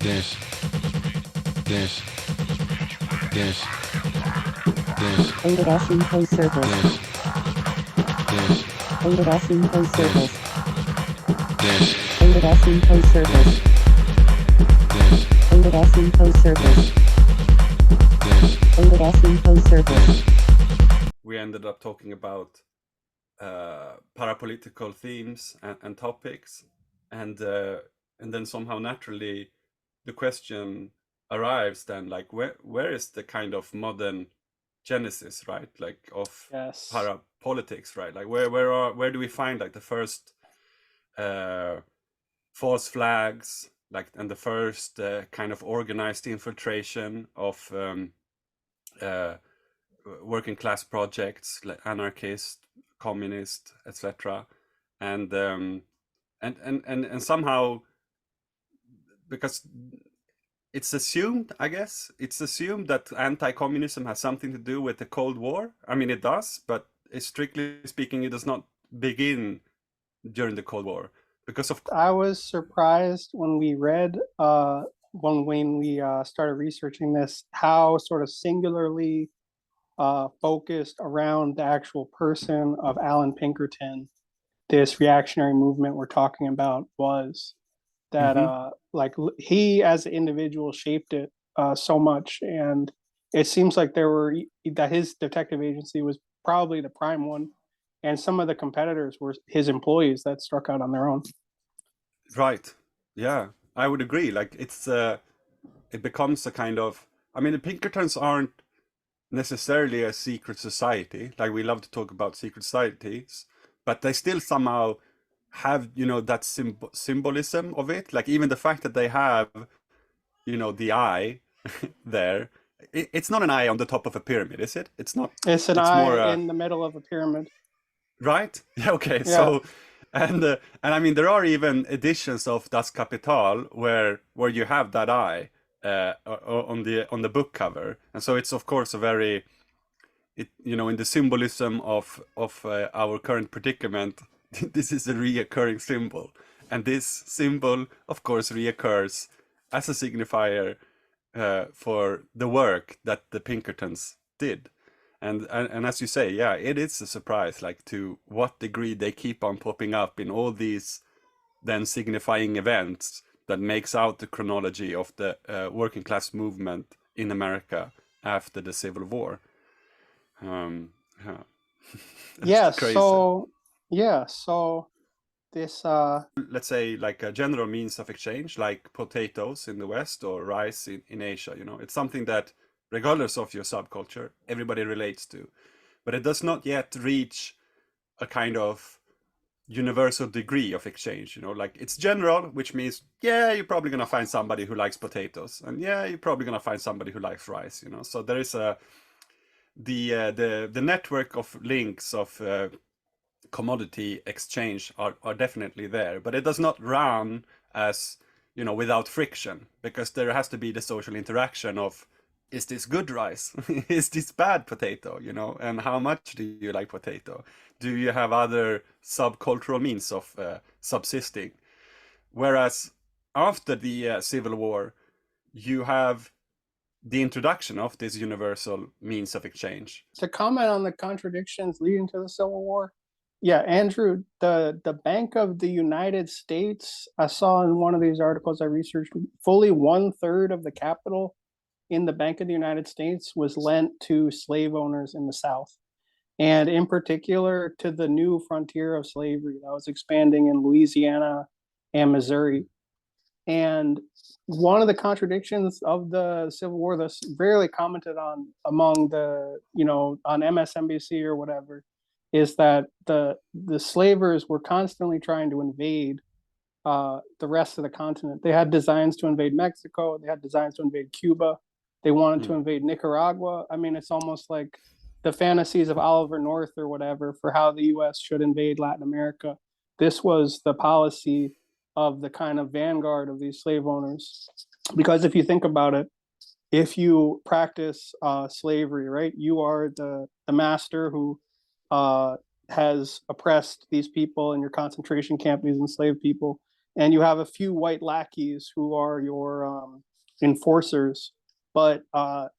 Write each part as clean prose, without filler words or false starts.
This, this, this, this, AWS Info Service. this, AWS Info Service. this, AWS Info Service. this, AWS Info Service. this. AWS Info Service. We ended up talking about parapolitical themes and topics, and then somehow naturally the question arrives then, like, where is the kind of modern genesis, right, like of Yes. parapolitics, right? Like where do we find like the first false flags, like, and the first kind of organized infiltration of working class projects, like anarchist, communist, etc. And somehow, because it's assumed, I guess, it's assumed that anti-communism has something to do with the Cold War. I mean, it does, but strictly speaking, it does not begin during the Cold War. Because of I was surprised when we read, when we started researching this, how sort of singularly focused around the actual person of Allan Pinkerton this reactionary movement we're talking about was. That like he as an individual shaped it so much, and it seems like that his detective agency was probably the prime one, and some of the competitors were his employees that struck out on their own. Right. Yeah, I would agree. Like it becomes a kind of, I mean, the Pinkertons aren't necessarily a secret society. Like, we love to talk about secret societies, but they still somehow have, that symbolism of it. Like, even the fact that they have, the eye there, it's not an eye on the top of a pyramid, is it? It's not. It's an eye in the middle of a pyramid. Right? Yeah, okay. Yeah. So, and I mean, there are even editions of Das Kapital where you have that eye on the book cover, and so it's of course a very, in the symbolism of our current predicament, this is a reoccurring symbol, and this symbol of course reoccurs as a signifier for the work that the Pinkertons did. And as you say, yeah, it is a surprise, like, to what degree they keep on popping up in all these then signifying events that makes out the chronology of the working class movement in America after the Civil War. Yeah. Crazy. So this Let's say, like, a general means of exchange, like potatoes in the West or rice in Asia, it's something that, regardless of your subculture, everybody relates to, but it does not yet reach a kind of universal degree of exchange. Like, it's general, which means, yeah, you're probably gonna find somebody who likes potatoes, and yeah, you're probably gonna find somebody who likes rice. So there is the network of links of commodity exchange are definitely there, but it does not run as, without friction, because there has to be the social interaction of, is this good rice? Is this bad potato? And how much do you like potato? Do you have other subcultural means of subsisting? Whereas after the Civil War, you have the introduction of this universal means of exchange. To comment on the contradictions leading to the Civil War, yeah, Andrew, the Bank of the United States, I saw in one of these articles I researched, fully 1/3 of the capital in the Bank of the United States was lent to slave owners in the South, and in particular to the new frontier of slavery that was expanding in Louisiana and Missouri. And one of the contradictions of the Civil War that's rarely commented on among the, on MSNBC or whatever, is that the slavers were constantly trying to invade the rest of the continent. They had designs to invade Mexico. They had designs to invade Cuba. They wanted to invade Nicaragua. I mean, it's almost like the fantasies of Oliver North or whatever for how the U.S. should invade Latin America. This was the policy of the kind of vanguard of these slave owners. Because if you think about it, if you practice slavery, right, you are the master who has oppressed these people in your concentration camp, these enslaved people, and you have a few white lackeys who are your enforcers, but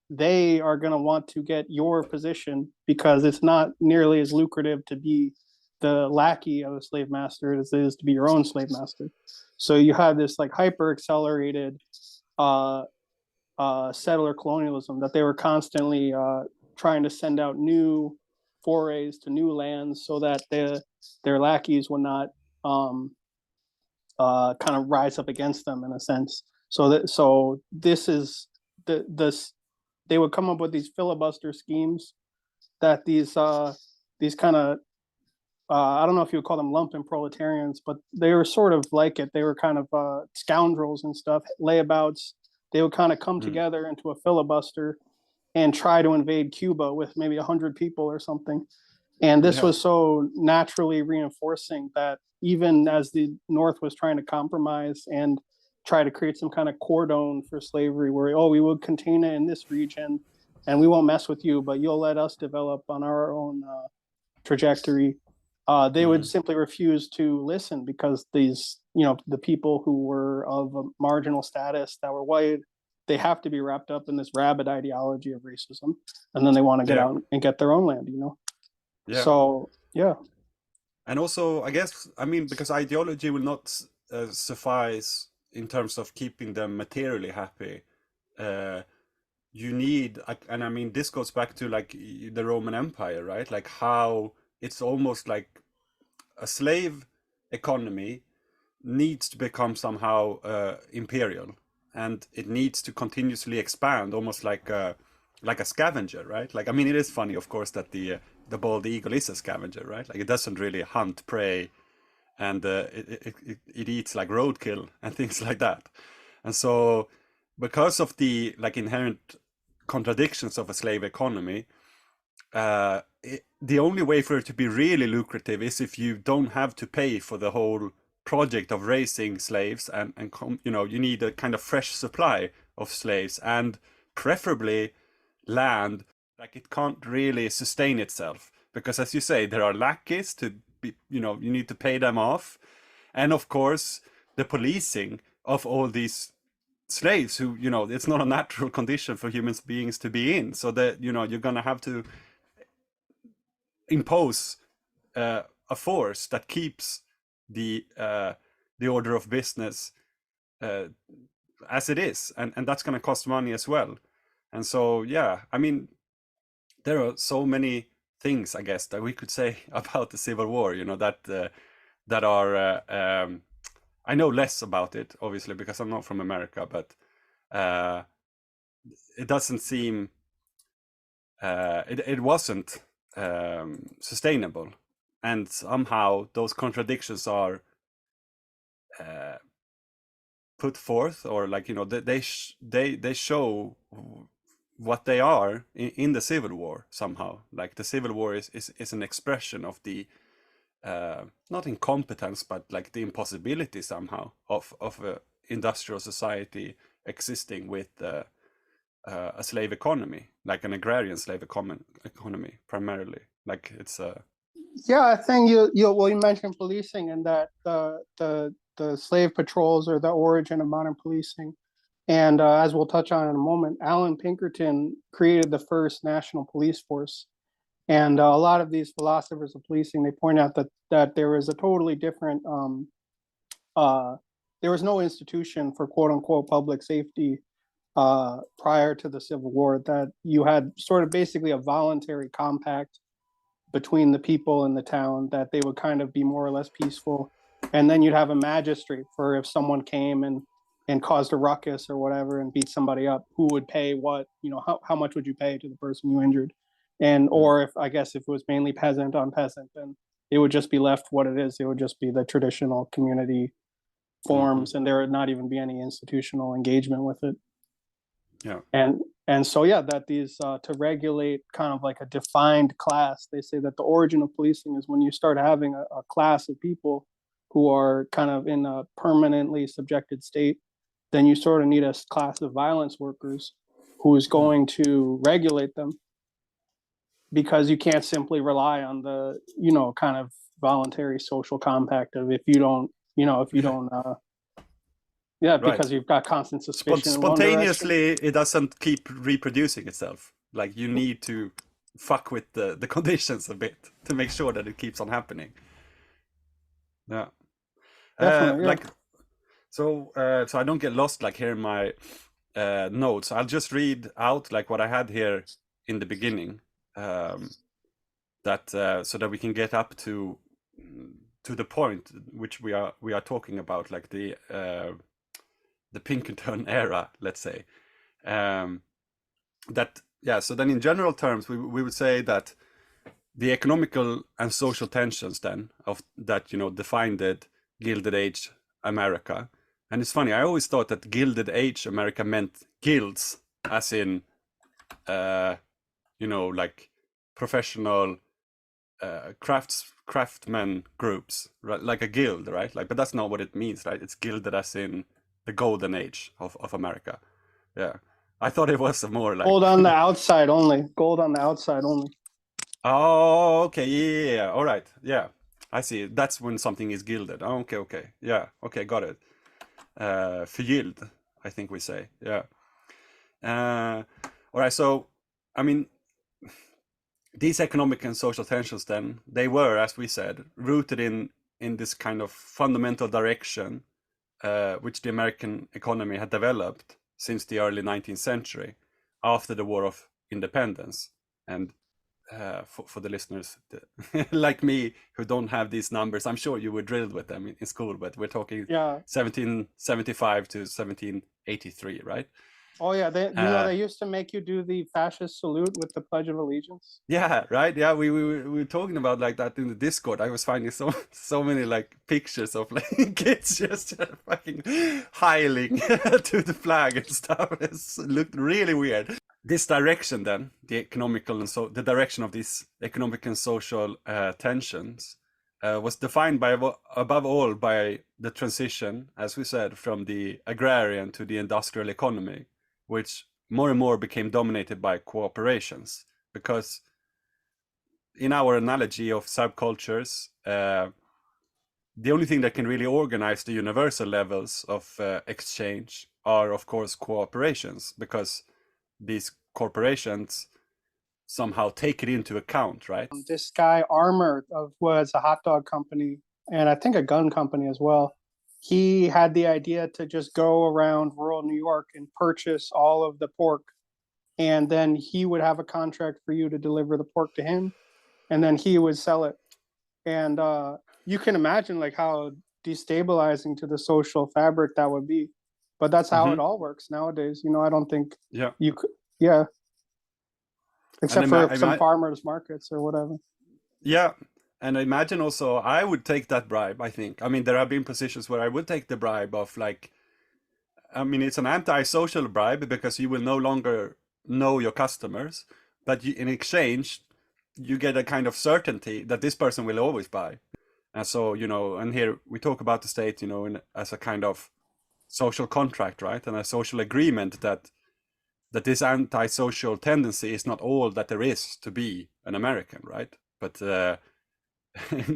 they are going to want to get your position because it's not nearly as lucrative to be the lackey of a slave master as it is to be your own slave master. So you have this like hyper accelerated settler colonialism that they were constantly trying to send out new forays to new lands so that their lackeys would not kind of rise up against them in a sense. So this is this they would come up with these filibuster schemes that these kind of I don't know if you would call them lumpen proletarians, but they were sort of like it. They were kind of scoundrels and stuff, layabouts. They would kind of come together into a filibuster and try to invade Cuba with maybe 100 people or something. And this was so naturally reinforcing that even as the North was trying to compromise and try to create some kind of cordon for slavery where, oh, we will contain it in this region and we won't mess with you, but you'll let us develop on our own trajectory. They would simply refuse to listen because these, the people who were of a marginal status that were white, they have to be wrapped up in this rabid ideology of racism. And then they want to get out and get their own land, Yeah. So, yeah. And also, I guess, I mean, because ideology will not suffice in terms of keeping them materially happy. You need, and I mean, this goes back to like the Roman Empire, right? Like how it's almost like a slave economy needs to become somehow imperial, and it needs to continuously expand, almost like a scavenger, right? Like, I mean, it is funny, of course, that the bald eagle is a scavenger, right? Like it doesn't really hunt prey, and it eats like roadkill and things like that. And so, because of the like inherent contradictions of a slave economy, the only way for it to be really lucrative is if you don't have to pay for the whole project of raising slaves, and you need a kind of fresh supply of slaves, and preferably land. Like it can't really sustain itself because, as you say, there are lackeys to be, you need to pay them off, and of course the policing of all these slaves who, it's not a natural condition for human beings to be in, so that you're gonna have to impose a force that keeps the order of business as it is, and that's going to cost money as well. And so, yeah, I mean, there are so many things, I guess, that we could say about the Civil War, that are I know less about it, obviously, because I'm not from America, but it doesn't seem it wasn't sustainable, and somehow those contradictions are put forth, or like they show what they are in the Civil War somehow. Like the Civil War is an expression of the not incompetence, but like the impossibility somehow of a industrial society existing with a slave economy, like an agrarian slave economy primarily. Like it's a I think you mentioned policing, and that the slave patrols are the origin of modern policing. And as we'll touch on in a moment, Allan Pinkerton created the first national police force. And a lot of these philosophers of policing, they point out that there was a totally different, there was no institution for quote unquote public safety prior to the Civil War, that you had sort of basically a voluntary compact between the people in the town that they would kind of be more or less peaceful. And then you'd have a magistrate for if someone came and caused a ruckus or whatever and beat somebody up, who would pay what, how much would you pay to the person you injured? And, or if it was mainly peasant on peasant, then it would just be left what it is. It would just be the traditional community forms, and there would not even be any institutional engagement with it. Yeah. And so, that these to regulate kind of like a defined class, they say that the origin of policing is when you start having a class of people who are kind of in a permanently subjected state, then you sort of need a class of violence workers who is going to regulate them, because you can't simply rely on the, kind of voluntary social compact of if you don't Yeah, Right. because you've got constant suspicion in one direction. Spontaneously, it doesn't keep reproducing itself. Like you need to fuck with the conditions a bit to make sure that it keeps on happening. Yeah. Definitely, yeah. Like so I don't get lost like here in my notes. I'll just read out like what I had here in the beginning, that so that we can get up to the point which we are talking about, like the Pinkerton era, let's say. That yeah. So then, in general terms, we would say that the economical and social tensions then of that defined the Gilded Age America. And it's funny, I always thought that Gilded Age America meant guilds, as in like professional craftsmen groups, right? Like a guild, right? Like, but that's not what it means, right? It's gilded as in the golden age of America. Yeah, I thought it was more like Gold on the outside only. Gold on the outside only. Oh, okay, yeah. All right, yeah. I see. That's when something is gilded. Oh, okay, yeah. Okay, got it. Förgylld, I think we say. Yeah. All right. So, I mean, these economic and social tensions, then they were, as we said, rooted in this kind of fundamental direction, which the American economy had developed since the early 19th century, after the War of Independence. And for the listeners like me who don't have these numbers, I'm sure you were drilled with them in school, but we're talking 1775 to 1783, right? Oh yeah, they used to make you do the fascist salute with the Pledge of Allegiance. Yeah, right. Yeah, we were talking about like that in the Discord. I was finding so many like pictures of like kids just fucking hiling to the flag and stuff. It looked really weird. This direction, then, the economical and the direction of these economic and social tensions was defined by above all by the transition, as we said, from the agrarian to the industrial economy, which more and more became dominated by cooperations. Because in our analogy of subcultures, the only thing that can really organize the universal levels of exchange are, of course, cooperations, because these corporations somehow take it into account, right? This guy Armour was a hot dog company, and I think a gun company as well. He had the idea to just go around rural New York and purchase all of the pork, and then he would have a contract for you to deliver the pork to him, and then he would sell it. And you can imagine like how destabilizing to the social fabric that would be. But that's how it all works nowadays. I don't think you could. Yeah. Except for some farmers markets or whatever. Yeah. And imagine also, I would take that bribe, I think. I mean, there have been positions where I would take the bribe of like, I mean, it's an anti-social bribe because you will no longer know your customers. But in exchange, you get a kind of certainty that this person will always buy. And so, and here we talk about the state, as a kind of social contract, right? And a social agreement that this antisocial tendency is not all that there is to be an American, right? But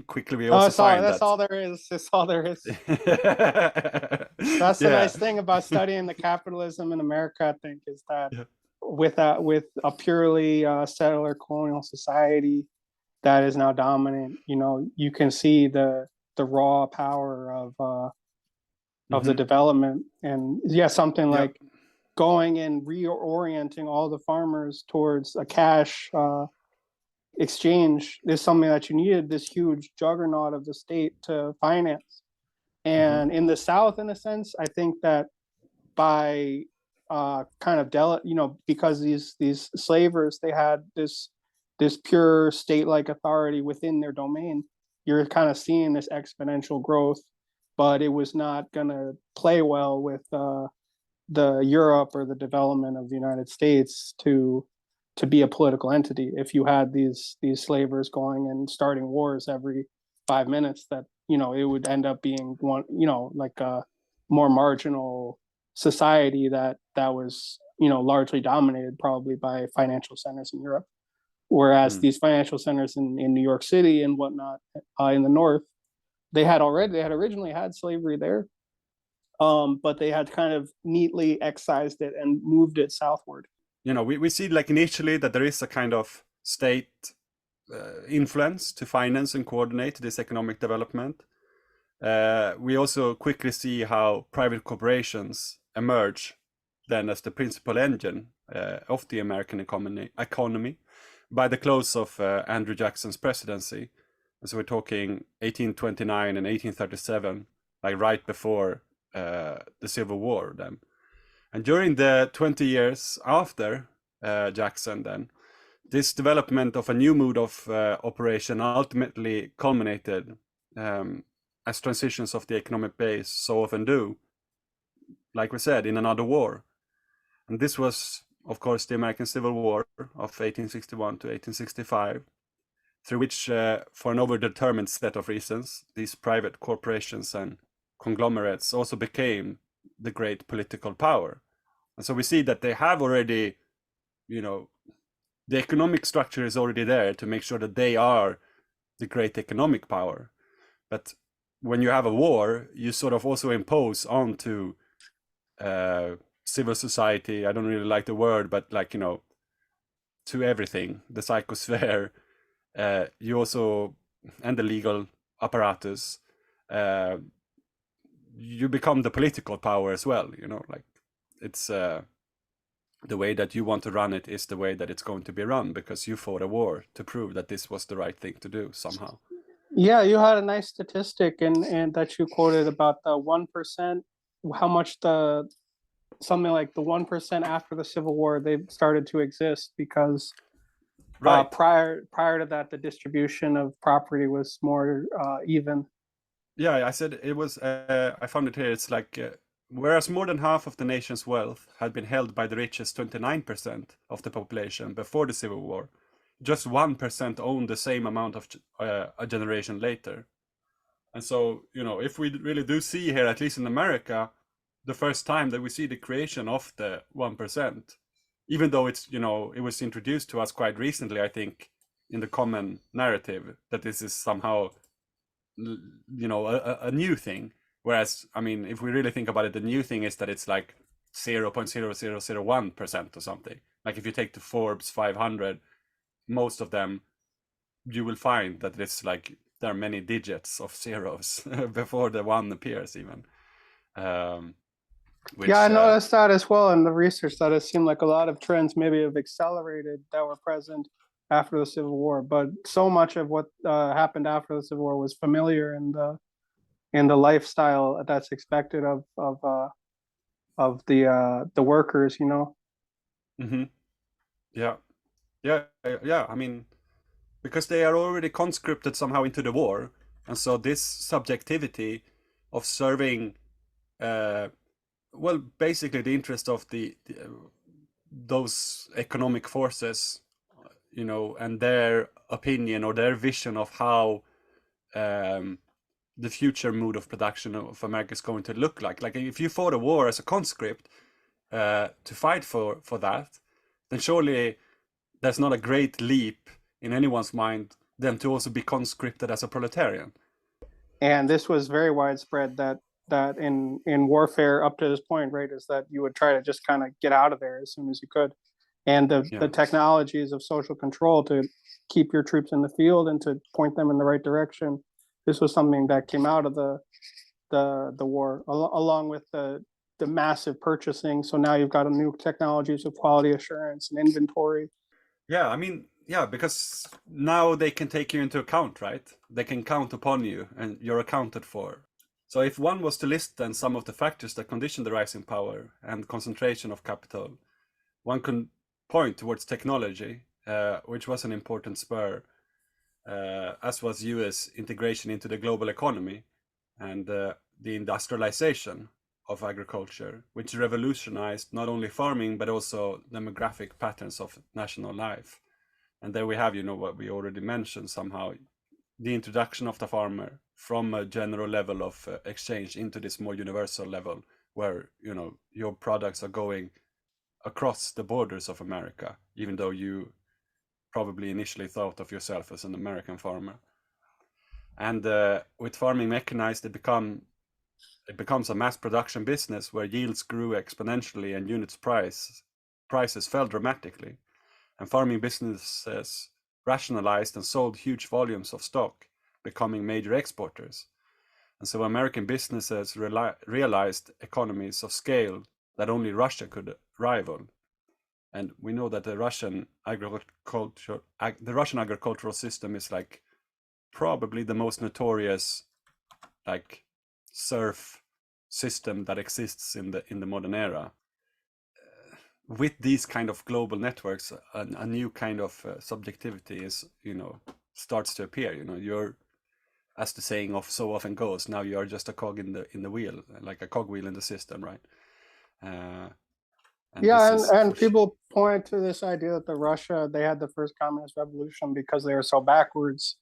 quickly we also find that's all there is. That's all there is. That's the nice thing about studying the capitalism in America, I think, is that with a purely settler colonial society that is now dominant, you can see the raw power of the development. And something like going and reorienting all the farmers towards a cash exchange is something that you needed this huge juggernaut of the state to finance. And in the South, in a sense, I think that by kind of because these slavers, they had this pure state-like authority within their domain, you're kind of seeing this exponential growth, but it was not going to play well with the Europe or the development of the United States to be a political entity. If you had these slavers going and starting wars every 5 minutes, that it would end up being one like a more marginal society that was largely dominated probably by financial centers in Europe, whereas these financial centers in New York City and whatnot in the north, they had originally had slavery there, but they had kind of neatly excised it and moved it southward. We see like initially that there is a kind of state influence to finance and coordinate this economic development. We also quickly see how private corporations emerge then as the principal engine of the American economy by the close of Andrew Jackson's presidency. So we're talking 1829 and 1837, like right before the Civil War then. And during the 20 years after Jackson then, this development of a new mode of operation ultimately culminated as transitions of the economic base so often do, like we said, in another war. And this was, of course, the American Civil War of 1861 to 1865, through which, for an overdetermined set of reasons, these private corporations and conglomerates also became the great political power. And so we see that they have already, the economic structure is already there to make sure that they are the great economic power. But when you have a war, you sort of also impose onto civil society, I don't really like the word, but like, to everything, the psychosphere, you also, and the legal apparatus, you become the political power as well, like it's the way that you want to run it is the way that it's going to be run, because you fought a war to prove that this was the right thing to do somehow. Yeah, you had a nice statistic and that you quoted about the 1%, how much something like the 1% after the Civil War, they started to exist because Right. Prior to that, the distribution of property was more even. Yeah, I said it was, I found it here, it's like, whereas more than half of the nation's wealth had been held by the richest 29% of the population before the Civil War, just 1% owned the same amount of a generation later. And so, if we really do see here, at least in America, the first time that we see the creation of the 1%, even though it's, it was introduced to us quite recently, I think, in the common narrative, that this is somehow, a new thing. Whereas, I mean, if we really think about it, the new thing is that it's like 0.0001% or something. Like if you take the Forbes 500, most of them, you will find that it's like there are many digits of zeros before the one appears even. Yeah, I noticed that as well in the research, that it seemed like a lot of trends maybe have accelerated that were present after the Civil War, but so much of what happened after the Civil War was familiar in the lifestyle that's expected of the workers, Mm-hmm. Yeah. I mean, because they are already conscripted somehow into the war, and so this subjectivity of serving, basically the interest of those economic forces, and their opinion or their vision of how the future mode of production of America is going to look like. Like if you fought a war as a conscript to fight for that, then surely there's not a great leap in anyone's mind then to also be conscripted as a proletarian. And this was very widespread, that in warfare up to this point, right, is that you would try to just kind of get out of there as soon as you could. And the technologies of social control to keep your troops in the field and to point them in the right direction, this was something that came out of the war, along with the massive purchasing. So now you've got a new technologies of quality assurance and inventory. Yeah, I mean, yeah, because now they can take you into account, right? They can count upon you and you're accounted for. So if one was to list then some of the factors that condition the rising power and concentration of capital, one can point towards technology, which was an important spur, as was US integration into the global economy and the industrialization of agriculture, which revolutionized not only farming but also demographic patterns of national life. And there we have, what we already mentioned somehow, the introduction of the farmer from a general level of exchange into this more universal level where, your products are going across the borders of America, even though you probably initially thought of yourself as an American farmer. And with farming mechanized, it become it becomes a mass production business where yields grew exponentially and prices fell dramatically, and farming businesses rationalized and sold huge volumes of stock, becoming major exporters. And so American businesses realized economies of scale that only Russia could rival. And we know that the Russian agricultural system is like probably the most notorious like serf system that exists in the modern era. With these kind of global networks, a new kind of subjectivity is, starts to appear. You're, as the saying of so often goes, now you are just a cog in the wheel, like a cogwheel in the system, right? And people point to this idea that they had the first communist revolution because they were so backwards,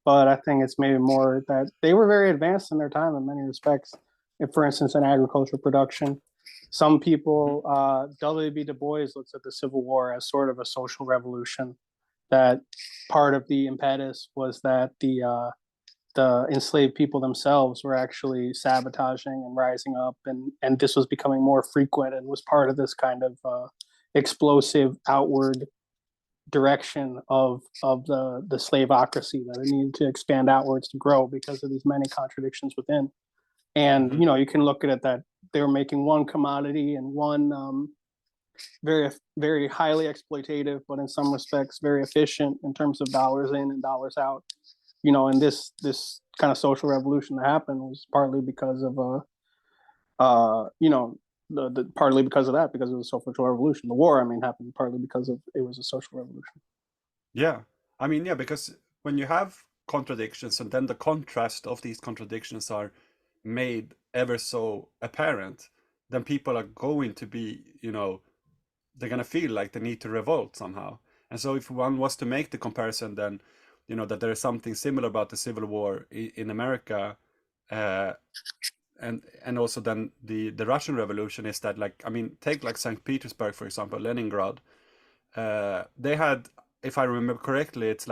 but I think it's maybe more that they were very advanced in their time in many respects. If, for instance, in agricultural production, some people, W.B. Du Bois looks at the Civil War as sort of a social revolution. That part of the impetus was that the enslaved people themselves were actually sabotaging and rising up, and this was becoming more frequent and was part of this kind of explosive outward direction of the slaveocracy that it needed to expand outwards to grow because of these many contradictions within. And you can look at it that they were making one commodity and one very, very highly exploitative, but in some respects very efficient in terms of dollars in and dollars out. And this kind of social revolution that happened was partly because of partly because of that, because it was a social revolution. The war, happened partly because it was a social revolution. Yeah, because when you have contradictions and then the contrast of these contradictions are made ever so apparent, then people are going to be, they're going to feel like they need to revolt somehow. And so if one was to make the comparison, then that there is something similar about the Civil War in America, and also then the Russian Revolution, is that take like St. Petersburg, for example, Leningrad. They had, if I remember correctly, it's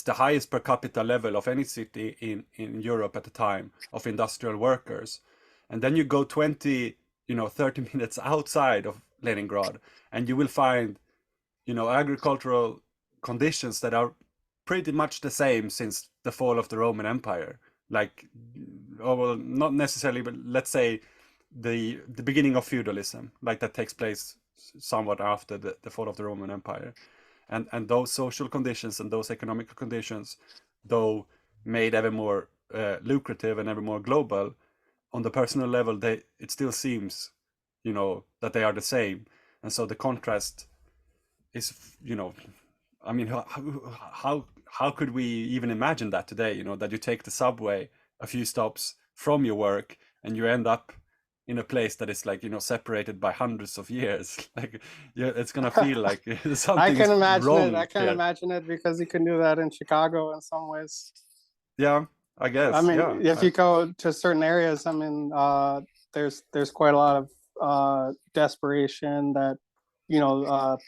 the highest per capita level of any city in Europe at the time of industrial workers. And then you go 30 minutes outside of Leningrad, and you will find, agricultural conditions that are pretty much the same since the fall of the Roman Empire. Not necessarily, but let's say the beginning of feudalism, like that takes place somewhat after the fall of the Roman Empire. And those social conditions and those economic conditions, though made ever more lucrative and ever more global, on the personal level, it still seems, that they are the same. And so the contrast is, how could we even imagine that today? That you take the subway a few stops from your work and you end up in a place that is separated by hundreds of years. It's gonna feel like something. I can imagine wrong it. I can imagine it because you can do that in Chicago in some ways. Yeah, I guess. If you go to certain areas, there's quite a lot of desperation that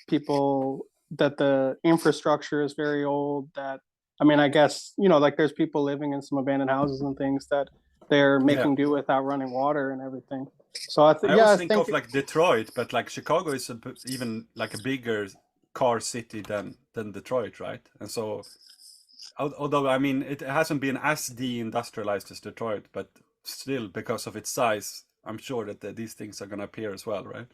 people, that the infrastructure is very old. That I guess there's people living in some abandoned houses and things that they're making do without running water and everything. So I think of Detroit, but Chicago is even a bigger car city than Detroit, right? And so, although it hasn't been as deindustrialized as Detroit, but still, because of its size, I'm sure that these things are going to appear as well, right?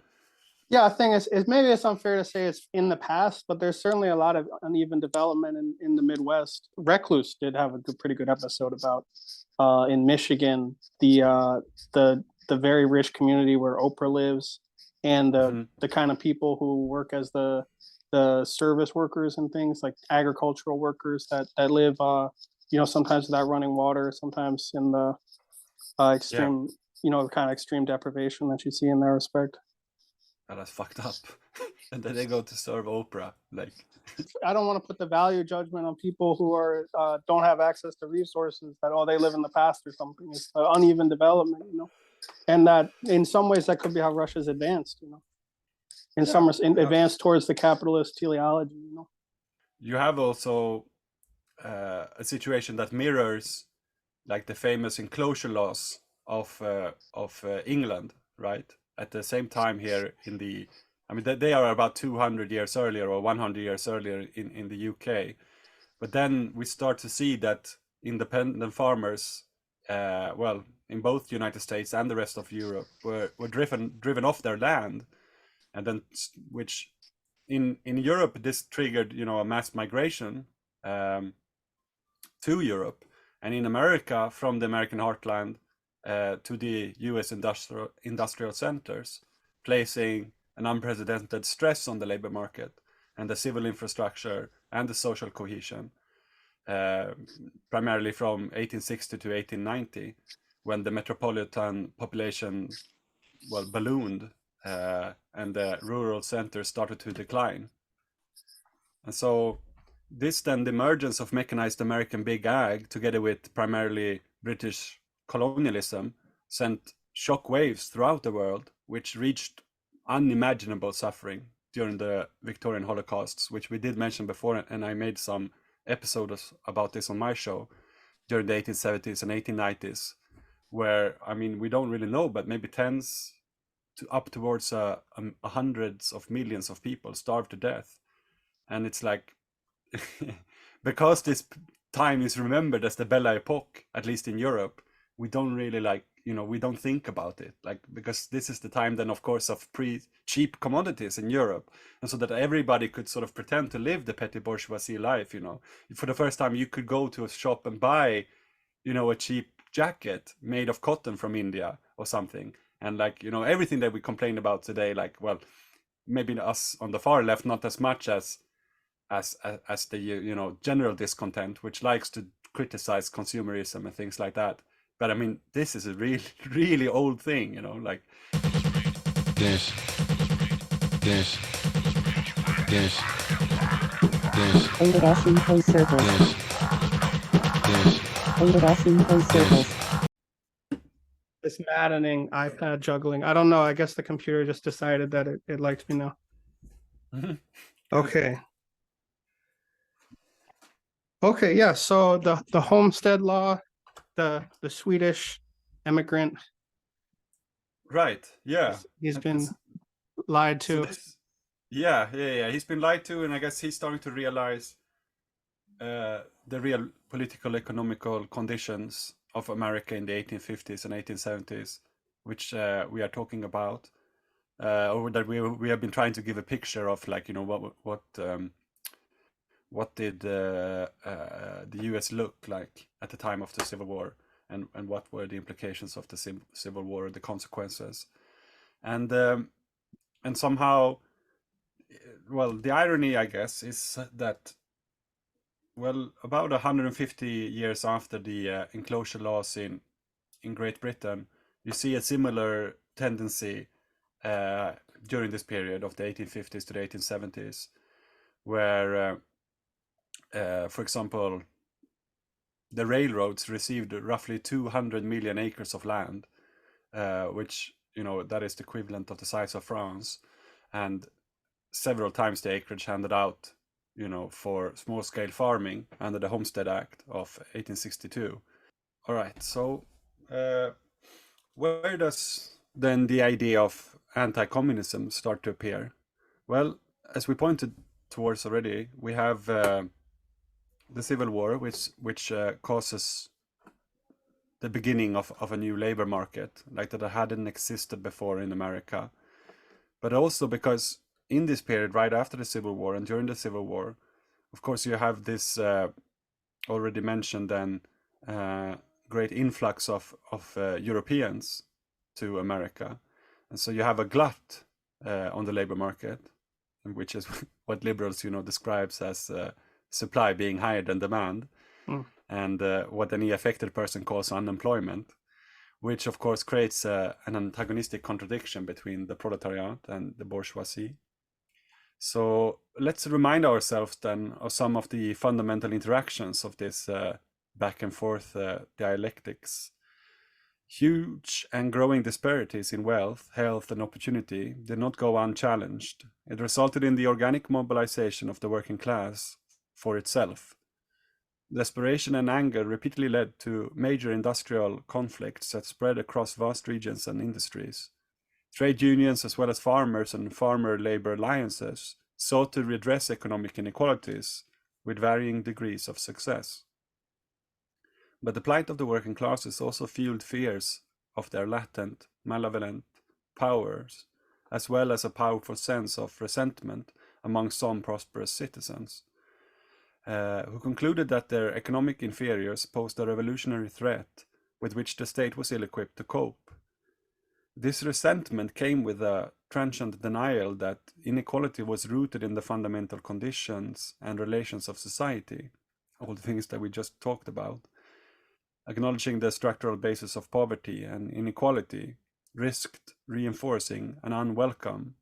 Yeah, I think maybe it's unfair to say it's in the past, but there's certainly a lot of uneven development in the Midwest. Recluse did have a pretty good episode about in Michigan, the very rich community where Oprah lives, and the kind of people who work as the service workers and things, like agricultural workers that live sometimes without running water, sometimes in the extreme kind of extreme deprivation that you see in that respect. That's fucked up. And then they go to serve Oprah. I don't want to put the value judgment on people who are don't have access to resources, that they live in the past or something. It's uneven development, and that in some ways that could be how Russia's advanced, in some advanced towards the capitalist teleology. You have also a situation that mirrors the famous enclosure laws of England, right? At the same time here in the, I mean, they are about 200 years earlier or 100 years earlier in the UK. But then we start to see that independent farmers, well, in both United States and the rest of Europe, were driven off their land, and then which in Europe this triggered, you know, a mass migration to Europe, and in America from the American heartland to the U.S. industrial centers, placing an unprecedented stress on the labor market and the civil infrastructure and the social cohesion, primarily from 1860 to 1890, when the metropolitan population, well, ballooned and the rural centers started to decline. And so this then, the emergence of mechanized American big ag, together with primarily British colonialism, sent shock waves throughout the world, which reached unimaginable suffering during the Victorian Holocausts, which we did mention before, and I made some episodes about this on my show during the 1870s and 1890s, where, I mean, we don't really know, but maybe tens to up towards hundreds of millions of people starved to death. And it's like, because this time is remembered as the Belle Epoque, at least in Europe, we don't really, like, you know, we don't think about it, like, because this is the time then, of course, of cheap commodities in Europe, and so that everybody could sort of pretend to live the petty bourgeoisie life. You know, for the first time you could go to a shop and buy, you know, a cheap jacket made of cotton from India or something, and, like, you know, everything that we complain about today, like, well, maybe us on the far left not as much as the, you know, general discontent, which likes to criticize consumerism and things like that. But I mean, this is a really, really old thing, you know, like. This. Info Circles. Info Circles. This maddening iPad juggling. I don't know. I guess the computer just decided that it likes me now. Okay. Okay, yeah. So the Homestead Law, the Swedish immigrant. Right. Yeah. He's been lied to. Yeah. He's been lied to, and I guess he's starting to realize the real political, economical conditions of America in the 1850s and 1870s, which we are talking about, or that we have been trying to give a picture of, like, you know, what did the U.S. look like at the time of the Civil War, and what were the implications of the Civil War, the consequences, and somehow, well, the irony, I guess, is that, well, about 150 years after the enclosure laws in Great Britain, you see a similar tendency during this period of the 1850s to the 1870s, where, for example, the railroads received roughly 200 million acres of land, which, you know, that is the equivalent of the size of France, and several times the acreage handed out, you know, for small-scale farming under the Homestead Act of 1862. All right, so where does then the idea of anti-communism start to appear? Well, as we pointed towards already, we have the Civil War, which causes the beginning of a new labor market, like that hadn't existed before in America. But also because in this period, right after the Civil War and during the Civil War, of course, you have this already mentioned then great influx of Europeans to America, and so you have a glut on the labor market, which is what liberals, you know, describes as supply being higher than demand, and what any affected person calls unemployment, which of course creates an antagonistic contradiction between the proletariat and the bourgeoisie. So let's remind ourselves then of some of the fundamental interactions of this back and forth dialectics. Huge and growing disparities in wealth, health, and opportunity did not go unchallenged. It resulted in the organic mobilization of the working class for itself. Desperation and anger repeatedly led to major industrial conflicts that spread across vast regions and industries. Trade unions, as well as farmers and farmer labor alliances, sought to redress economic inequalities with varying degrees of success. But the plight of the working classes also fueled fears of their latent, malevolent powers, as well as a powerful sense of resentment among some prosperous citizens, who concluded that their economic inferiors posed a revolutionary threat with which the state was ill-equipped to cope. This resentment came with a transient denial that inequality was rooted in the fundamental conditions and relations of society, all the things that we just talked about. Acknowledging the structural basis of poverty and inequality risked reinforcing an unwelcome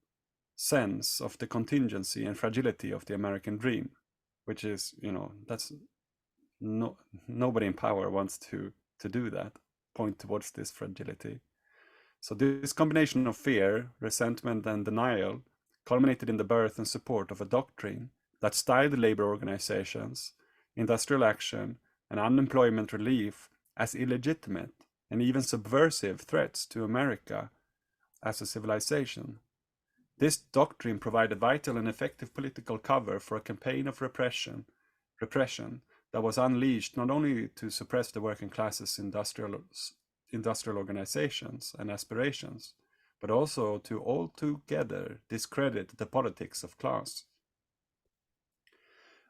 sense of the contingency and fragility of the American dream, which is, that's nobody in power wants to do that, point towards this fragility. So this combination of fear, resentment, and denial culminated in the birth and support of a doctrine that styled labor organizations, industrial action, and unemployment relief as illegitimate and even subversive threats to America as a civilization. This doctrine provided vital and effective political cover for a campaign of repression that was unleashed not only to suppress the working classes' industrial organizations and aspirations, but also to altogether discredit the politics of class.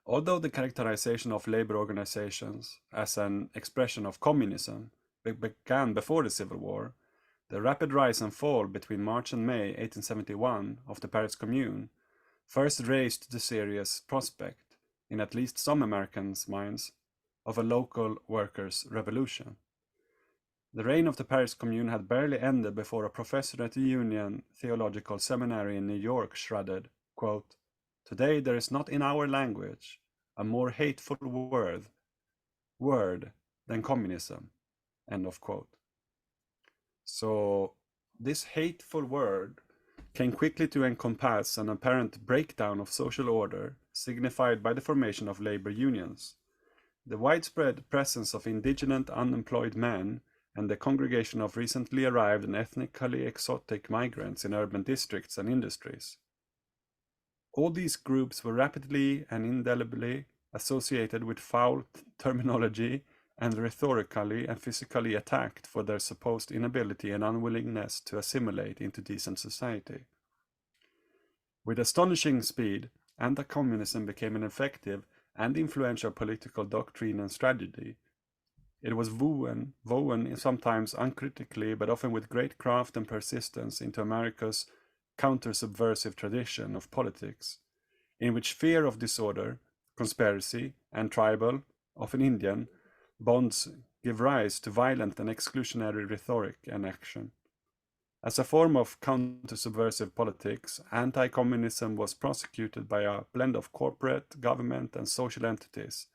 Although the characterization of labor organizations as an expression of communism began before the Civil War, the rapid rise and fall between March and May 1871 of the Paris Commune first raised the serious prospect, in at least some Americans' minds, of a local workers' revolution. The reign of the Paris Commune had barely ended before a professor at the Union Theological Seminary in New York shredded, quote, "Today there is not in our language a more hateful word than communism," end of quote. So this hateful word came quickly to encompass an apparent breakdown of social order signified by the formation of labor unions. The widespread presence of indigenous unemployed men and the congregation of recently arrived and ethnically exotic migrants in urban districts and industries. All these groups were rapidly and indelibly associated with foul terminology and rhetorically and physically attacked for their supposed inability and unwillingness to assimilate into decent society. With astonishing speed, anti-communism became an effective and influential political doctrine and strategy. It was woven sometimes uncritically, but often with great craft and persistence, into America's counter-subversive tradition of politics, in which fear of disorder, conspiracy, and tribal, often Indian, bonds give rise to violent and exclusionary rhetoric and action. As a form of counter-subversive politics, anti-communism was prosecuted by a blend of corporate, government, and social entities,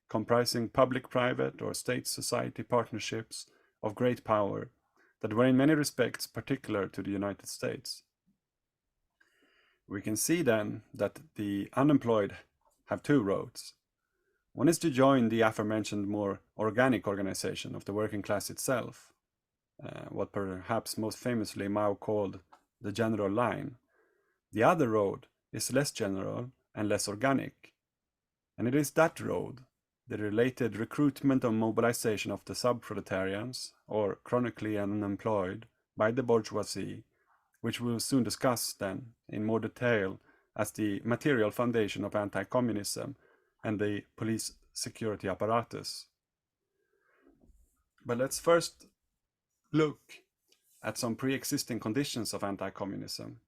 comprising public-private or state-society partnerships of great power that were in many respects particular to the United States. We can see then that the unemployed have two roads. One is to join the aforementioned more organic organization of the working class itself, what perhaps most famously Mao called the general line. The other road is less general and less organic, and it is that road, the related recruitment and mobilization of the sub-proletarians, or chronically unemployed, by the bourgeoisie, which we will soon discuss then in more detail as the material foundation of anti-communism and the police security apparatus. But let's first look at some pre-existing conditions of anti-communism,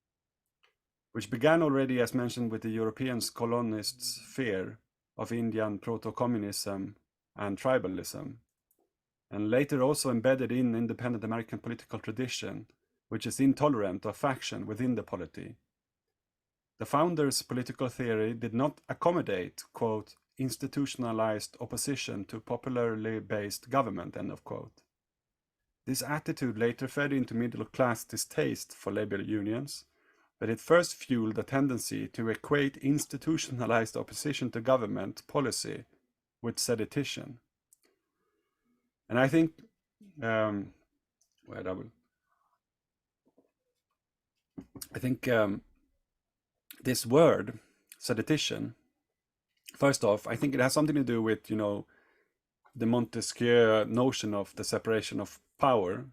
which began already, as mentioned, with the European colonists' fear of Indian proto-communism and tribalism, and later also embedded in independent American political tradition, which is intolerant of faction within the polity. The founders' political theory did not accommodate, quote, institutionalized opposition to popularly based government, end of quote. This attitude later fed into middle-class distaste for labor unions, but it first fueled a tendency to equate institutionalized opposition to government policy with sedition. And I think this word sedition, first off, I think it has something to do with, you know, the Montesquieu notion of the separation of power,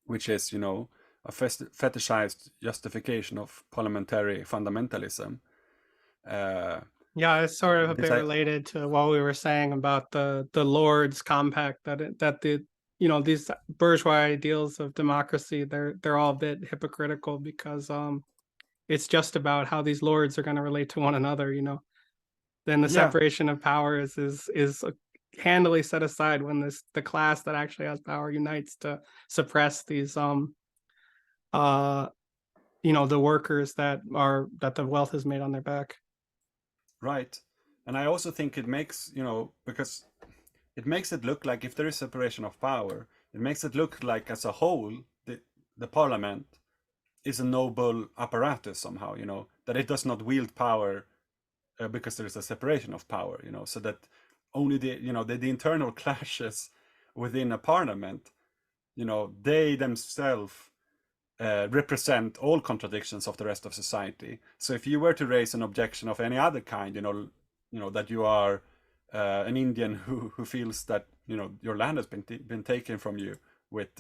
which is, you know, a fetishized justification of parliamentary fundamentalism. Yeah, it's sort of a bit related to what we were saying about the Lords Compact, that the, you know, these bourgeois ideals of democracy, they're all a bit hypocritical, because it's just about how these lords are going to relate to one another, you know. Then the separation of powers is handily set aside when the class that actually has power unites to suppress these you know, the workers that the wealth is made on their back. Right. And I also think it makes, you know, because it makes it look like if there is separation of power, it makes it look like as a whole, the parliament is a noble apparatus somehow, you know, that it does not wield power because there is a separation of power, you know, so that only the internal clashes within a parliament, you know, they themselves represent all contradictions of the rest of society. So if you were to raise an objection of any other kind, you know that you are an Indian who feels that, you know, your land has been taken from you with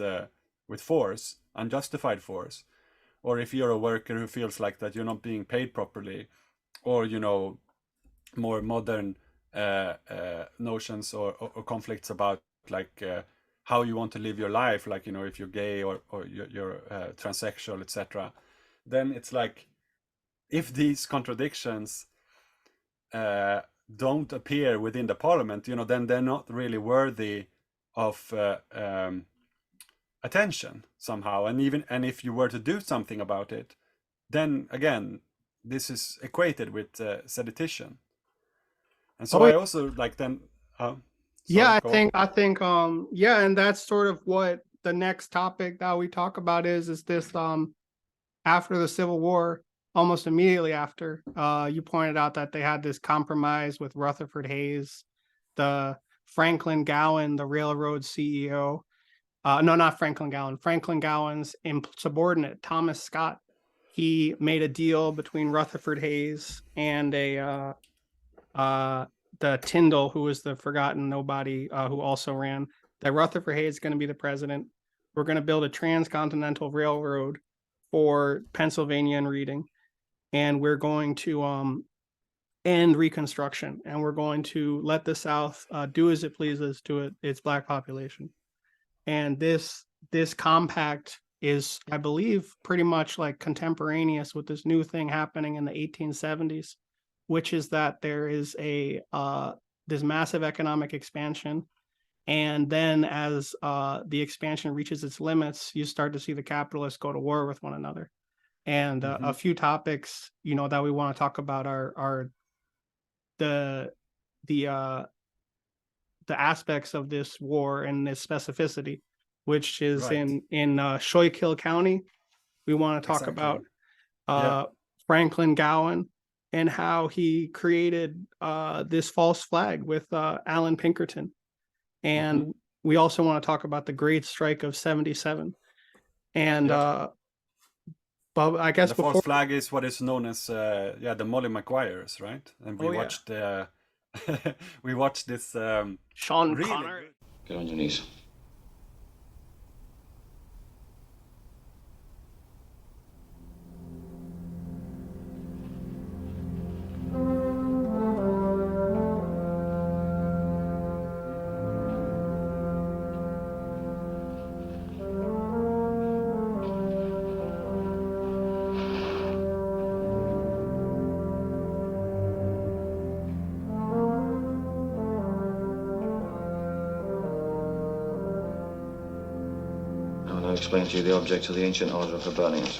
force, unjustified force, or if you're a worker who feels like that you're not being paid properly, or, you know, more modern notions or conflicts about like how you want to live your life, like, you know, if you're gay or you're transsexual, etc., then it's like, if these contradictions don't appear within the parliament, you know, then they're not really worthy of attention somehow. And if you were to do something about it, then again, this is equated with sedition. And so I also like then. I think and that's sort of what the next topic that we talk about is this after the Civil War, almost immediately after, you pointed out that they had this compromise with Rutherford Hayes, the Franklin Gowen, the railroad CEO. No, not Franklin Gowen. Franklin Gowen's subordinate, Thomas Scott. He made a deal between Rutherford Hayes and the Tyndall, who was the forgotten nobody, who also ran, that Rutherford Hayes is going to be the president. We're going to build a transcontinental railroad for Pennsylvania and Reading, and we're going to end Reconstruction, and we're going to let the South do as it pleases to its black population. And this compact is, I believe, pretty much like contemporaneous with this new thing happening in the 1870s, which is that there is this massive economic expansion. And then as the expansion reaches its limits, you start to see the capitalists go to war with one another. And a few topics, you know, that we want to talk about are the aspects of this war and its specificity, which is in Schuylkill County. We want to talk about Franklin Gowen and how he created this false flag with Allan Pinkerton. And we also want to talk about the Great Strike of '77. And but I guess the false flag is what is known as the Molly Maguires, right? And we watched we watched this Sean Connery. Get on your knees. I'll explain to you the objects of the ancient order of Hibernians.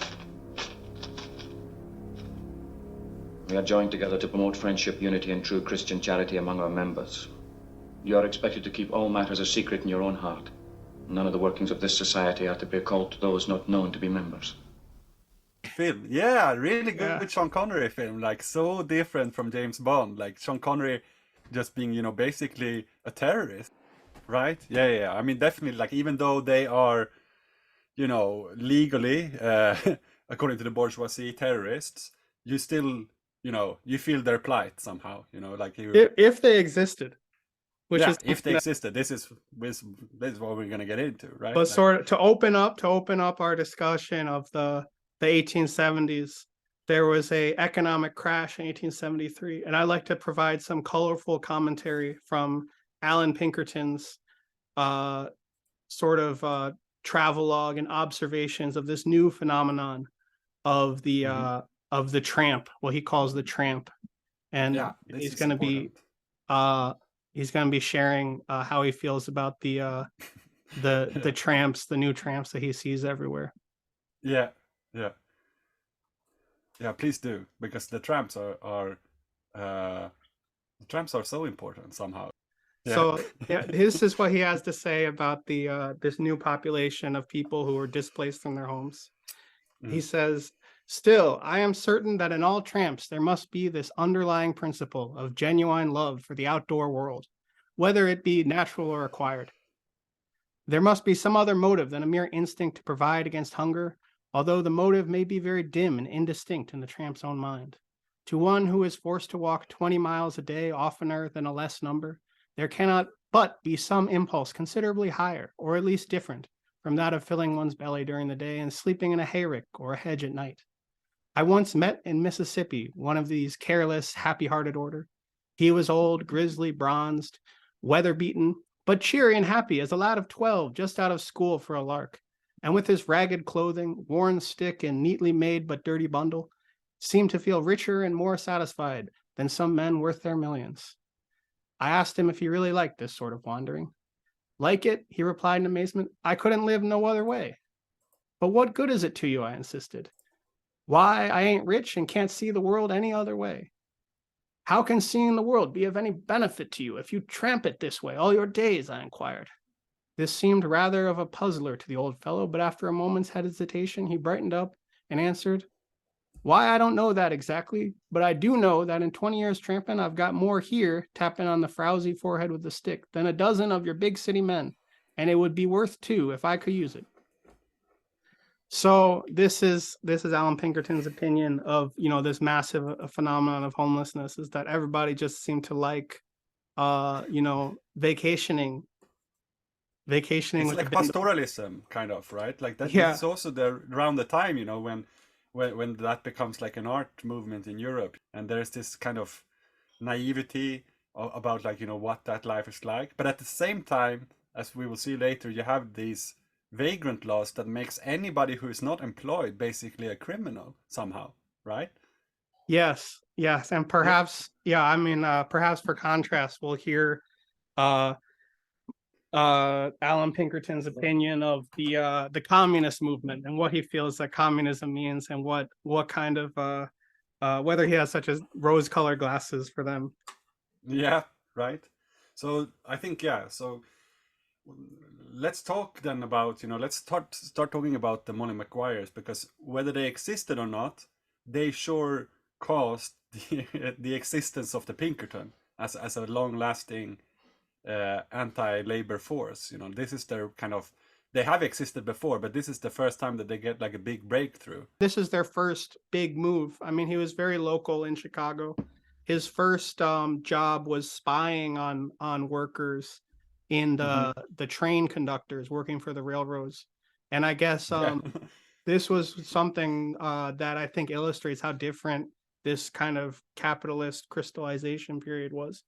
We are joined together to promote friendship, unity, and true Christian charity among our members. You are expected to keep all matters a secret in your own heart. None of the workings of this society are to be occult to those not known to be members. Film, really good with Sean Connery film, like so different from James Bond. Like Sean Connery just being, basically a terrorist, right? Yeah. I mean, definitely, like, even though they are, legally, according to the bourgeoisie, terrorists, you still, you feel their plight somehow, like you. If they existed, which Yeah, is if they something existed, this is what we're gonna get into, right? but Like, sort of to open up our discussion of the 1870s, there was a economic crash in 1873, and I'd like to provide some colorful commentary from Allan Pinkerton's sort of travelogue and observations of this new phenomenon of the tramp, what he calls the tramp, and yeah, this he's is going to be important. he's going to be sharing how he feels about the tramps, the new tramps that he sees everywhere. Yeah, yeah, yeah. Please do, because the tramps are so important somehow. Yeah. So yeah, this is what he has to say about the this new population of people who are displaced from their homes. He says, "Still, I am certain that in all tramps there must be this underlying principle of genuine love for the outdoor world, whether it be natural or acquired. There must be some other motive than a mere instinct to provide against hunger, although the motive may be very dim and indistinct in the tramp's own mind. To one who is forced to walk 20 miles a day oftener than a less number, there cannot but be some impulse considerably higher, or at least different, from that of filling one's belly during the day and sleeping in a hayrick or a hedge at night. I once met in Mississippi one of these careless, happy-hearted order. He was old, grizzly, bronzed, weather-beaten, but cheery and happy as a lad of 12 just out of school for a lark, and with his ragged clothing, worn stick, and neatly made but dirty bundle, seemed to feel richer and more satisfied than some men worth their millions. I asked him if he really liked this sort of wandering. Like it, he replied in amazement, I couldn't live no other way. But what good is it to you, I insisted. Why, I ain't rich and can't see the world any other way. How can seeing the world be of any benefit to you if you tramp it this way all your days, I inquired. This seemed rather of a puzzler to the old fellow, but after a moment's hesitation, he brightened up and answered, why, I don't know that exactly, but I do know that in 20 years tramping, I've got more here tapping on the frowsy forehead with the stick than a dozen of your big city men, and it would be worth 2 if I could use it. So this is Allan Pinkerton's opinion of this massive phenomenon of homelessness, is that everybody just seemed to like vacationing It's with like pastoralism, kind of, right? Like that. Yeah. This is also around the time, when that becomes like an art movement in Europe, and there's this kind of naivety about, like, what that life is like. But at the same time, as we will see later, you have these vagrant laws that makes anybody who is not employed basically a criminal somehow, right? Yes, and perhaps perhaps for contrast, we'll hear Allan Pinkerton's opinion of the communist movement and what he feels that communism means, and what kind of whether he has such as rose-colored glasses for them. Yeah, right. So I think, yeah. So let's talk then about, let's start talking about the Molly Maguires, because whether they existed or not, they sure caused the existence of the Pinkerton as a long-lasting anti-labor force. This is their kind of, they have existed before, but this is the first time that they get like a big breakthrough. This is their first big move. I mean, he was very local in Chicago. His first job was spying on workers in the train conductors working for the railroads. And I guess this was something that I think illustrates how different this kind of capitalist crystallization period was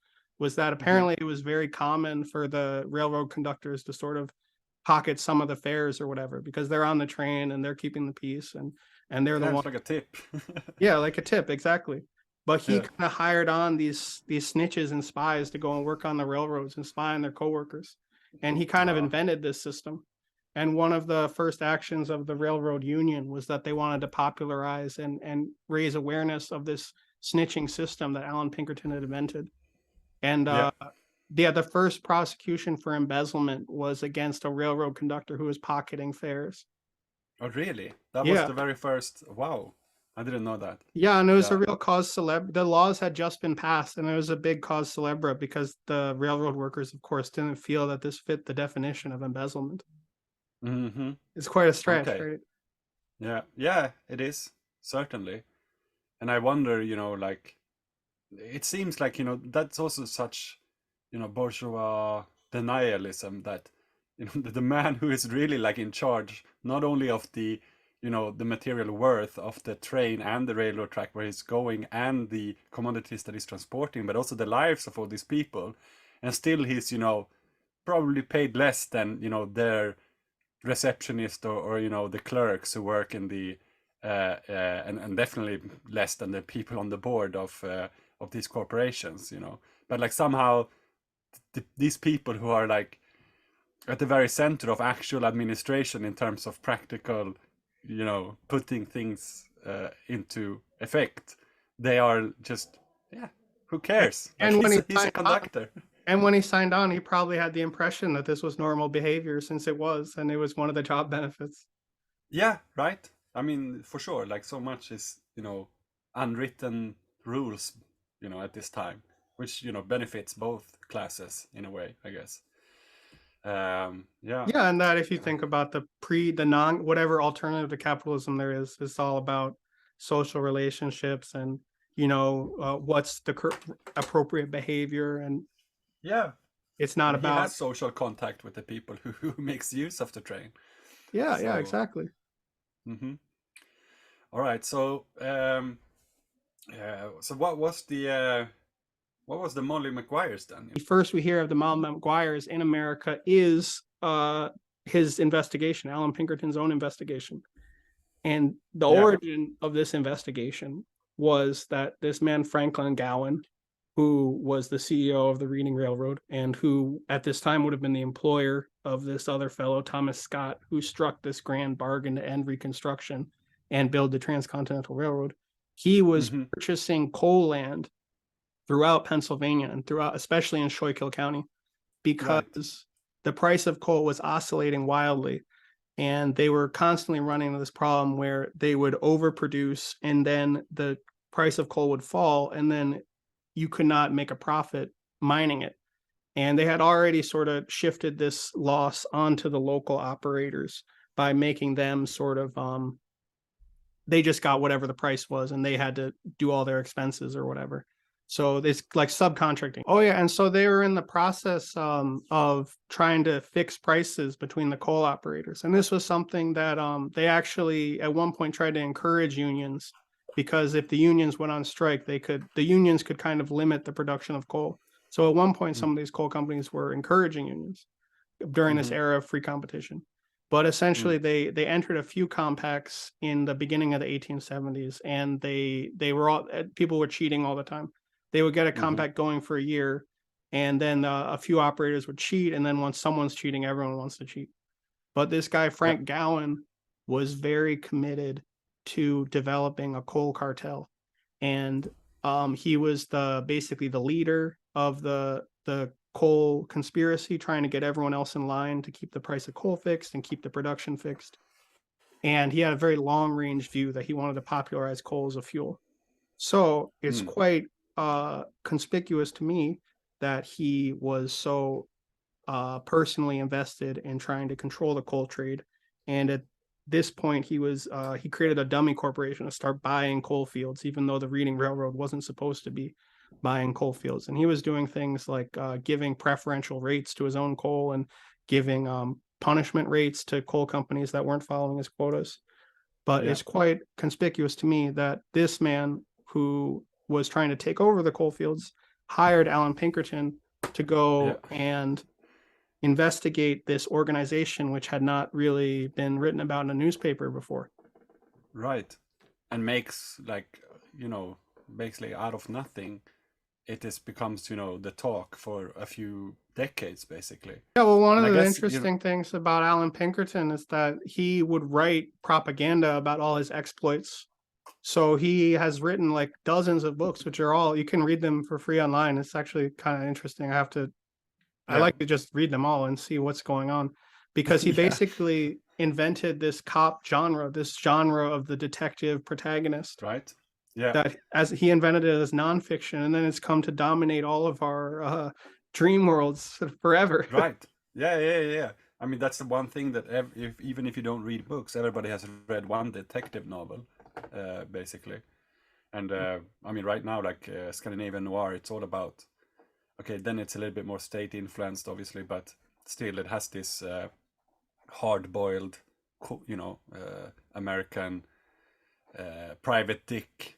that apparently it was very common for the railroad conductors to sort of pocket some of the fares or whatever, because they're on the train and they're keeping the peace, and they're the one, like a tip. Yeah, like a tip, exactly. But he kind of hired on these snitches and spies to go and work on the railroads and spy on their coworkers. And he kind of invented this system. And one of the first actions of the railroad union was that they wanted to popularize and raise awareness of this snitching system that Allan Pinkerton had invented. And the first prosecution for embezzlement was against a railroad conductor who was pocketing fares. Oh, really? That was the very first. Wow. I didn't know that. Yeah, and it was a Yeah. real cause célèbre. The laws had just been passed, and it was a big cause célèbre because the railroad workers, of course, didn't feel that this fit the definition of embezzlement. Mm-hmm. It's quite a stretch, Okay. right? Yeah. Yeah, it is. Certainly. And I wonder, like, it seems like, that's also such, bourgeois denialism that, the man who is really like in charge, not only of the, the material worth of the train and the railroad track where he's going and the commodities that he's transporting, but also the lives of all these people. And still he's, probably paid less than, their receptionist or the clerks who work in the and definitely less than the people on the board of these corporations, but like somehow these people who are like at the very center of actual administration in terms of practical, putting things into effect, they are just, yeah, who cares, like And when he he's a signed on, conductor. and when he signed on, he probably had the impression that this was normal behavior since it was, and it was one of the job benefits. Yeah, right. I mean, for sure, like so much is, unwritten rules, at this time, which, benefits both classes in a way, I guess. Yeah. Yeah, and that if you think about the non whatever alternative to capitalism there is, it's all about social relationships and what's the appropriate behavior, and Yeah. it's not And he about has social contact with the people who makes use of the train. yeah, So, exactly. mhm. All right. So, so what was the Molly Maguires then? First we hear of the Maguires in America is his investigation, Allan Pinkerton's own investigation. And the Yeah. origin of this investigation was that this man, Franklin Gowen, who was the CEO of the Reading Railroad and who at this time would have been the employer of this other fellow, Thomas Scott, who struck this grand bargain to end Reconstruction and build the Transcontinental Railroad. He was Mhm. purchasing coal land throughout Pennsylvania and throughout, especially in Schuylkill County, because the price of coal was oscillating wildly. And they were constantly running into this problem where they would overproduce and then the price of coal would fall and then you could not make a profit mining it. And they had already sort of shifted this loss onto the local operators by making them sort of they just got whatever the price was and they had to do all their expenses or whatever. So it's like subcontracting. Oh yeah, and so they were in the process of trying to fix prices between the coal operators, and this was something that they actually at one point tried to encourage unions, because if the unions went on strike, the unions could kind of limit the production of coal. So at one point, some of these coal companies were encouraging unions during this era of free competition. But essentially, they entered a few compacts in the beginning of the 1870s, and they were all people were cheating all the time. They would get a compact going for a year, and then a few operators would cheat, and then once someone's cheating, everyone wants to cheat. But this guy Frank Gowen was very committed to developing a coal cartel, and he was basically the leader of the coal conspiracy, trying to get everyone else in line to keep the price of coal fixed and keep the production fixed. And he had a very long range view that he wanted to popularize coal as a fuel. So it's quite conspicuous to me that he was so personally invested in trying to control the coal trade. And at this point, he created a dummy corporation to start buying coal fields, even though the Reading Railroad wasn't supposed to be buying coal fields. And he was doing things like giving preferential rates to his own coal and giving punishment rates to coal companies that weren't following his quotas. But it's quite conspicuous to me that this man who was trying to take over the coal fields hired Allan Pinkerton to go and investigate this organization, which had not really been written about in a newspaper before. Right. And makes basically out of nothing, it just becomes, the talk for a few decades, basically. Yeah, well, one of the interesting things about Allan Pinkerton is that he would write propaganda about all his exploits. So he has written like dozens of books, which are all, you can read them for free online. It's actually kind of interesting. I like to just read them all and see what's going on, because he basically invented this cop genre, this genre of the detective protagonist. Right. Yeah. That as he invented it as nonfiction, and then it's come to dominate all of our dream worlds forever. Right. Yeah. I mean, that's the one thing that even if you don't read books, everybody has read one detective novel, basically. And I mean, right now, like Scandinavian noir, it's all about. Okay, then it's a little bit more state influenced, obviously, but still, it has this hard-boiled, American private dick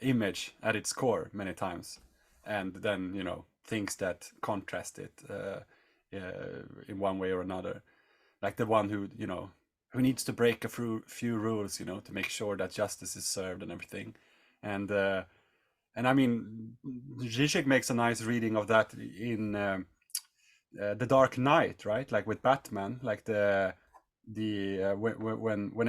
image at its core many times, and then things that contrast it in one way or another, like the one who needs to break a few rules, to make sure that justice is served and everything, and I mean, Zizek makes a nice reading of that in The Dark Knight, right? Like with Batman, like when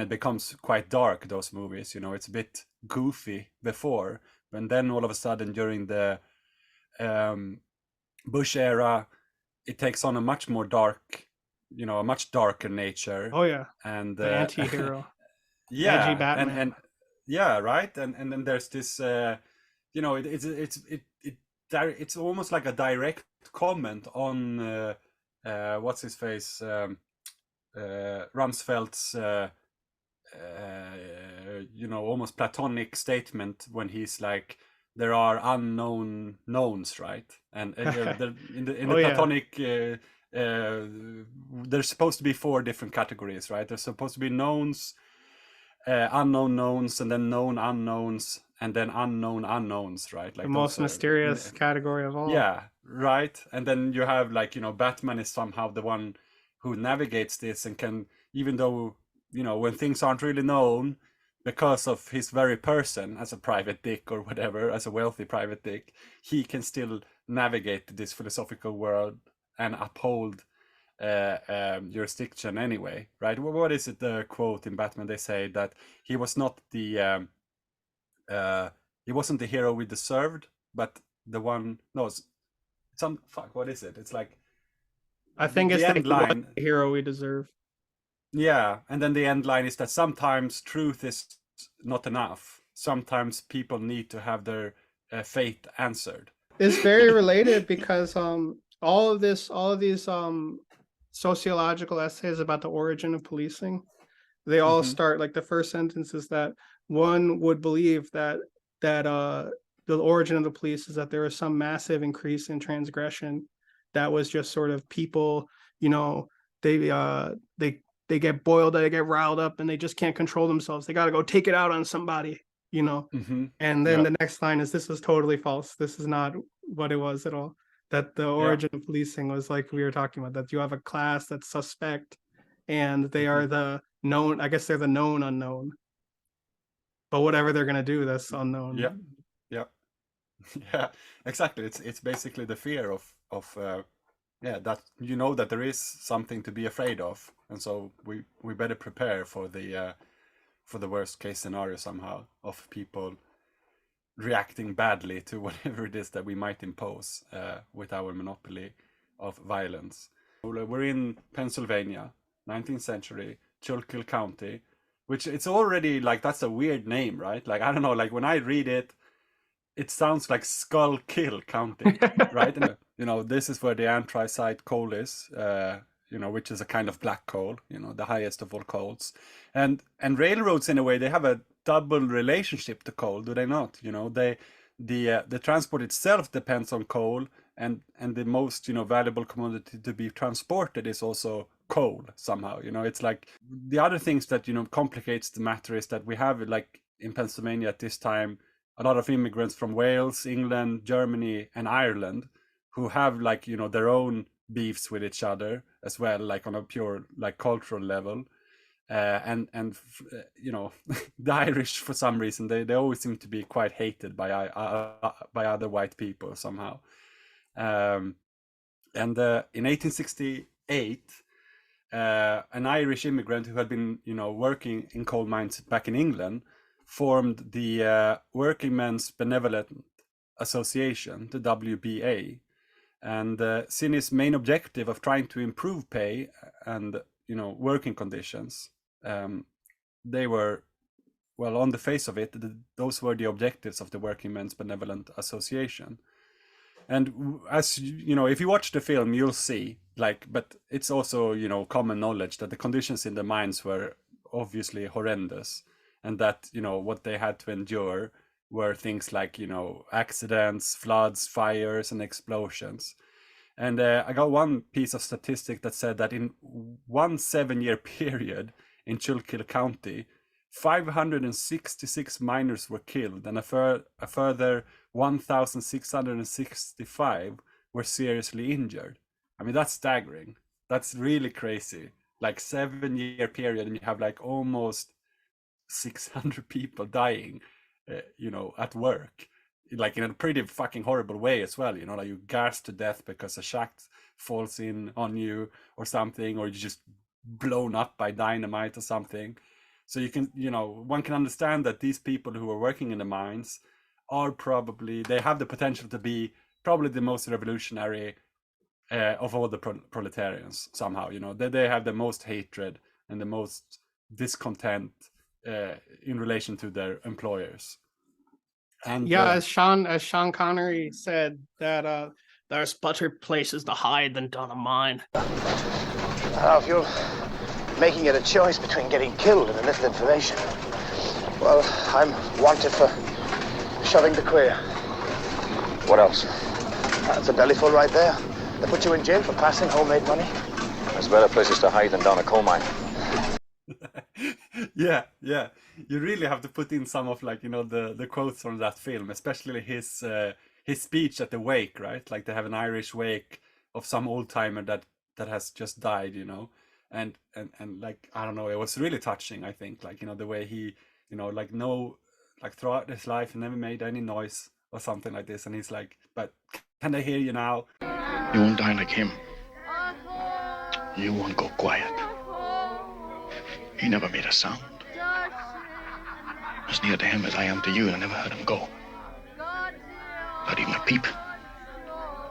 it becomes quite dark, those movies, it's a bit goofy before, and then all of a sudden during the Bush era, it takes on a much more dark, a much darker nature. Oh yeah, and the anti-hero. yeah, Edgy Batman. and yeah, right, and then there's this, it's almost like a direct comment on what's his face, Rumsfeld's almost platonic statement when he's like, there are unknown knowns, right? And in the platonic, there's supposed to be 4 different categories, right? There's supposed to be knowns, unknown knowns, and then known unknowns, and then unknown unknowns, right? Like the most mysterious category of all. Yeah, right. And then you have like, Batman is somehow the one who navigates this and can, even though, when things aren't really known, because of his very person as a private dick or whatever, as a wealthy private dick, he can still navigate this philosophical world and uphold jurisdiction anyway, right? What is it, the quote in Batman? They say that he was not the he wasn't the hero we deserved, but the one. No, what is it? It's like, I think it's the line, the hero we deserve. Yeah, and then the end line is that sometimes truth is not enough. Sometimes people need to have their fate answered. It's very related because all of these sociological essays about the origin of policing, they all start, like the first sentence is that one would believe that the origin of the police is that there was some massive increase in transgression that was just sort of people, they get boiled, they get riled up, and they just can't control themselves. They got to go take it out on somebody, And then the next line is, this is totally false. This is not what it was at all. That the origin of policing was, like we were talking about, that you have a class that's suspect, and they are the known, I guess they're the known unknown. But whatever they're going to do, that's unknown. Yeah, exactly. It's basically the fear of that that there is something to be afraid of, and so we better prepare for the worst case scenario somehow, of people reacting badly to whatever it is that we might impose with our monopoly of violence. We're in Pennsylvania, 19th century, Chillicothe County, which it's already like, that's a weird name, right? Like, I don't know, like when I read it, it sounds like Skull-Kill County, right? And, this is where the anthracite coal is, which is a kind of black coal, the highest of all coals. And railroads, in a way, they have a double relationship to coal, do they not? The transport itself depends on coal, and the most, valuable commodity to be transported is also coal somehow. It's like the other things that, complicates the matter is that we have, like in Pennsylvania at this time, a lot of immigrants from Wales, England, Germany, and Ireland, who have, like, their own beefs with each other as well, like on a pure, like, cultural level. And the Irish, for some reason, they always seem to be quite hated by other white people somehow. And in 1868, an Irish immigrant who had been, working in coal mines back in England, formed the Working Men's Benevolent Association, the WBA, and seen his main objective of trying to improve pay and working conditions, they were, well, on the face of it, those were the objectives of the Working Men's Benevolent Association. And as if you watch the film, you'll see, but it's also, common knowledge that the conditions in the mines were obviously horrendous, and that, what they had to endure were things like, accidents, floods, fires, and explosions. And I got one piece of statistic that said that in one 7-year period in Schuylkill County, 566 miners were killed, and a further 1,665 were seriously injured. I mean, that's staggering. That's really crazy. 7-year period, and you have almost 600 people dying, at work, in a pretty fucking horrible way as well. You gas to death because a shaft falls in on you or something, or you just blown up by dynamite or something. So one can understand that these people who are working in the mines are they have the potential to be probably the most revolutionary of all the proletarians somehow. They have the most hatred and the most discontent in relation to their employers. And as Sean Connery said, that there's better places to hide than down a mine. If you're making it a choice between getting killed and a little information, well, I'm wanted for shoving the queer. What else? That's a bellyful right there. They put you in jail for passing homemade money. There's better places to hide than down a coal mine. Yeah. You really have to put in some of the quotes from that film, especially his speech at the wake, right? They have an Irish wake of some old timer that has just died, and I don't know, it was really touching. I think the way he, throughout his life he never made any noise or something like this, and he's like, but can they hear you now? You won't die like him. You won't go quiet. He never made a sound. As near to him as I am to you, and I never heard him go. Not even a peep.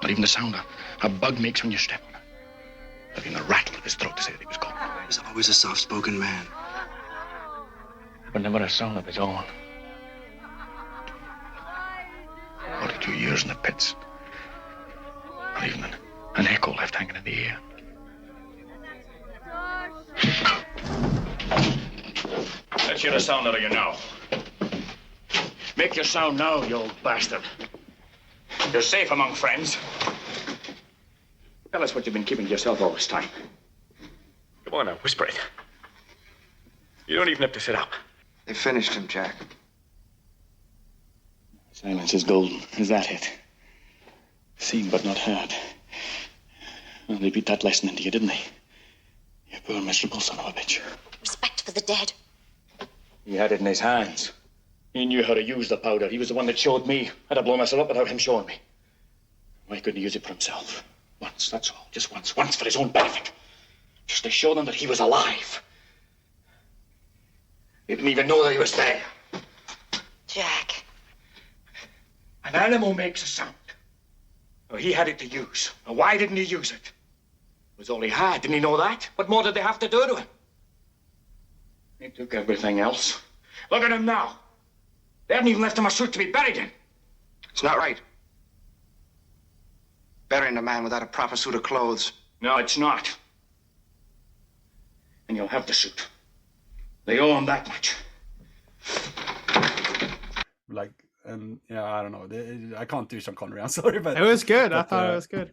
Not even the sound a bug makes when you step. Not even a rattle of his throat to say that he was gone. He was always a soft-spoken man. But never a sound of his own. 42 years in the pits. Not even an echo left hanging in the air. Let's hear a sound out of you now. Make your sound now, you old bastard. You're safe among friends. Tell us what you've been keeping to yourself all this time. Come on now, whisper it. You don't even have to sit up. They finished him, Jack. Silence is golden. Is that it? Seen but not heard. Well, they beat that lesson into you, didn't they? You poor miserable son of a bitch. Respect for the dead. He had it in his hands. He knew how to use the powder. He was the one that showed me how to blow myself up without him showing me. Why couldn't he use it for himself? Once, that's all. Just once. Once for his own benefit. Just to show them that he was alive. He didn't even know that he was there. Jack. An animal makes a sound. Well, he had it to use. Now, why didn't he use it? It was all he had. Didn't he know that? What more did they have to do to him? He took everything else. Look at him now. They haven't even left him a suit to be buried in. It's not right. Burying a man without a proper suit of clothes. No, it's not. And you'll have the suit. They owe him that much. And yeah, I don't know. I can't do Sean Connery. I'm sorry, but It was good. I thought it was good.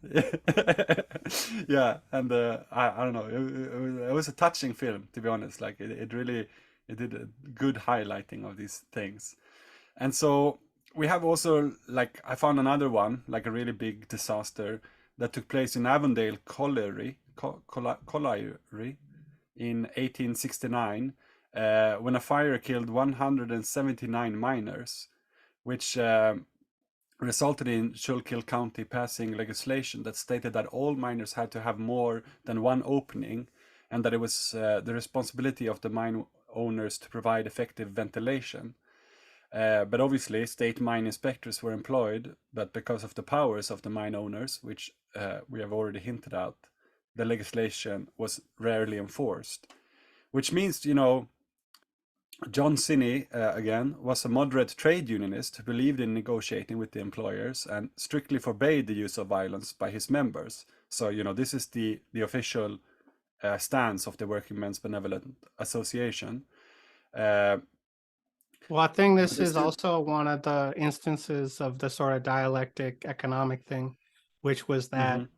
Yeah, and I don't know. It was a touching film, to be honest. It really did a good highlighting of these things. And so we have also I found another one, a really big disaster that took place in Avondale Colliery in 1869, when a fire killed 179 miners, which resulted in Schuylkill County passing legislation that stated that all miners had to have more than one opening, and that it was the responsibility of the mine owners to provide effective ventilation. But obviously, state mine inspectors were employed, but because of the powers of the mine owners, which we have already hinted at, the legislation was rarely enforced, which means, John Sinney, again, was a moderate trade unionist who believed in negotiating with the employers and strictly forbade the use of violence by his members. So, this is the official stance of the Working Men's Benevolent Association. Well, I think this But is still- also one of the instances of the sort of dialectic economic thing, which was that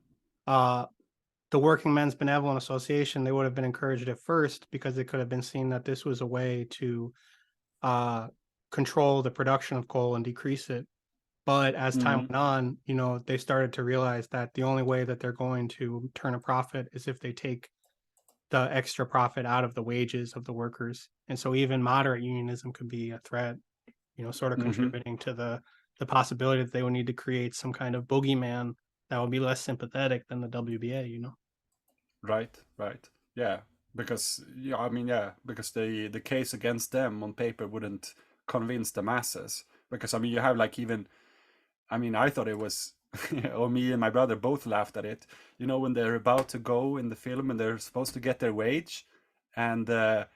the Working Men's Benevolent Association, they would have been encouraged at first because it could have been seen that this was a way to control the production of coal and decrease it. But as time went on, they started to realize that the only way that they're going to turn a profit is if they take the extra profit out of the wages of the workers. And so even moderate unionism could be a threat, sort of contributing to the possibility that they would need to create some kind of boogeyman that would be less sympathetic than the WBA, Right. Yeah. Because, because the case against them on paper wouldn't convince the masses. Because, you have I thought it was, or me and my brother both laughed at it. When they're about to go in the film and they're supposed to get their wage, and then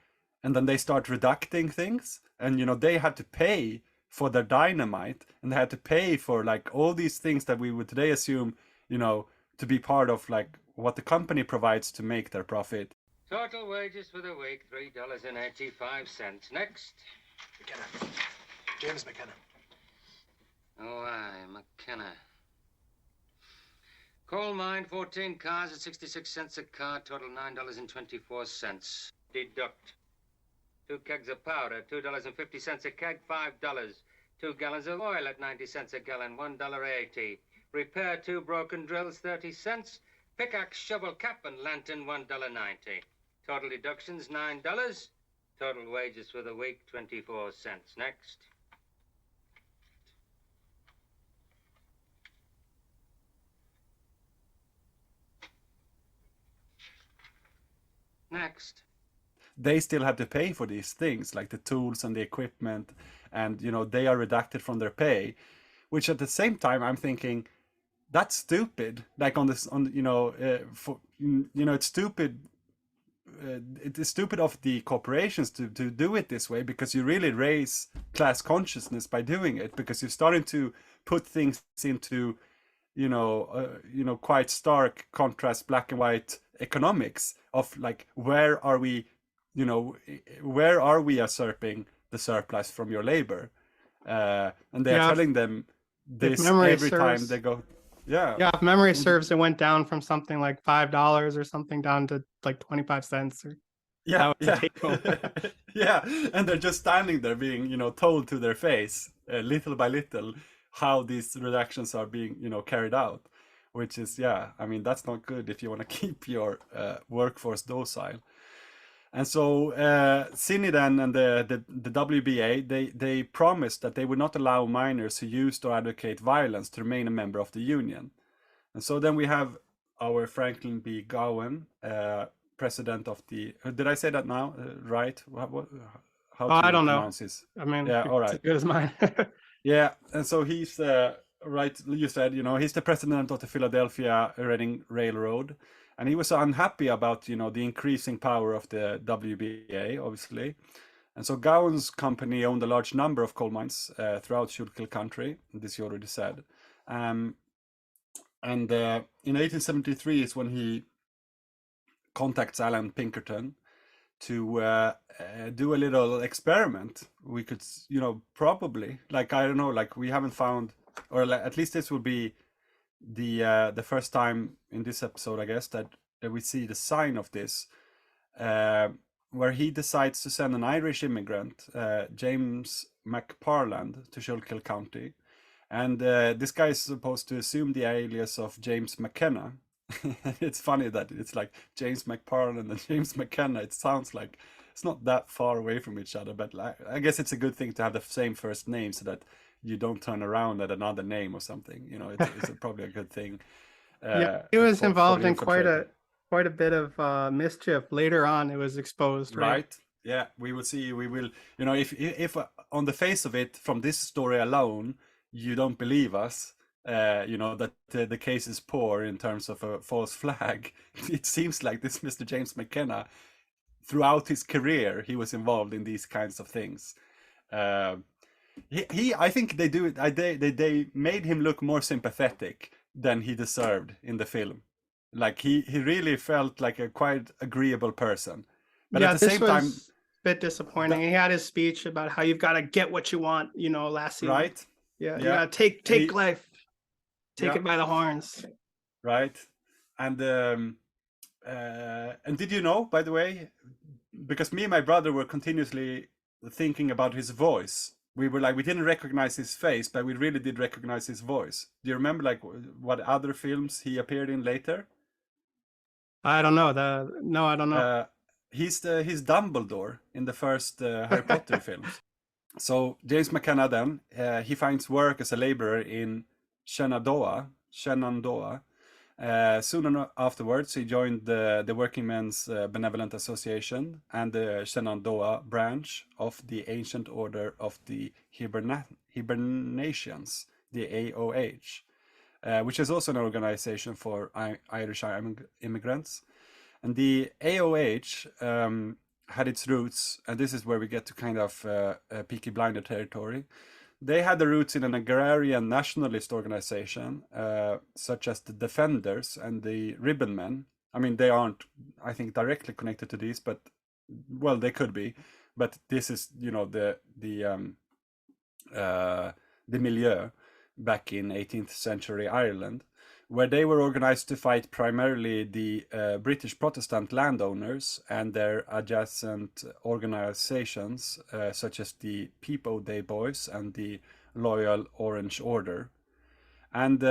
they start reducting things, and they had to pay for their dynamite, and they had to pay for all these things that we would today assume, to be part of what the company provides to make their profit. Total wages for the week, $3.85. Next. McKenna. James McKenna. Oh, aye, McKenna. Coal mine, 14 cars at 66 cents a car, total $9.24. Deduct. 2 kegs of powder, $2.50 a keg, $5. 2 gallons of oil at 90 cents a gallon, $1.80. Repair 2 broken drills, 30 cents. Pickaxe, shovel, cap, and lantern, $1.90. Total deductions, $9. Total wages for the week, 24 cents. Next. Next. They still have to pay for these things, like the tools and the equipment, and they are reducted from their pay, which at the same time I'm thinking that's stupid. It's stupid. It is stupid of the corporations to do it this way, because you really raise class consciousness by doing it, because you're starting to put things into quite stark contrast, black and white economics of where are we usurping the surplus from your labor, and they're telling them this every time they go. Yeah, if memory serves, it went down from something like $5 or something down to 25 cents. Yeah. Yeah, and they're just standing there being, told to their face, little by little, how these reductions are being, carried out, which is, that's not good if you want to keep your workforce docile. And so Sinney then and the WBA, they promised that they would not allow miners who used or advocate violence to remain a member of the union. And so then we have our Franklin B Gowen, president of the... Did I say that now? Right? How do I don't know. his... Yeah, all right. As good as mine. Yeah, and so he's, right, you said, he's the president of the Philadelphia Reading Railroad. And he was unhappy about, the increasing power of the WBA, obviously. And so Gowen's company owned a large number of coal mines throughout Schuylkill Country, this you already said. And in 1873 is when he contacts Allan Pinkerton to do a little experiment. We could, probably, I don't know, we haven't found, or at least this would be the first time in this episode, I guess, that we see the sign of this, where he decides to send an Irish immigrant, James McParland, to Schuylkill County. And this guy is supposed to assume the alias of James McKenna. It's funny that it's like James McParland and James McKenna. It sounds like it's not that far away from each other, but I guess it's a good thing to have the same first name so that you don't turn around at another name or something. It's probably a good thing. Yeah, he was involved in quite a bit of mischief. Later on, it was exposed, right? Yeah, we will see. We will, if on the face of it, from this story alone, you don't believe us, that the case is poor in terms of a false flag. It seems like this Mr. James McKenna, throughout his career, he was involved in these kinds of things. I think they do it. They made him look more sympathetic than he deserved in the film. Like he really felt like a quite agreeable person, but yeah, at the this same was time, a bit disappointing. He had his speech about how you've got to get what you want, last season. right? Yeah, you Yeah. gotta take life, take Yeah. it by the horns. Right, and did you know, by the way, because me and my brother were continuously thinking about his voice. We were like, we didn't recognize his face, but we really did recognize his voice. Do you remember like what other films he appeared in later? I don't know. No, I don't know. He's Dumbledore in the first Harry Potter films. So James McKenna then he finds work as a laborer in Shenandoah. Soon afterwards, he joined the Working Men's Benevolent Association and the Shenandoah branch of the Ancient Order of the Hibernations, the AOH, which is also an organization for Irish immigrants. And the AOH had its roots, and this is where we get to kind of Peaky Blinder territory. They had the roots in an agrarian nationalist organization, such as the Defenders and the Ribbonmen. I mean, they aren't, I think, directly connected to these, but well, they could be. But this is, the milieu back in 18th century Ireland, where they were organized to fight primarily the British Protestant landowners and their adjacent organizations, such as the Peapo Day Boys and the Loyal Orange Order. And,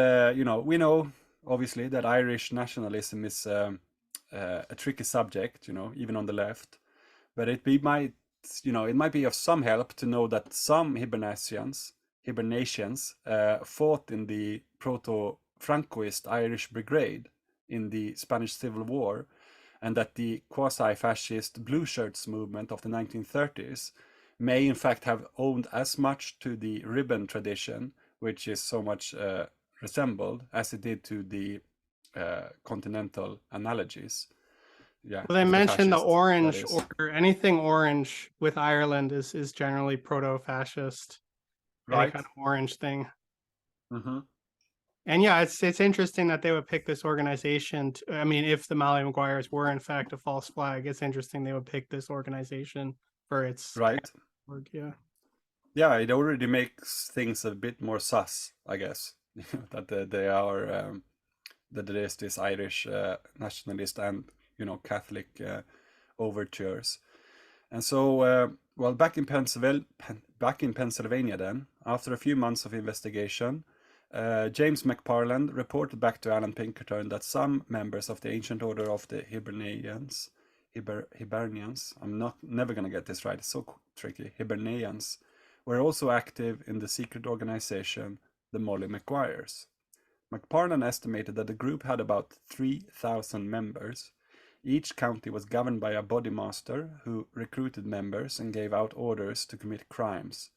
we know, obviously, that Irish nationalism is a tricky subject, even on the left. But it might be of some help to know that some Hibernations fought in the Proto-Francoist Irish Brigade in the Spanish Civil War, and that the quasi-fascist Blue Shirts movement of the 1930s may in fact have owed as much to the ribbon tradition, which is so much resembled, as it did to the continental analogies. Yeah, well, they mentioned the Orange is. Order. Anything orange with Ireland is generally proto-fascist. Right. Any kind of orange thing. Mm-hmm. And yeah, it's interesting that they would pick this organization. I mean, if the Maguires were in fact a false flag, it's interesting they would pick this organization for its right. Work, yeah. Yeah, it already makes things a bit more sus, I guess, that they are that there is this Irish nationalist and Catholic overtures. And so, well, back in Pennsylvania then, after a few months of investigation, James McParland reported back to Allan Pinkerton that some members of the Ancient Order of the Hibernians, I'm never going to get this right, it's so tricky, Hibernians, were also active in the secret organization, the Molly Maguires. McParland estimated that the group had about 3,000 members. Each county was governed by a bodymaster who recruited members and gave out orders to commit crimes.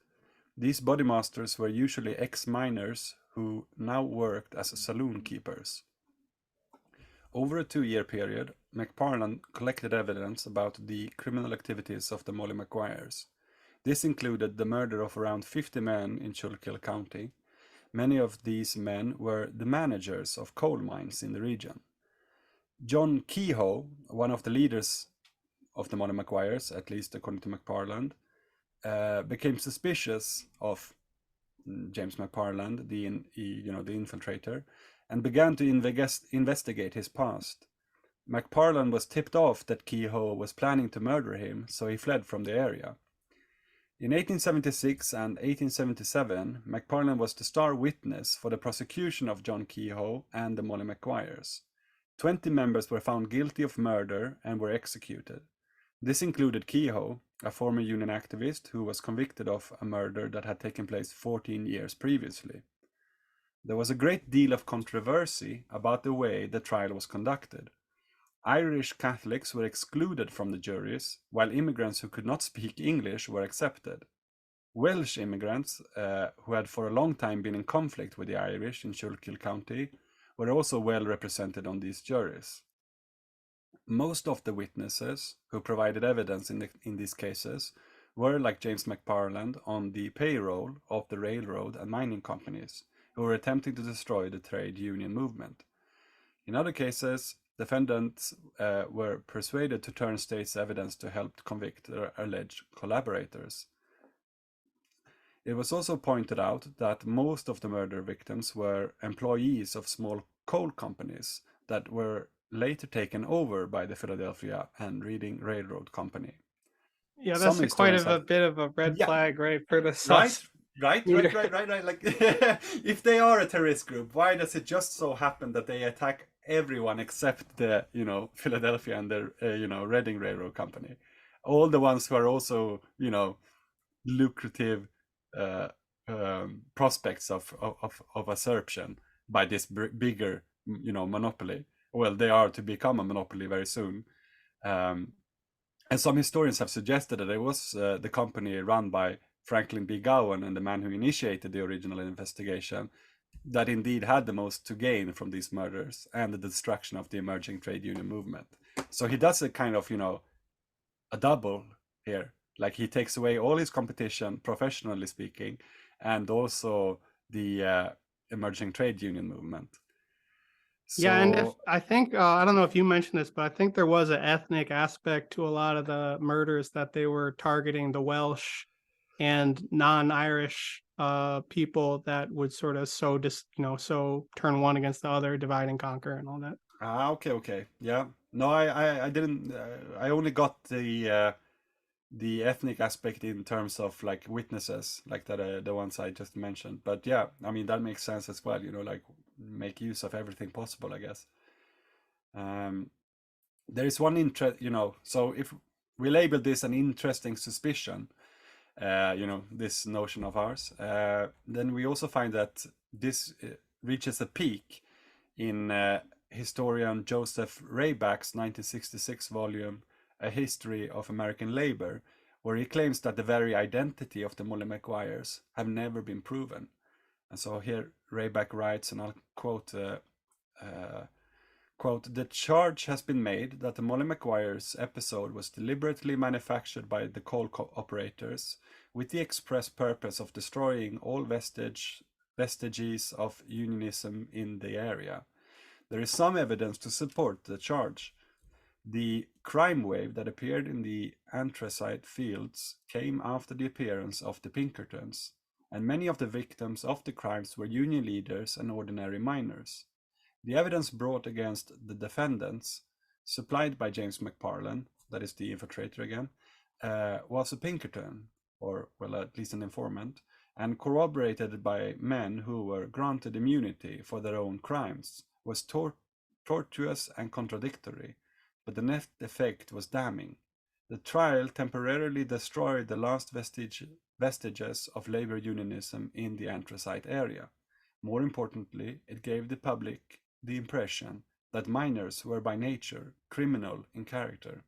These bodymasters were usually ex-miners who now worked as saloon keepers. Over a 2-year period, McParland collected evidence about the criminal activities of the Molly Maguires. This included the murder of around 50 men in Schuylkill County. Many of these men were the managers of coal mines in the region. John Kehoe, one of the leaders of the Molly Maguires, at least according to McParland, became suspicious of James McParland, the infiltrator, and began to investigate his past. McParland was tipped off that Kehoe was planning to murder him, so he fled from the area. In 1876 and 1877, McParland was the star witness for the prosecution of John Kehoe and the Molly Maguires. 20 members were found guilty of murder and were executed. This included Kehoe, a former union activist who was convicted of a murder that had taken place 14 years previously. There was a great deal of controversy about the way the trial was conducted. Irish Catholics were excluded from the juries, while immigrants who could not speak English were accepted. Welsh immigrants, who had for a long time been in conflict with the Irish in Schuylkill County, were also well represented on these juries. Most of the witnesses who provided evidence in these cases were, like James McParland, on the payroll of the railroad and mining companies, who were attempting to destroy the trade union movement. In other cases, defendants were persuaded to turn state's evidence to help convict their alleged collaborators. It was also pointed out that most of the murder victims were employees of small coal companies that were later taken over by the Philadelphia and Reading Railroad Company. Yeah, that's quite a bit of a red flag, right, for the sus. Right. Like, if they are a terrorist group, why does it just so happen that they attack everyone except the, Philadelphia and the, Reading Railroad Company? All the ones who are also, lucrative prospects of usurpation by this bigger, monopoly. Well, they are to become a monopoly very soon. And some historians have suggested that it was the company run by Franklin B Gowen and the man who initiated the original investigation that indeed had the most to gain from these murders and the destruction of the emerging trade union movement. So he does a kind of, a double here. Like, he takes away all his competition, professionally speaking, and also the emerging trade union movement. So, yeah, and I think, I don't know if you mentioned this, but I think there was an ethnic aspect to a lot of the murders, that they were targeting the Welsh and non-Irish people that would sort of so turn one against the other, divide and conquer and all that. Okay. Yeah. No, I didn't. I only got the ethnic aspect in terms of like witnesses, like that the ones I just mentioned. But yeah, I mean, that makes sense as well. Like, make use of everything possible, I guess. There is one interest, so if we label this an interesting suspicion, this notion of ours, then we also find that this reaches a peak in historian Joseph Rayback's 1966 volume, A History of American Labor, where he claims that the very identity of the Molly Maguires have never been proven. And so here Rayback writes, and I'll quote, quote, "The charge has been made that the Molly Maguires episode was deliberately manufactured by the coal operators with the express purpose of destroying all vestiges of unionism in the area. There is some evidence to support the charge. The crime wave that appeared in the anthracite fields came after the appearance of the Pinkertons, and many of the victims of the crimes were union leaders and ordinary miners. The evidence brought against the defendants, supplied by James McParland, that is the infiltrator again, was a Pinkerton, or well, at least an informant, and corroborated by men who were granted immunity for their own crimes, was tortuous and contradictory, but the net effect was damning. The trial temporarily destroyed the last vestiges of labor unionism in the anthracite area. More importantly, it gave the public the impression that miners were by nature criminal in character."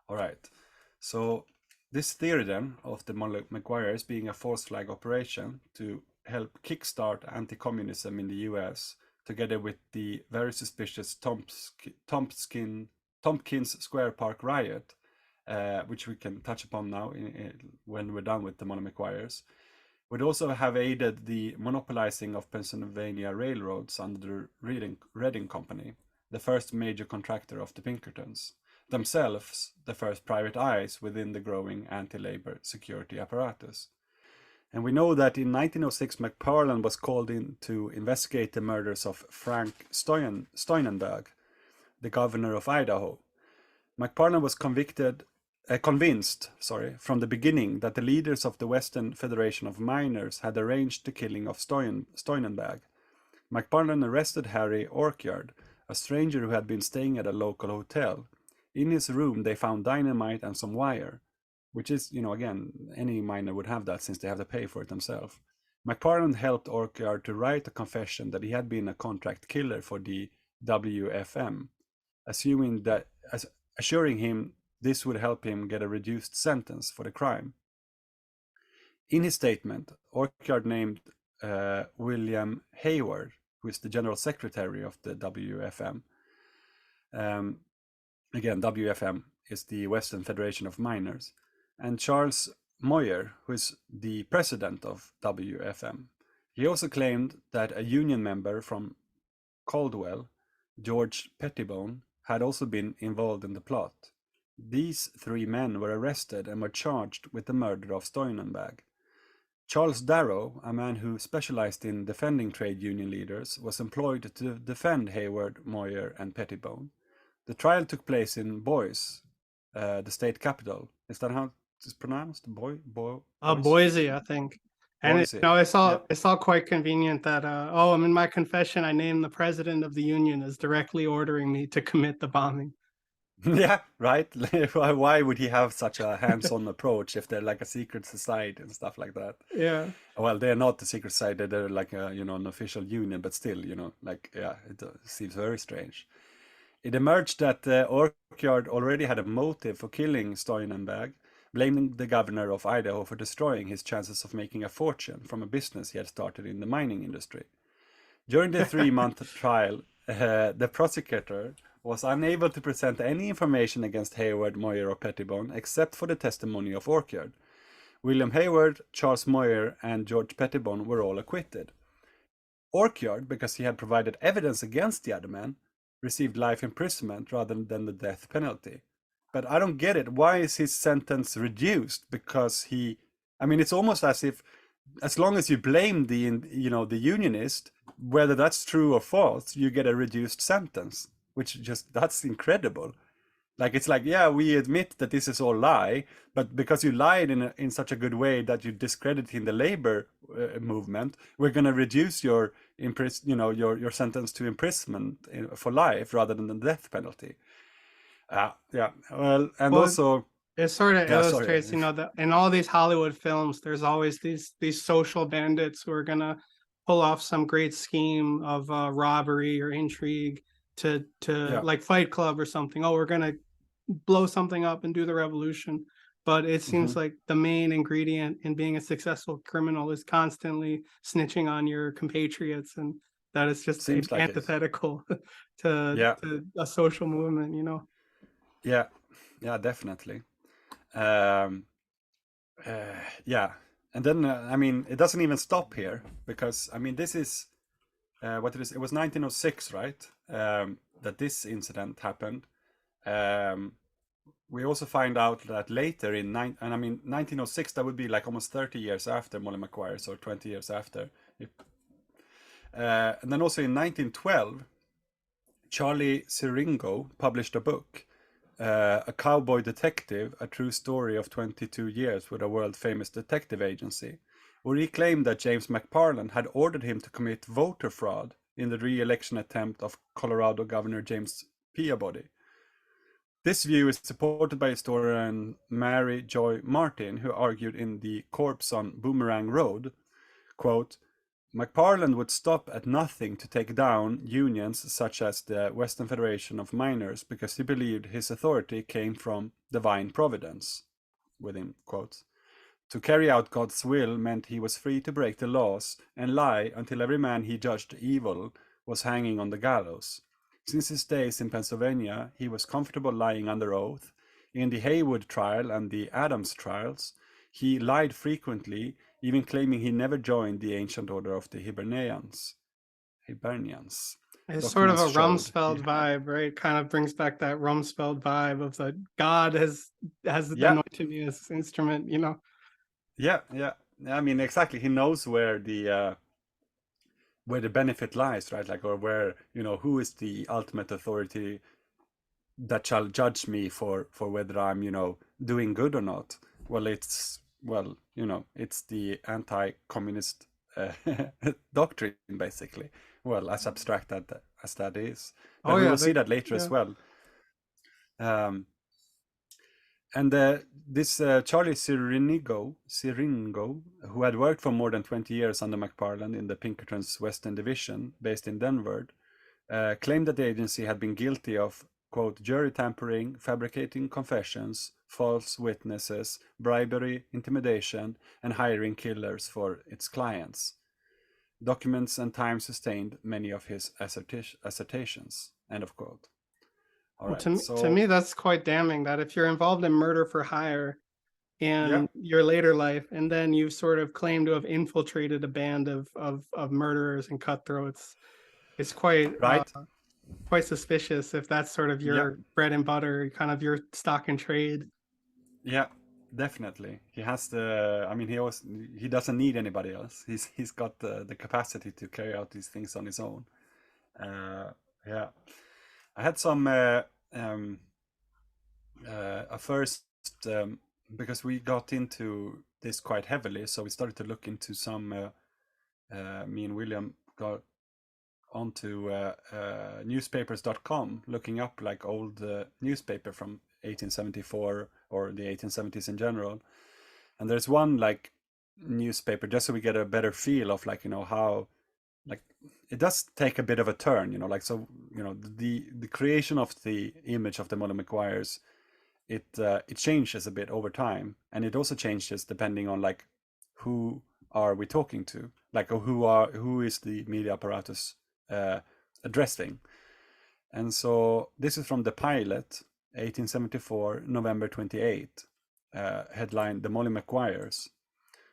All right, so this theory then of the Maguires being a false flag operation to help kickstart anti-communism in the US, together with the very suspicious Tompkins Square Park riot, which we can touch upon now when we're done with the Maguires, would also have aided the monopolizing of Pennsylvania railroads under the Reading Company, the first major contractor of the Pinkertons, themselves the first private eyes within the growing anti-labor security apparatus. And we know that in 1906 McParland was called in to investigate the murders of Frank Steunenberg, the governor of Idaho. McParland was convinced from the beginning that the leaders of the Western Federation of Miners had arranged the killing of Steunenberg. McParland arrested Harry Orkyard, a stranger who had been staying at a local hotel. In his room they found dynamite and some wire, which is, again, any miner would have that since they have to pay for it themselves. McParland helped Orkyard to write a confession that he had been a contract killer for the WFM, assuring him this would help him get a reduced sentence for the crime. In his statement, Orchard named William Hayward, who is the general secretary of the WFM. Again, WFM is the Western Federation of Miners, and Charles Moyer, who is the president of WFM. He also claimed that a union member from Caldwell, George Pettibone, had also been involved in the plot. These 3 men were arrested and were charged with the murder of Stoynenberg. Charles Darrow, a man who specialized in defending trade union leaders, was employed to defend Hayward, Moyer, and Pettibone. The trial took place in Boise, the state capital. Is that how it's pronounced? Boise, I think. And Boise. it's all quite convenient that I'm in my confession I named the president of the union as directly ordering me to commit the bombing. Yeah, right. Why would he have such a hands-on approach if they're like a secret society and stuff like that? Yeah. Well, they're not the secret society; they're like a an official union, but still, it seems very strange. It emerged that Orchard already had a motive for killing Stoynenberg, blaming the governor of Idaho for destroying his chances of making a fortune from a business he had started in the mining industry. During the 3-month trial, the prosecutor was unable to present any information against Hayward, Moyer, or Pettibone except for the testimony of Orchard. William Hayward, Charles Moyer, and George Pettibone were all acquitted. Orchard, because he had provided evidence against the other men, received life imprisonment rather than the death penalty. But I don't get it. Why is his sentence reduced? Because it's almost as if, as long as you blame the unionist, whether that's true or false, you get a reduced sentence, that's incredible. It's like, yeah, we admit that this is all lie, but because you lied in such a good way that you discrediting the labor movement, we're going to reduce your sentence to imprisonment for life rather than the death penalty. Also it sort of illustrates, that in all these Hollywood films, there's always these social bandits who are gonna pull off some great scheme of robbery or intrigue to like Fight Club or something. Oh, we're gonna blow something up and do the revolution. But it seems like the main ingredient in being a successful criminal is constantly snitching on your compatriots, and that is just antithetical to a social movement, Yeah, definitely. And then it doesn't even stop here, because this is what it is. It was 1906, right? That this incident happened. We also find out that later in 1906, that would be like almost 30 years after Molly Maguires, or 20 years after. And then also in 1912, Charlie Siringo published a book, A Cowboy Detective, a true story of 22 years with a world-famous detective agency, where he claimed that James McParland had ordered him to commit voter fraud in the re-election attempt of Colorado Governor James Peabody. This view is supported by historian Mary Joy Martin, who argued in The Corpse on Boomerang Road, quote, McParland would stop at nothing to take down unions such as the Western Federation of Miners because he believed his authority came from divine providence, within quotes. To carry out God's will meant he was free to break the laws and lie until every man he judged evil was hanging on the gallows. Since his days in Pennsylvania, he was comfortable lying under oath. In the Haywood trial and the Adams trials, he lied frequently, even claiming he never joined the ancient order of the Hibernians. It's sort of a Rumsfeld vibe, right? Kind of brings back that Rumsfeld vibe of the God has anointed me as instrument, Yeah. Exactly. He knows where the benefit lies, right? Like, or where, who is the ultimate authority that shall judge me for whether I'm, doing good or not. Well, it's the anti-communist doctrine, basically. Well, as abstract as that is. But we will see that later as well. And this Charlie Siringo, who had worked for more than 20 years under McParland in the Pinkerton's Western Division, based in Denver, claimed that the agency had been guilty of, quote, jury tampering, fabricating confessions, false witnesses, bribery, intimidation, and hiring killers for its clients. Documents and time sustained many of his assertions. End of quote. All Well, right. to me, that's quite damning. That if you're involved in murder for hire in Yeah. your later life, and then you sort of claim to have infiltrated a band of murderers and cutthroats, it's quite Right. quite suspicious if that's sort of your bread and butter, kind of your stock and trade. Yeah, definitely. He has the. I mean, he doesn't need anybody else. He's got the capacity to carry out these things on his own. Yeah, I had some first because we got into this quite heavily, so we started to look into some. Me and William got onto newspapers.com, looking up like old newspaper from 1874 or the 1870s in general. And there's one like newspaper, just so we get a better feel of like, how like it does take a bit of a turn, like, so, the creation of the image of the Molly Maguires, it changes a bit over time, and it also changes depending on like who are we talking to, like who is the media apparatus addressing. And so this is from the Pilot, 1874, November 28, headline, The Molly Maguires.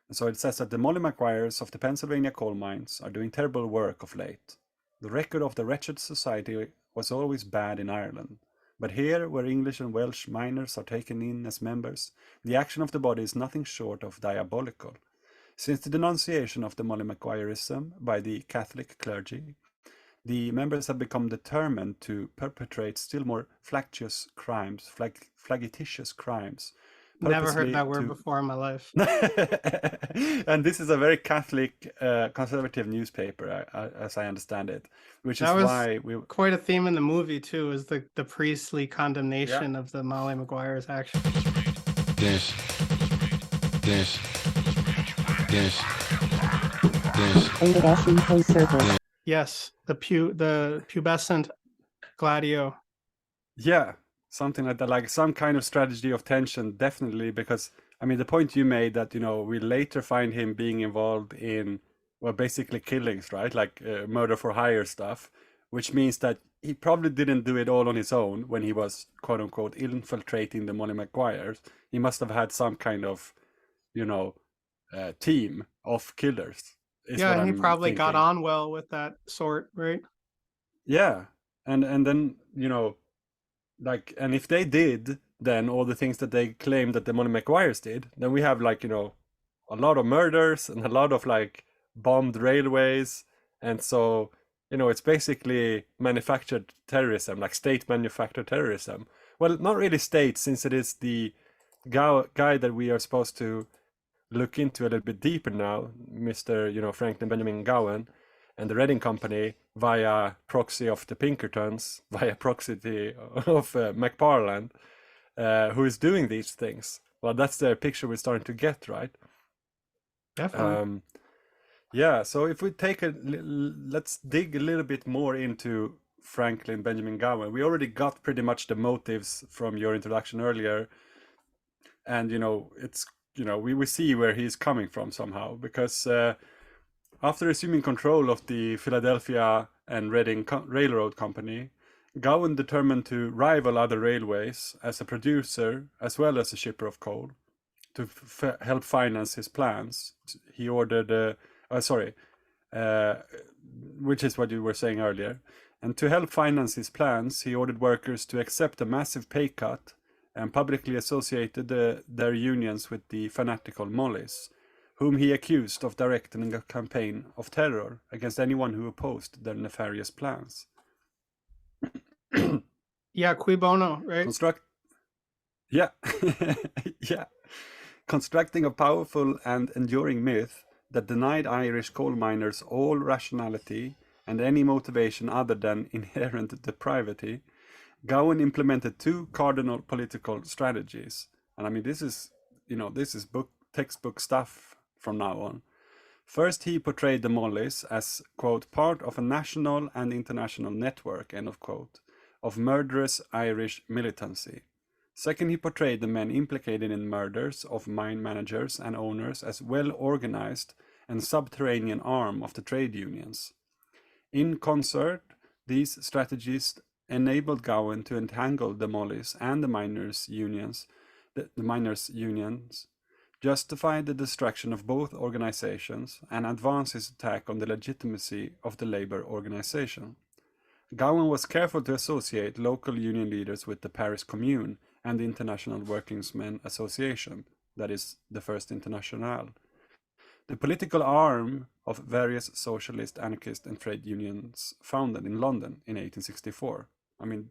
And so it says that the Molly Maguires of the Pennsylvania coal mines are doing terrible work of late. The record of the wretched society was always bad in Ireland. But here, where English and Welsh miners are taken in as members, the action of the body is nothing short of diabolical. Since the denunciation of the Molly Maguireism by the Catholic clergy, the members have become determined to perpetrate still more flagitious crimes. Never heard that word before in my life. And this is a very Catholic, conservative newspaper, as I understand it, which is why we quite a theme in the movie too, is the priestly condemnation of the Molly Maguires action. Iridescent play circles. Yes, the pubescent gladio. Yeah, something like that, like some kind of strategy of tension, definitely, because I mean the point you made that we later find him being involved in, well, basically killings, right? Like murder for hire stuff, which means that he probably didn't do it all on his own when he was quote unquote infiltrating the Molly Maguires. He must have had some kind of team of killers. Yeah, and he probably got on well with that sort, right? Yeah, and then like, and if they did then all the things that they claim that the Molly Maguires did, then we have like a lot of murders and a lot of like bombed railways, and so it's basically manufactured terrorism, like state manufactured terrorism. Well, not really state, since it is the guy that we are supposed to look into a little bit deeper now, Mr. Franklin Benjamin Gowen, and the Reading Company, via proxy of the Pinkertons, via proxy of McParland, who is doing these things. Well, that's the picture we're starting to get, right? Definitely. Yeah, so if we let's dig a little bit more into Franklin Benjamin Gowen. We already got pretty much the motives from your introduction earlier, and it's we see where he's coming from somehow, because after assuming control of the Philadelphia and Reading Railroad Company, Gowen determined to rival other railways as a producer as well as a shipper of coal. To help finance his plans, he ordered, which is what you were saying earlier, and to help finance his plans, he ordered workers to accept a massive pay cut and publicly associated their unions with the fanatical Mollies, whom he accused of directing a campaign of terror against anyone who opposed their nefarious plans. Yeah, cui bono, right? Yeah. Yeah. Constructing a powerful and enduring myth that denied Irish coal miners all rationality and any motivation other than inherent depravity, Gowen implemented two cardinal political strategies. And I mean, this is textbook stuff from now on. First, he portrayed the Mollies as, quote, part of a national and international network, end of quote, of murderous Irish militancy. Second, he portrayed the men implicated in murders of mine managers and owners as well-organized and subterranean arm of the trade unions. In concert, these strategies enabled Gowen to entangle the Mollies and the miners' unions, justify the destruction of both organizations, and advance his attack on the legitimacy of the labor organization. Gowen was careful to associate local union leaders with the Paris Commune and the International Workingmen's Association, that is, the First Internationale, the political arm of various socialist, anarchist, and trade unions founded in London in 1864. I mean,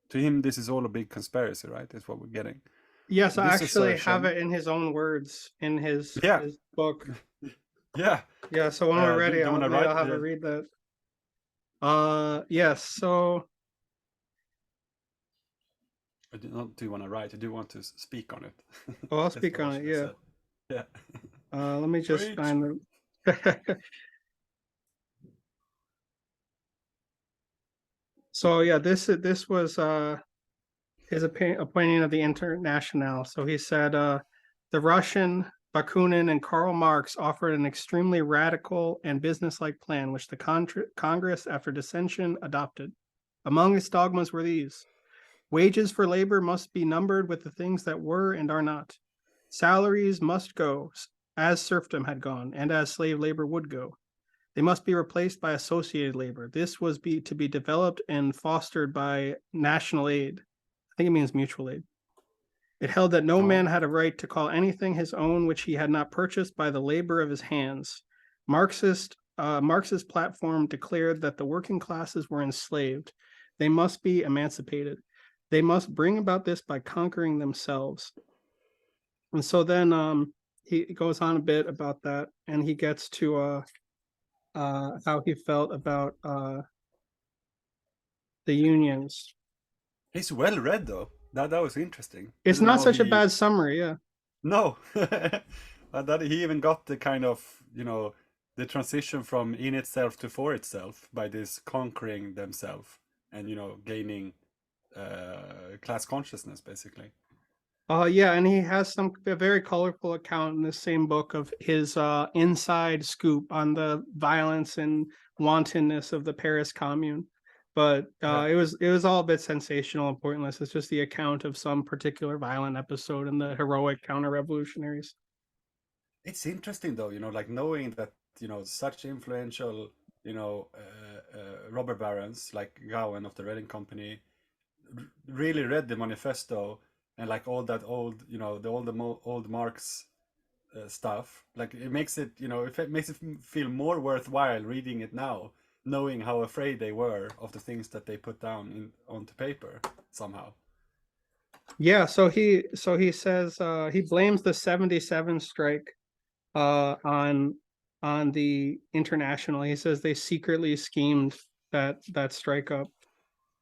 to him, this is all a big conspiracy, right? Is what we're getting. Yes, I This actually assertion- have it in his own words in his book. Yeah. Yeah, so when we're ready, do you wanna I'll write have the- to read that. Yes, so I do not do you want to write, I do want to speak on it. I'll That's speak what I on it, should yeah. have said. Yeah. Let me just Preach. find the So yeah, this was his opinion of the Internationale. So he said the Russian, Bakunin, and Karl Marx offered an extremely radical and businesslike plan, which the Congress, after dissension, adopted. Among its dogmas were these: wages for labor must be numbered with the things that were and are not. Salaries must go as serfdom had gone, and as slave labor would go. They must be replaced by associated labor. This was to be developed and fostered by national aid. I think it means mutual aid. It held that no man had a right to call anything his own which he had not purchased by the labor of his hands. Marx's platform declared that the working classes were enslaved. They must be emancipated. They must bring about this by conquering themselves. And so then he goes on a bit about that, and he gets to how he felt about the unions. He's well read though. That was interesting. It's Even not though such a bad summary, yeah. No. That he even got the kind of, the transition from in itself to for itself by this conquering themselves and, gaining class consciousness, basically. Yeah, and he has a very colorful account in the same book of his inside scoop on the violence and wantonness of the Paris Commune. But it was all a bit sensational and pointless. It's just the account of some particular violent episode and the heroic counter-revolutionaries. It's interesting though, like knowing that, such influential, robber barons like Gowen of the Reading Company really read the manifesto and like all that old, old Marx stuff. Like it makes it, it makes it feel more worthwhile reading it now, knowing how afraid they were of the things that they put down onto paper somehow. Yeah, so he says he blames the 77 strike on the International. He says they secretly schemed that strike up.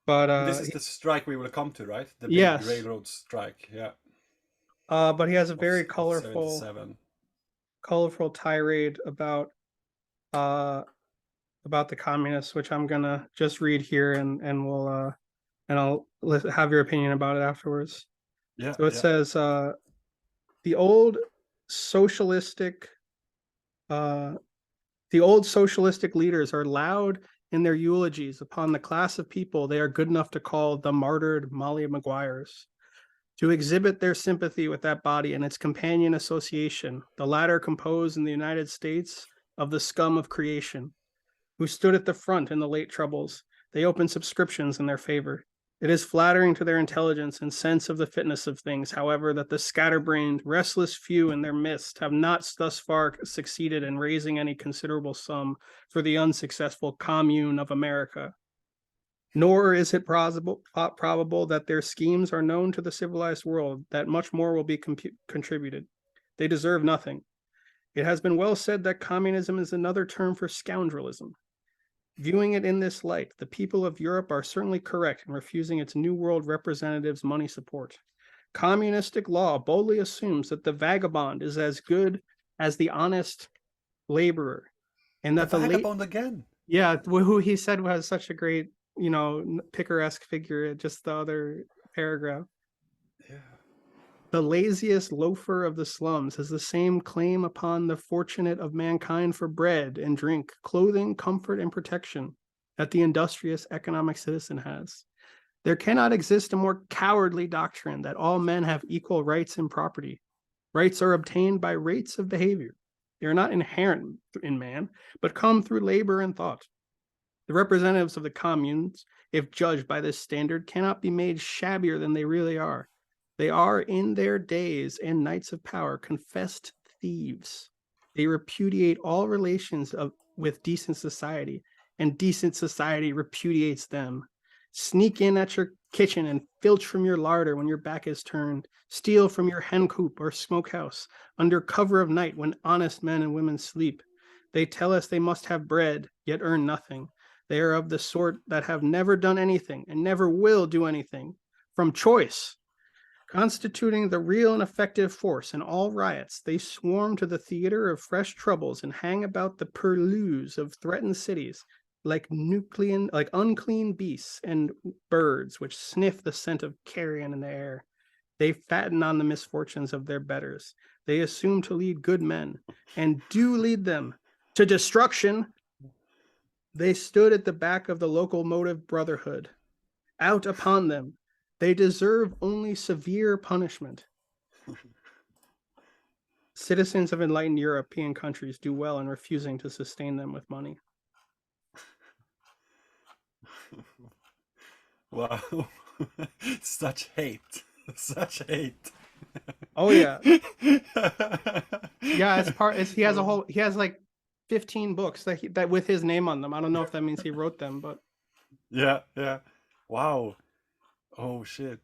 But this is the strike we will come to, right? The big yes. railroad strike, yeah. But he has a very colorful 77. tirade about the communists, which I'm gonna just read here, and we'll and I'll have your opinion about it afterwards. Yeah. So it says the old socialistic leaders are loud in their eulogies upon the class of people they are good enough to call the martyred Molly Maguires, to exhibit their sympathy with that body and its companion association, the latter composed in the United States of the scum of creation, who stood at the front in the late troubles. They opened subscriptions in their favor. It is flattering to their intelligence and sense of the fitness of things, however, that the scatterbrained, restless few in their midst have not thus far succeeded in raising any considerable sum for the unsuccessful commune of America. Nor is it probable that their schemes are known to the civilized world, that much more will be contributed. They deserve nothing. It has been well said that communism is another term for scoundrelism. Viewing it in this light, the people of Europe are certainly correct in refusing its New World representatives money support. Communistic law boldly assumes that the vagabond is as good as the honest laborer, and that the vagabond again. Yeah, who he said was such a great, picaresque figure. Just the other paragraph. The laziest loafer of the slums has the same claim upon the fortunate of mankind for bread and drink, clothing, comfort, and protection that the industrious economic citizen has. There cannot exist a more cowardly doctrine that all men have equal rights in property. Rights are obtained by rates of behavior. They are not inherent in man, but come through labor and thought. The representatives of the communes, if judged by this standard, cannot be made shabbier than they really are. They are, in their days and nights of power, confessed thieves. They repudiate all relations with decent society, and decent society repudiates them. Sneak in at your kitchen and filch from your larder when your back is turned. Steal from your hen coop or smokehouse under cover of night when honest men and women sleep. They tell us they must have bread, yet earn nothing. They are of the sort that have never done anything and never will do anything from choice. Constituting the real and effective force in all riots, they swarm to the theater of fresh troubles and hang about the purlieus of threatened cities like unclean beasts and birds which sniff the scent of carrion in the air. They fatten on the misfortunes of their betters. They assume to lead good men and do lead them to destruction. They stood at the back of the locomotive brotherhood. Out upon them. They deserve only severe punishment. Citizens of enlightened European countries do well in refusing to sustain them with money. Wow. Such hate. Such hate. Oh yeah. Yeah, he has like 15 books that with his name on them. I don't know if that means he wrote them, but yeah. Wow. Oh shit.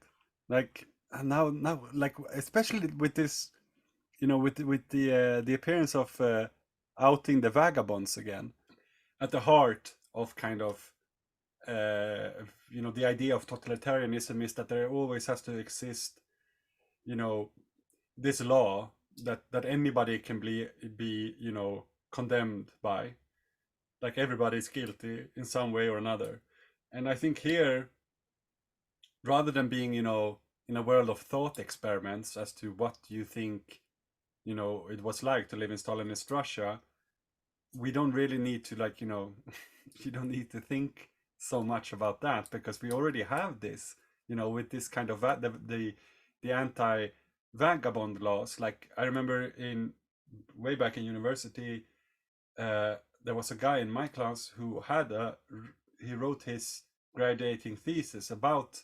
Like now like especially with this, you know, with the appearance of outing the vagabonds again, at the heart of kind of you know, the idea of totalitarianism is that there always has to exist, you know, this law that anybody can be you know, condemned by, like everybody's guilty in some way or another. And I think here, rather than being, you know, in a world of thought experiments as to what you think, you know, it was like to live in Stalinist Russia, we don't really need to, like, you know, you don't need to think so much about that, because we already have this, you know, with this kind of the anti-vagabond laws. Like I remember way back in university, there was a guy in my class who he wrote his graduating thesis about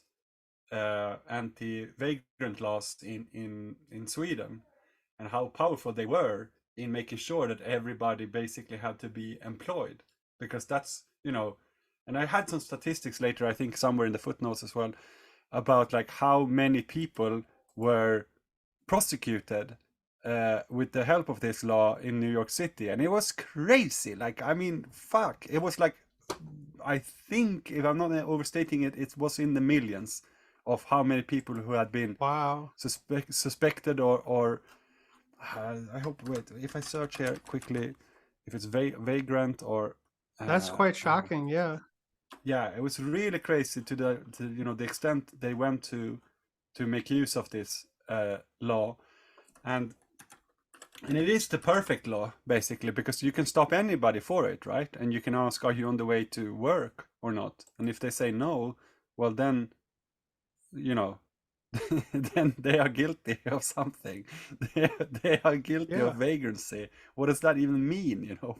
anti-vagrant laws in Sweden, and how powerful they were in making sure that everybody basically had to be employed, because that's, you know, and I had some statistics later, I think somewhere in the footnotes as well, about like how many people were prosecuted with the help of this law in New York City, and it was crazy. Like, I mean, fuck, it was like, I think, if I'm not overstating it, it was in the millions of how many people who had been suspected or I hope, wait, if I search here quickly, if it's vagrant or that's quite shocking. Yeah, it was really crazy to you know, the extent they went to make use of this law. And it is the perfect law, basically, because you can stop anybody for it, right? And you can ask, are you on the way to work or not? And if they say no, well then, you know, then they are guilty of something. They are guilty of vagrancy. What does that even mean? You know,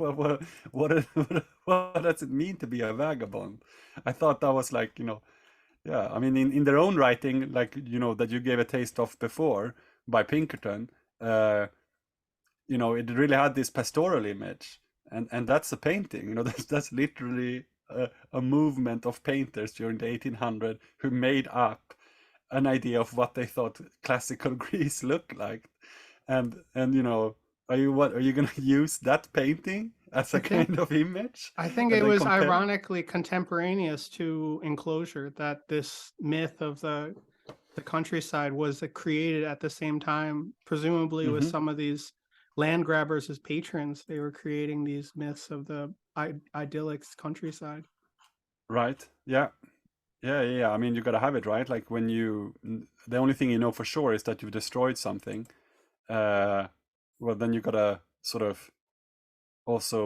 what does it mean to be a vagabond? I thought that was like, you know, yeah. I mean, in their own writing, like, you know, that you gave a taste of before by Pinkerton, you know, it really had this pastoral image, and that's a painting. You know, that's literally a movement of painters during the 1800s who made up an idea of what they thought classical Greece looked like, and you know, are you going to use that painting as a kind of image? I think it was ironically contemporaneous to Enclosure, that this myth of the countryside was created at the same time, presumably with some of these land grabbers as patrons. They were creating these myths of the idyllic countryside. Right. Yeah. Yeah. I mean, you gotta have it, right? Like when the only thing you know for sure is that you've destroyed something. Uh, well, then you gotta sort of also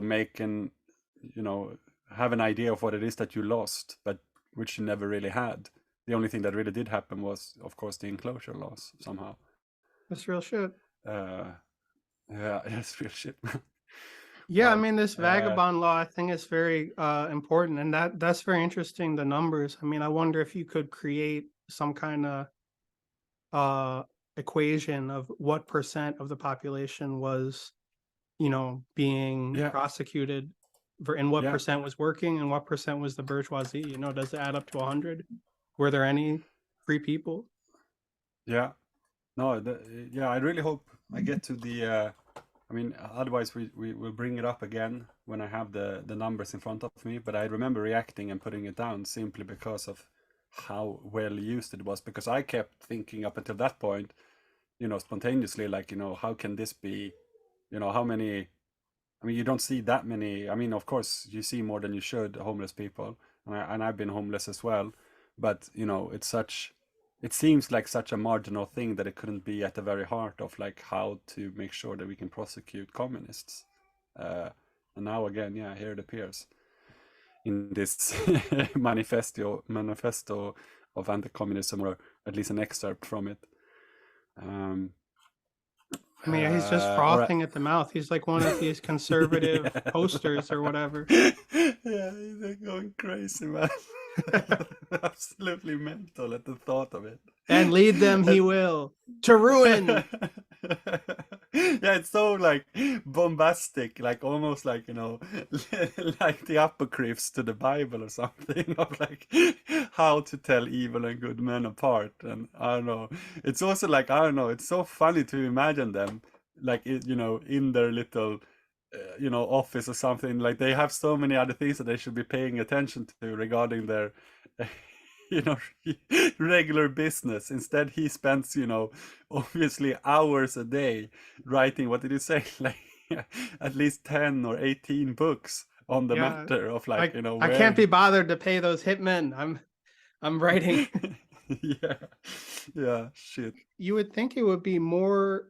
you know, have an idea of what it is that you lost, but which you never really had. The only thing that really did happen was, of course, the enclosure loss somehow. That's real shit. Uh, yeah, that's real shit. Yeah, I Well, mean, this vagabond law, I think is very important, and that's very interesting. The numbers. I mean, I wonder if you could create some kind of equation of what percent of the population was, being yeah, prosecuted and what yeah, percent was working and what percent was the bourgeoisie. Does it add up to 100? Were there any free people? yeah. No, yeah. I really hope I get to the. I mean, otherwise we will bring it up again when I have the numbers in front of me. But I remember reacting and putting it down simply because of how well used it was. Because I kept thinking up until that point, spontaneously, like, how can this be? How many? I mean, you don't see that many. I mean, of course, you see more than you should homeless people, and I've been homeless as well. But it seems like such a marginal thing that it couldn't be at the very heart of like how to make sure that we can prosecute communists. Uh, and now again, yeah, here it appears in this manifesto of anti-communism, or at least an excerpt from it. Um, I mean, he's just all right. frothing at the mouth. He's like one of these conservative Yeah. posters or whatever. Yeah, they're going crazy, man. Absolutely mental at the thought of it. And lead them he will to ruin. Yeah, it's so like bombastic, like almost like, like the apocryphs to the Bible or something, of like how to tell evil and good men apart. And I don't know, it's also like, I don't know, it's so funny to imagine them like in their little office or something. Like they have so many other things that they should be paying attention to regarding their you know regular business. Instead he spends obviously hours a day writing, what did you say, like at least 10 or 18 books on the Yeah, matter of like I where can't be bothered to pay those hitmen. I'm writing. yeah, shit. You would think it would be more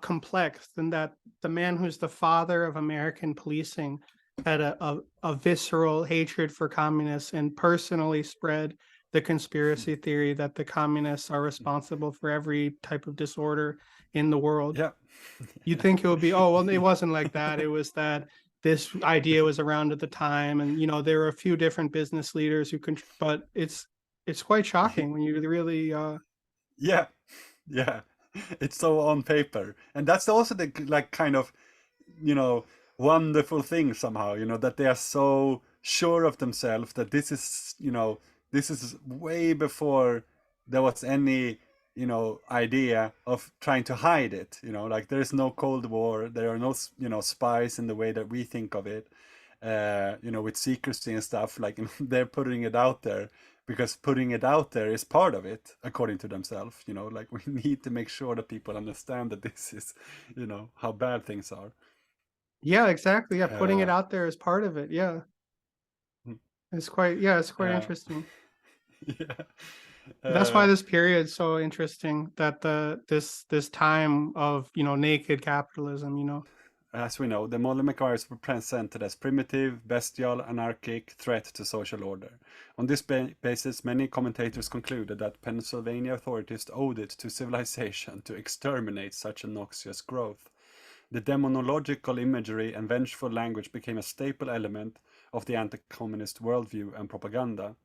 complex than that. The man who's the father of American policing had a visceral hatred for communists and personally spread the conspiracy theory that the communists are responsible for every type of disorder in the world. Yeah. You'd think it would be, oh, well, it wasn't like that. It was that this idea was around at the time, and there were a few different business leaders who could, but it's quite shocking when you really Yeah, yeah, it's so on paper, and that's also the like kind of wonderful thing somehow, that they are so sure of themselves that this is way before there was any idea of trying to hide it. Like there is no Cold War, there are no spies in the way that we think of it, with secrecy and stuff. Like they're putting it out there because putting it out there is part of it, according to themselves. Like we need to make sure that people understand that this is how bad things are. Yeah, exactly. Yeah, putting it out there is part of it. Yeah. It's quite interesting. Yeah. That's why this period's so interesting, that this time of, naked capitalism, As we know, the modern Maguires were presented as primitive, bestial, anarchic threat to social order. On this basis, many commentators concluded that Pennsylvania authorities owed it to civilization to exterminate such a noxious growth. The demonological imagery and vengeful language became a staple element of the anti-communist worldview and propaganda.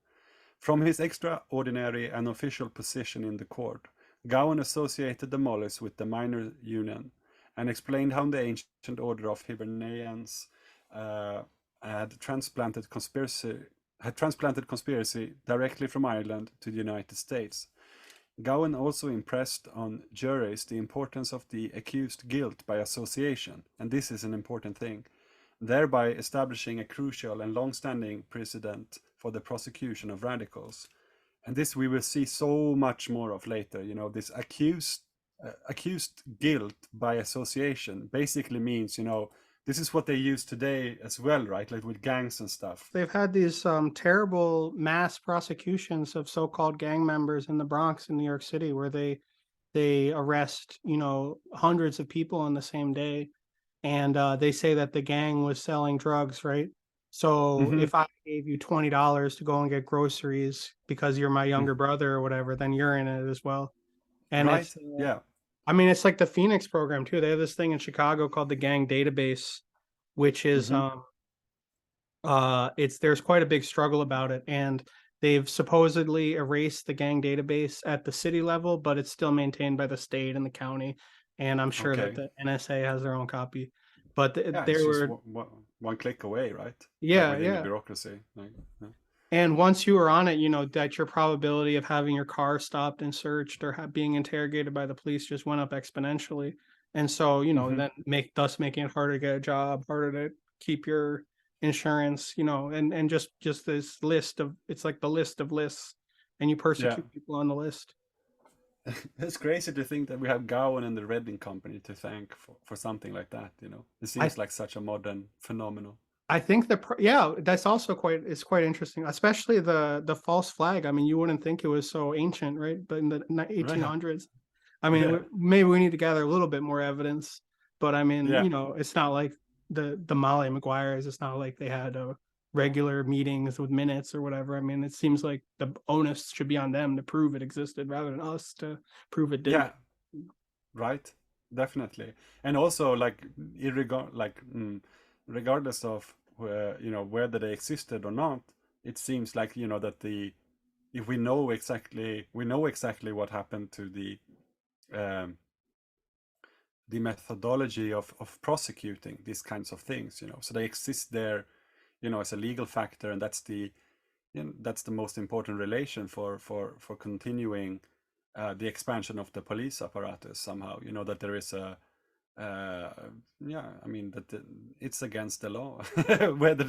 From his extraordinary and official position in the court, Gowen associated the mollies with the minor union, and explained how the ancient order of Hibernians had transplanted conspiracy directly from Ireland to the United States. Gowen also impressed on juries the importance of the accused guilt by association, and this is an important thing, thereby establishing a crucial and long-standing precedent for the prosecution of radicals. And this we will see so much more of later. This accused guilt by association basically means, this is what they use today as well, right? Like with gangs and stuff. They've had these terrible mass prosecutions of so-called gang members in the Bronx in New York City, where they arrest, hundreds of people on the same day, and they say that the gang was selling drugs, right? So Mm-hmm. if I gave you $20 to go and get groceries because you're my younger brother or whatever, then you're in it as well. And Right? it's Yeah. I mean, it's like the Phoenix program too. They have this thing in Chicago called the Gang Database, which is there's quite a big struggle about it, and they've supposedly erased the gang database at the city level, but it's still maintained by the state and the county, and I'm sure that the NSA has their own copy. But Yeah, there it's just were one click away, right? yeah, Like within the yeah. bureaucracy. Like, yeah. And once you were on it, that your probability of having your car stopped and searched or being interrogated by the police just went up exponentially. And so, then thus making it harder to get a job, harder to keep your insurance, and just this list of, it's like the list of lists, and you persecute people on the list. It's crazy to think that we have Gowen and the Redding Company to thank for something like that. It seems like such a modern phenomenon. I think that's also quite interesting, especially the false flag. I mean, you wouldn't think it was so ancient, right? But in the 1800s, I mean, maybe we need to gather a little bit more evidence. But I mean, it's not like the Molly Maguires. It's not like they had regular meetings with minutes or whatever. I mean, it seems like the onus should be on them to prove it existed rather than us to prove it didn't. Yeah, right. Definitely. And also, like, regardless of whether they existed or not, it seems like that if we know exactly what happened to the methodology of prosecuting these kinds of things, so they exist there, as a legal factor, and that's the most important relation for continuing the expansion of the police apparatus somehow. That there is a I mean that it's against the law. whether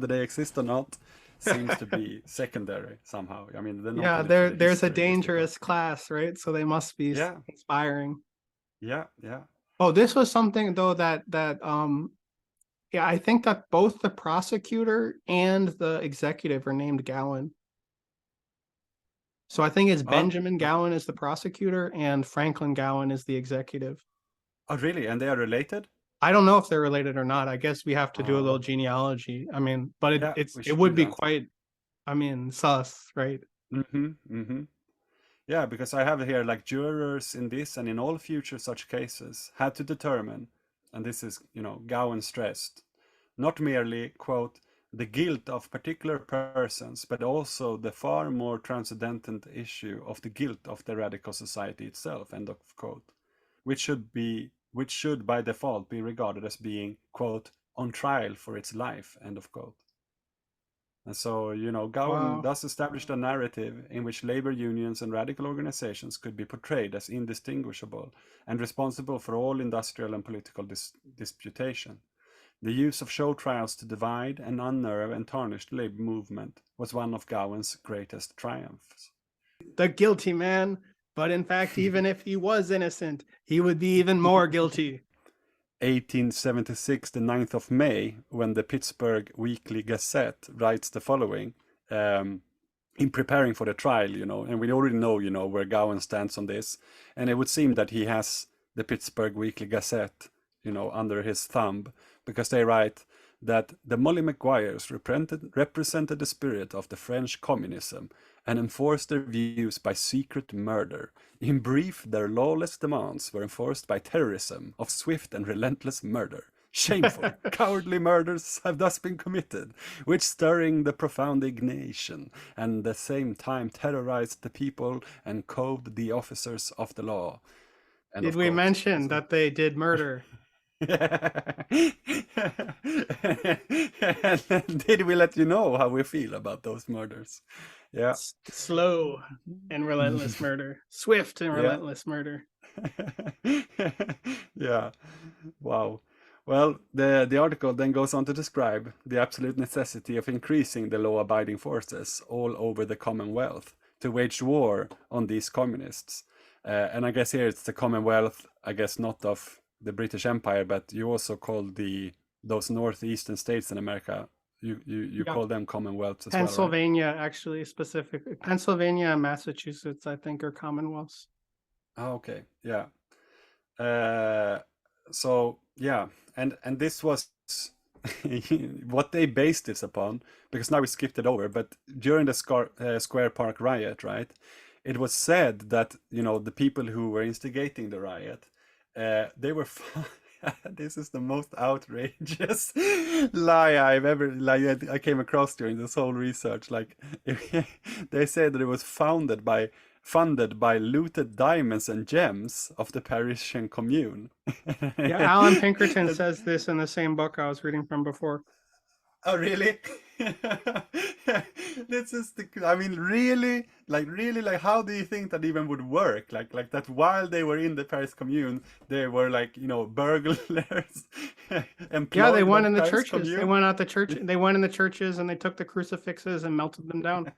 they exist or not seems to be secondary somehow. I mean, there's a dangerous class, right? So they must be inspiring. Yeah. Oh, this was something though that I think that both the prosecutor and the executive are named Gowen. So I think it's Benjamin Gowen is the prosecutor and Franklin Gowen is the executive. Oh, really? And they are related? I don't know if they're related or not. I guess we have to do a little genealogy. I mean, but it would be quite, sus, right? Yeah, because I have here, like, jurors in this and in all future such cases had to determine, and this is, Gowen stressed, not merely, quote, the guilt of particular persons, but also the far more transcendental issue of the guilt of the radical society itself, end of quote, which should by default be regarded as being, quote, on trial for its life, end of quote. And so, Gowen thus established a narrative in which labor unions and radical organizations could be portrayed as indistinguishable and responsible for all industrial and political disputation. The use of show trials to divide and unnerve and tarnish the labor movement was one of Gowen's greatest triumphs. The guilty man, but in fact, even if he was innocent, he would be even more guilty. 1876, the 9th of May, when the Pittsburgh Weekly Gazette writes the following, in preparing for the trial, and we already know, where Gowen stands on this, and it would seem that he has the Pittsburgh Weekly Gazette, under his thumb, because they write that the Molly Maguires represented the spirit of the French communism and enforced their views by secret murder. In brief, their lawless demands were enforced by terrorism of swift and relentless murder. Shameful, cowardly murders have thus been committed, which stirring the profound indignation, and at the same time terrorized the people and cowed the officers of the law. Did we mention that they did murder? Did we let you know how we feel about those murders? Yeah. Slow and relentless murder. Swift and relentless murder. Yeah. Wow. Well, the article then goes on to describe the absolute necessity of increasing the law-abiding forces all over the Commonwealth to wage war on these communists. And I guess here it's the Commonwealth, I guess not of the British Empire, but you also call those northeastern states in America, you Yeah. call them commonwealths as well, right? Pennsylvania, actually, specifically. Pennsylvania and Massachusetts, I think, are commonwealths. Oh, okay, yeah. So yeah, and this was what they based this upon, because now we skipped it over, but during the Square Park riot, right, it was said that, you know, the people who were instigating the riot, they were this is the most outrageous lie I've ever I came across during this whole research. Like, they said that it was funded by looted diamonds and gems of the Parisian commune. Yeah, Allan Pinkerton says this in the same book I was reading from before. Oh, really? This is I mean, really, like, how do you think that even would work? Like that while they were in the Paris Commune, they were, like, you know, burglars. Yeah, they went in the Paris churches. Commune. They went out the church. They went in the churches and they took the crucifixes and melted them down.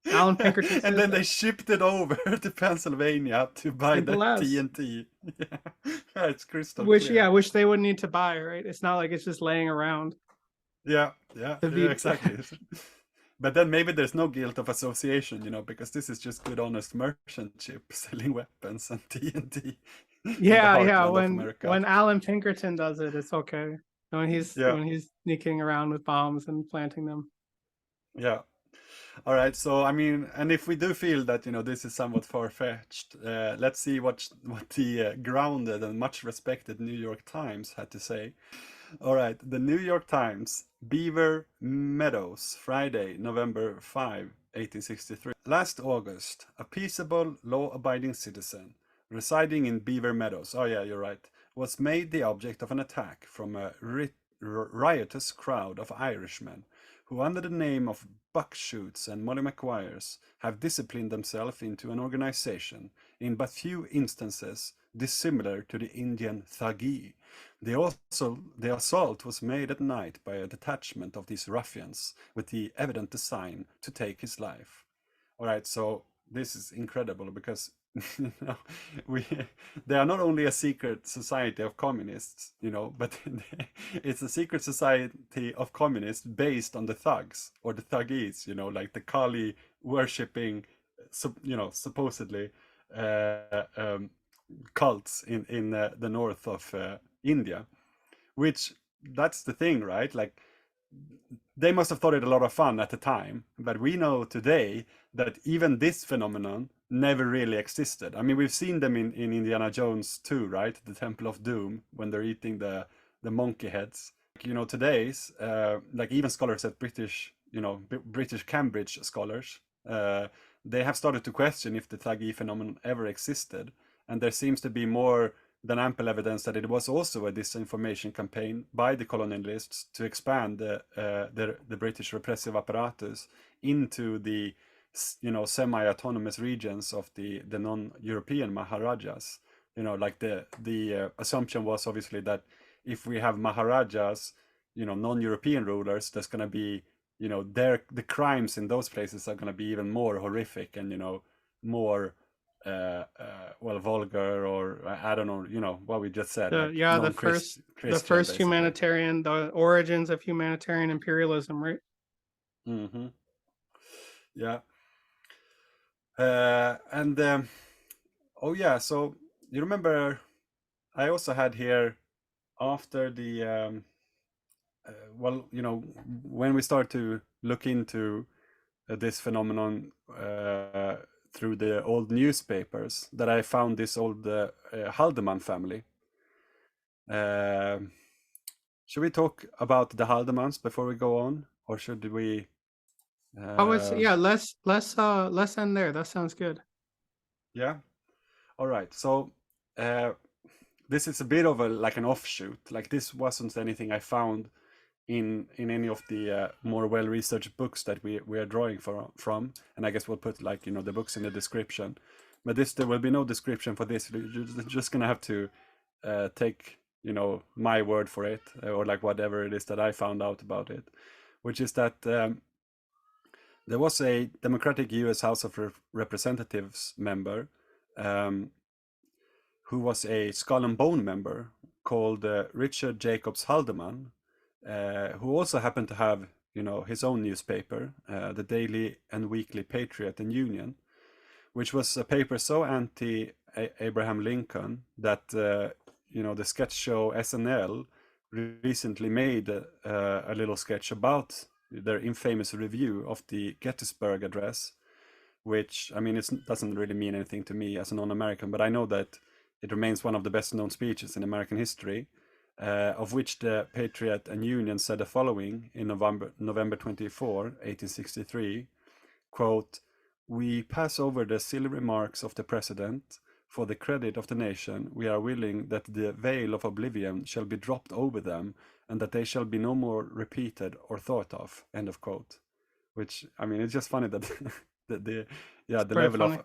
Allan Pinkerton and then they shipped it over to Pennsylvania to buy the TNT. Yeah, it's crystal clear. Which they would need to buy, right? It's not like it's just laying around. Yeah, exactly. But then maybe there's no guilt of association, you know, because this is just good, honest merchantship selling weapons and TNT. Yeah. When Allan Pinkerton does it, it's okay. When he's sneaking around with bombs and planting them. Yeah. All right. So, I mean, and if we do feel that, you know, this is somewhat far-fetched, let's see what the grounded and much respected New York Times had to say. All right. The New York Times, Beaver Meadows, Friday, November 5, 1863. Last August, a peaceable, law-abiding citizen residing in Beaver Meadows, oh yeah, you're right, was made the object of an attack from a riotous crowd of Irishmen who, under the name of Buckshoots and Molly Maguires, have disciplined themselves into an organization, in but few instances dissimilar to the Indian Thuggee. The assault was made at night by a detachment of these ruffians, with the evident design to take his life. All right, so this is incredible, because you know, they are not only a secret society of communists, you know, but it's a secret society of communists based on the thugs, or the thuggees, you know, like the Kali worshipping, you know, supposedly cults in the north of India, which, that's the thing, right? Like, they must have thought it a lot of fun at the time, but we know today that even this phenomenon never really existed. I mean, we've seen them in Indiana Jones 2, right? The Temple of Doom, when they're eating the monkey heads. You know, today's, like, even scholars at British Cambridge scholars, they have started to question if the Thuggee phenomenon ever existed. And there seems to be more than ample evidence that it was also a disinformation campaign by the colonialists to expand the British repressive apparatus into the, you know, semi-autonomous regions of the non-European Maharajas. You know, like the assumption was obviously that if we have Maharajas, you know, non-European rulers, there's going to be, you know, the crimes in those places are going to be even more horrific and, you know, more vulgar, or I don't know, you know, what we just said. The first humanitarian, the origins of humanitarian imperialism, right? Mm-hmm. Yeah. Oh yeah, so you remember, I also had here, after the you know, when we start to look into this phenomenon through the old newspapers, that I found this old Haldeman family. Should we talk about the Haldemans before we go on, or should we? Let's end there. That sounds good. Yeah. All right. So this is a bit of an offshoot. Like, this wasn't anything I found in any of the more well-researched books that we are drawing from, and I guess we'll put, like, you know, the books in the description. But there will be no description for this. You're just gonna have to take, you know, my word for it, or like whatever it is that I found out about it, which is that there was a Democratic U.S. House of Representatives member who was a Skull and Bone member, called Richard Jacobs Haldeman, who also happened to have, his own newspaper, the Daily and Weekly Patriot and Union, which was a paper so anti-Abraham Lincoln that, the sketch show SNL recently made a little sketch about their infamous review of the Gettysburg Address, which, I mean, it doesn't really mean anything to me as a non-American, but I know that it remains one of the best known speeches in American history, of which the Patriot and Union said the following in November 24, 1863, quote, "We pass over the silly remarks of the President. For the credit of the nation, we are willing that the veil of oblivion shall be dropped over them, and that they shall be no more repeated or thought of," end of quote. Which, I mean, it's just funny that the level funny. of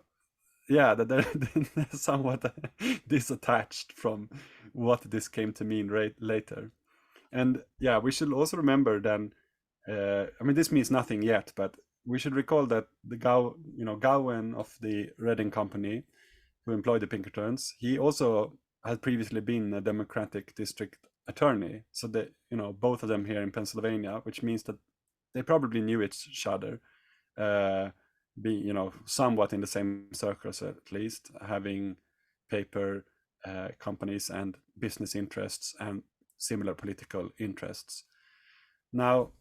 that they're somewhat disattached from what this came to mean later. And yeah, we should also remember then, I mean, this means nothing yet, but we should recall that the Gowen of the Reading Company, who employed the Pinkertons, he also had previously been a Democratic district attorney. So they, both of them here in Pennsylvania, which means that they probably knew each other, somewhat in the same circles at least, having paper companies and business interests and similar political interests. Now,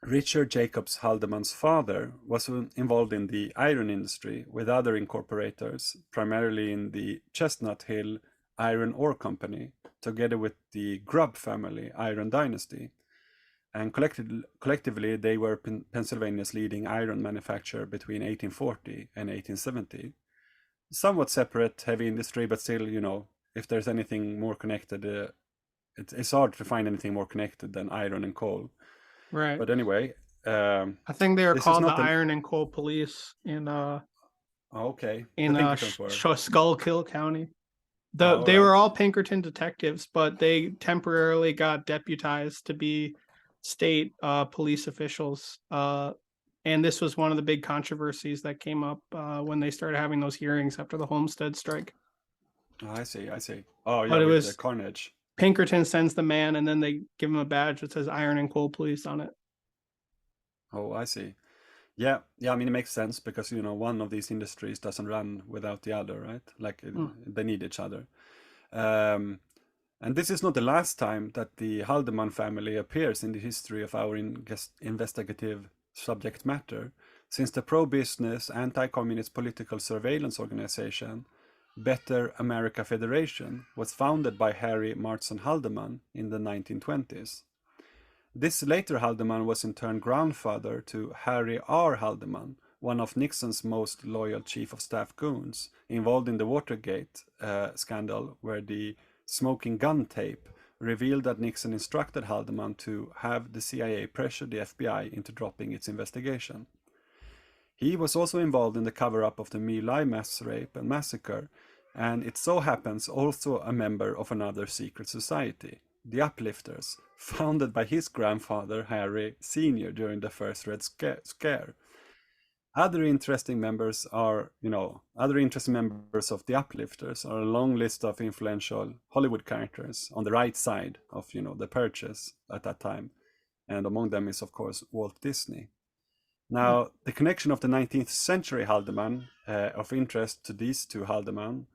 Richard Jacobs Haldeman's father was involved in the iron industry with other incorporators, primarily in the Chestnut Hill Iron Ore Company, together with the Grubb family iron dynasty. And collectively, they were Pennsylvania's leading iron manufacturer between 1840 and 1870. Somewhat separate heavy industry, but still, if there's anything more connected, it's hard to find anything more connected than iron and coal. Right. But anyway, I think they were called the Iron and Coal Police in Schuylkill County. They were all Pinkerton detectives, but they temporarily got deputized to be state police officials. And this was one of the big controversies that came up when they started having those hearings after the Homestead strike. Oh, I see. Oh, yeah, but it was the carnage. Pinkerton sends the man, and then they give him a badge that says Iron and Coal Police on it. Oh, I see. Yeah. I mean, it makes sense because, one of these industries doesn't run without the other, right? Like, they need each other. And this is not the last time that the Haldeman family appears in the history of our investigative subject matter, since the pro-business, anti-communist political surveillance organization, Better America Federation, was founded by Harry Martson Haldeman in the 1920s. This later Haldeman was in turn grandfather to Harry R. Haldeman, one of Nixon's most loyal chief of staff goons, involved in the Watergate scandal, where the smoking gun tape revealed that Nixon instructed Haldeman to have the CIA pressure the FBI into dropping its investigation. He was also involved in the cover-up of the My Lai mass rape and massacre, and it so happens also a member of another secret society, the Uplifters, founded by his grandfather Harry Sr. during the first Red Scare. Other interesting members of the Uplifters are a long list of influential Hollywood characters on the right side of, the purchase at that time. And among them is, of course, Walt Disney. Now, the connection of the 19th century Haldeman of interest to these two Haldeman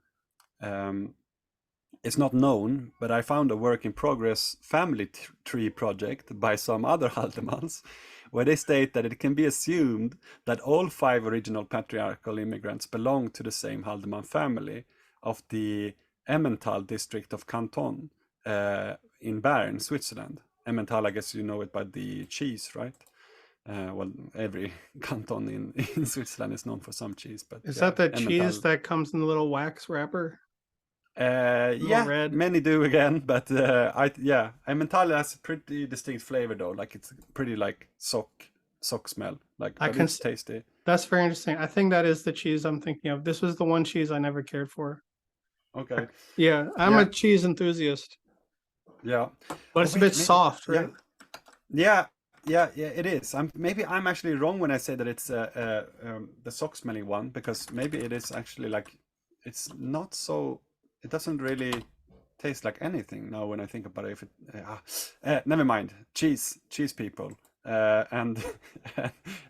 is not known, but I found a work-in-progress family tree project by some other Haldemans, where they state that it can be assumed that all 5 original patriarchal immigrants belong to the same Haldeman family of the Emmental district of Canton in Bern, Switzerland. Emmental, I guess you know it by the cheese, right? Well, every canton in Switzerland is known for some cheese, but is that the cheese that comes in the little wax wrapper? Red. Many do again, but Emmental has a pretty distinct flavor though. Like it's pretty like sock smell. It's tasty. That's very interesting. I think that is the cheese I'm thinking of. This was the one cheese I never cared for. Okay. Yeah, I'm a cheese enthusiast. Yeah, but it's a bit soft, right? Yeah, it is. Maybe I'm actually wrong when I say that it's the sock smelling one, because maybe it is actually like it's not so. It doesn't really taste like anything now when I think about it. If it, never mind, cheese people, and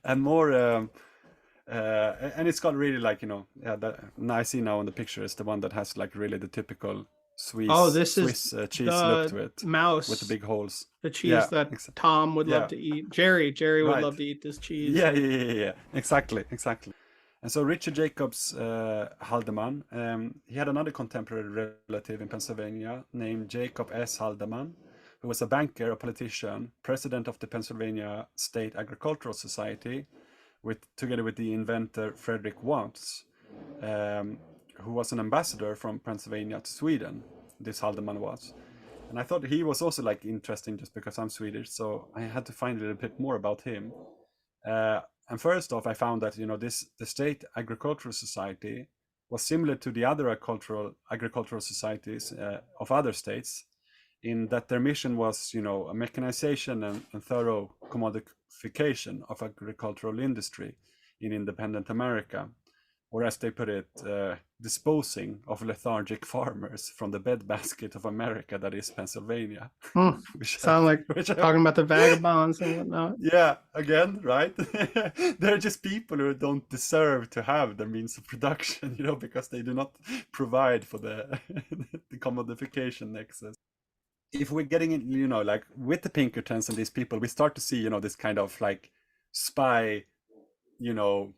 and more, and it's got really like, you know, that I see now in the picture is the one that has like really the typical Swiss cheese look to it, mouse with the big holes. The cheese that Tom would love to eat. Jerry would love to eat this cheese. Yeah. Exactly. And so Richard Jacobs Haldeman, he had another contemporary relative in Pennsylvania named Jacob S. Haldeman, who was a banker, a politician, president of the Pennsylvania State Agricultural Society, together with the inventor Frederick Watts, who was an ambassador from Pennsylvania to Sweden. This Haldeman was. And I thought he was also like interesting just because I'm Swedish, so I had to find a little bit more about him. And first off, I found that, you know, the State Agricultural Society was similar to the other agricultural societies of other states, in that their mission was, you know, a mechanization and thorough commodification of agricultural industry in independent America, or as they put it, disposing of lethargic farmers from the bedbasket of America, that is Pennsylvania. Sound like talking about the vagabonds and whatnot. Yeah, again, right? They're just people who don't deserve to have the means of production, you know, because they do not provide for the commodification nexus. If we're getting in, you know, like with the Pinkertons and these people, we start to see, you know, this kind of like spy, you know,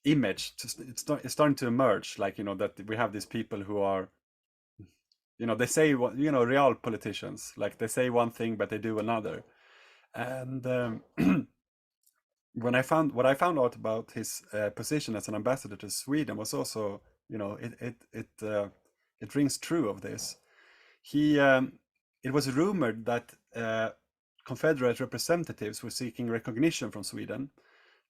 image. It's starting to emerge, like, you know, that we have these people who are, you know, they say, you know, real politicians, like they say one thing but they do another. And what I found out about his position as an ambassador to Sweden was also, you know, it rings true of this. It was rumored that Confederate representatives were seeking recognition from Sweden.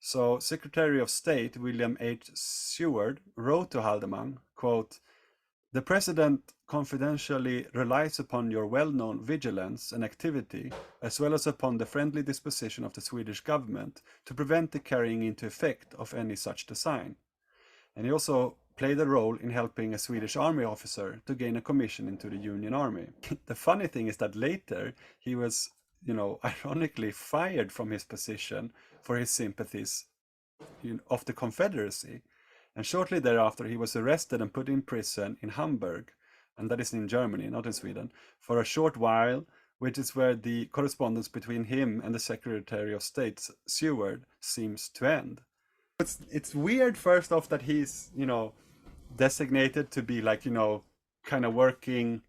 So Secretary of State William H. Seward wrote to Haldeman, quote, "The President confidentially relies upon your well-known vigilance and activity, as well as upon the friendly disposition of the Swedish government to prevent the carrying into effect of any such design." And he also played a role in helping a Swedish army officer to gain a commission into the Union Army. The funny thing is that later he was, you know, ironically fired from his position for his sympathies of the Confederacy. And shortly thereafter, he was arrested and put in prison in Hamburg, and that is in Germany, not in Sweden, for a short while, which is where the correspondence between him and the Secretary of State, Seward, seems to end. It's weird, first off, that he's, you know, designated to be like, you know, kind of working.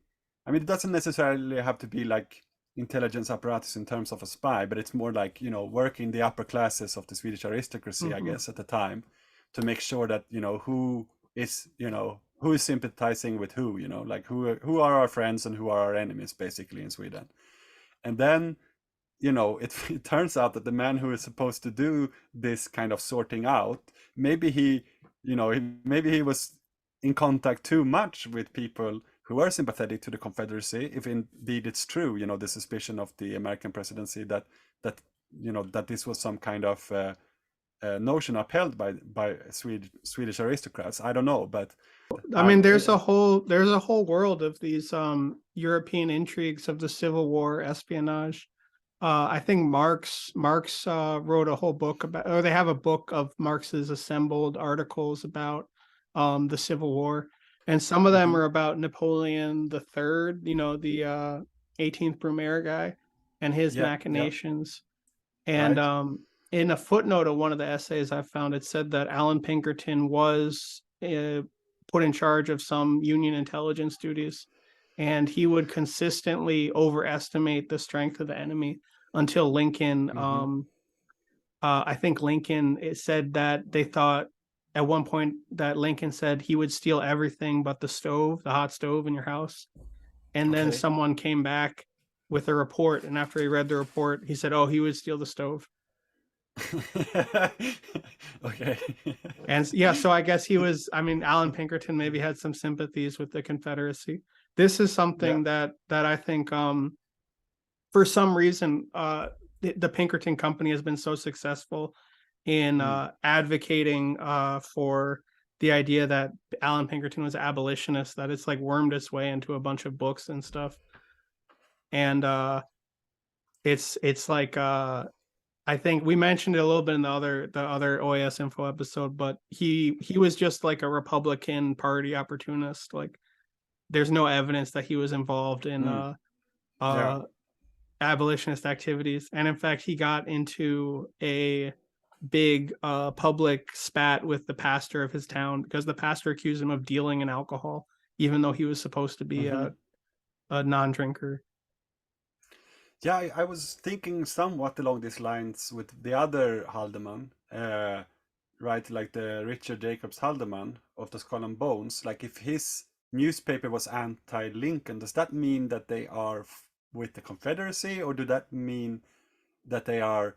I mean, it doesn't necessarily have to be like intelligence apparatus in terms of a spy, but it's more like, you know, working the upper classes of the Swedish aristocracy, I guess, at the time, to make sure that, you know, who is sympathizing with who, you know, like who are our friends and who are our enemies, basically, in Sweden. And then, you know, it turns out that the man who is supposed to do this kind of sorting out, maybe he was in contact too much with people who were sympathetic to the Confederacy, if indeed it's true, you know, the suspicion of the American presidency that you know, that this was some kind of notion upheld by Swedish aristocrats. I don't know, but I mean, there's a whole world of these European intrigues of the Civil War, espionage. I think Marx wrote a whole book about, or they have a book of Marx's assembled articles about the Civil War, and some of them are about Napoleon III, you know, the 18th Brumaire guy, and his machinations. And in a footnote of one of the essays I found, it said that Allan Pinkerton was put in charge of some Union intelligence duties, and he would consistently overestimate the strength of the enemy until Lincoln. I think Lincoln, it said that they thought at one point that Lincoln said he would steal everything but the stove, the hot stove in your house. And then someone came back with a report, and after he read the report, he said, "Oh, he would steal the stove." Okay. And yeah, so I guess he was, I mean, Allan Pinkerton maybe had some sympathies with the Confederacy. This is something that I think for some reason the Pinkerton company has been so successful in advocating for the idea that Allan Pinkerton was an abolitionist, that it's like wormed its way into a bunch of books and stuff. And it's like I think we mentioned it a little bit in the other OAS info episode, but he was just like a Republican Party opportunist. Like there's no evidence that he was involved in abolitionist activities. And in fact, he got into a big public spat with the pastor of his town because the pastor accused him of dealing in alcohol, even though he was supposed to be a non-drinker. Yeah, I was thinking somewhat along these lines with the other Haldeman, right? Like the Richard Jacobs Haldeman of the Skull and Bones. Like if his newspaper was anti-Lincoln, does that mean that they are with the Confederacy, or do that mean that they are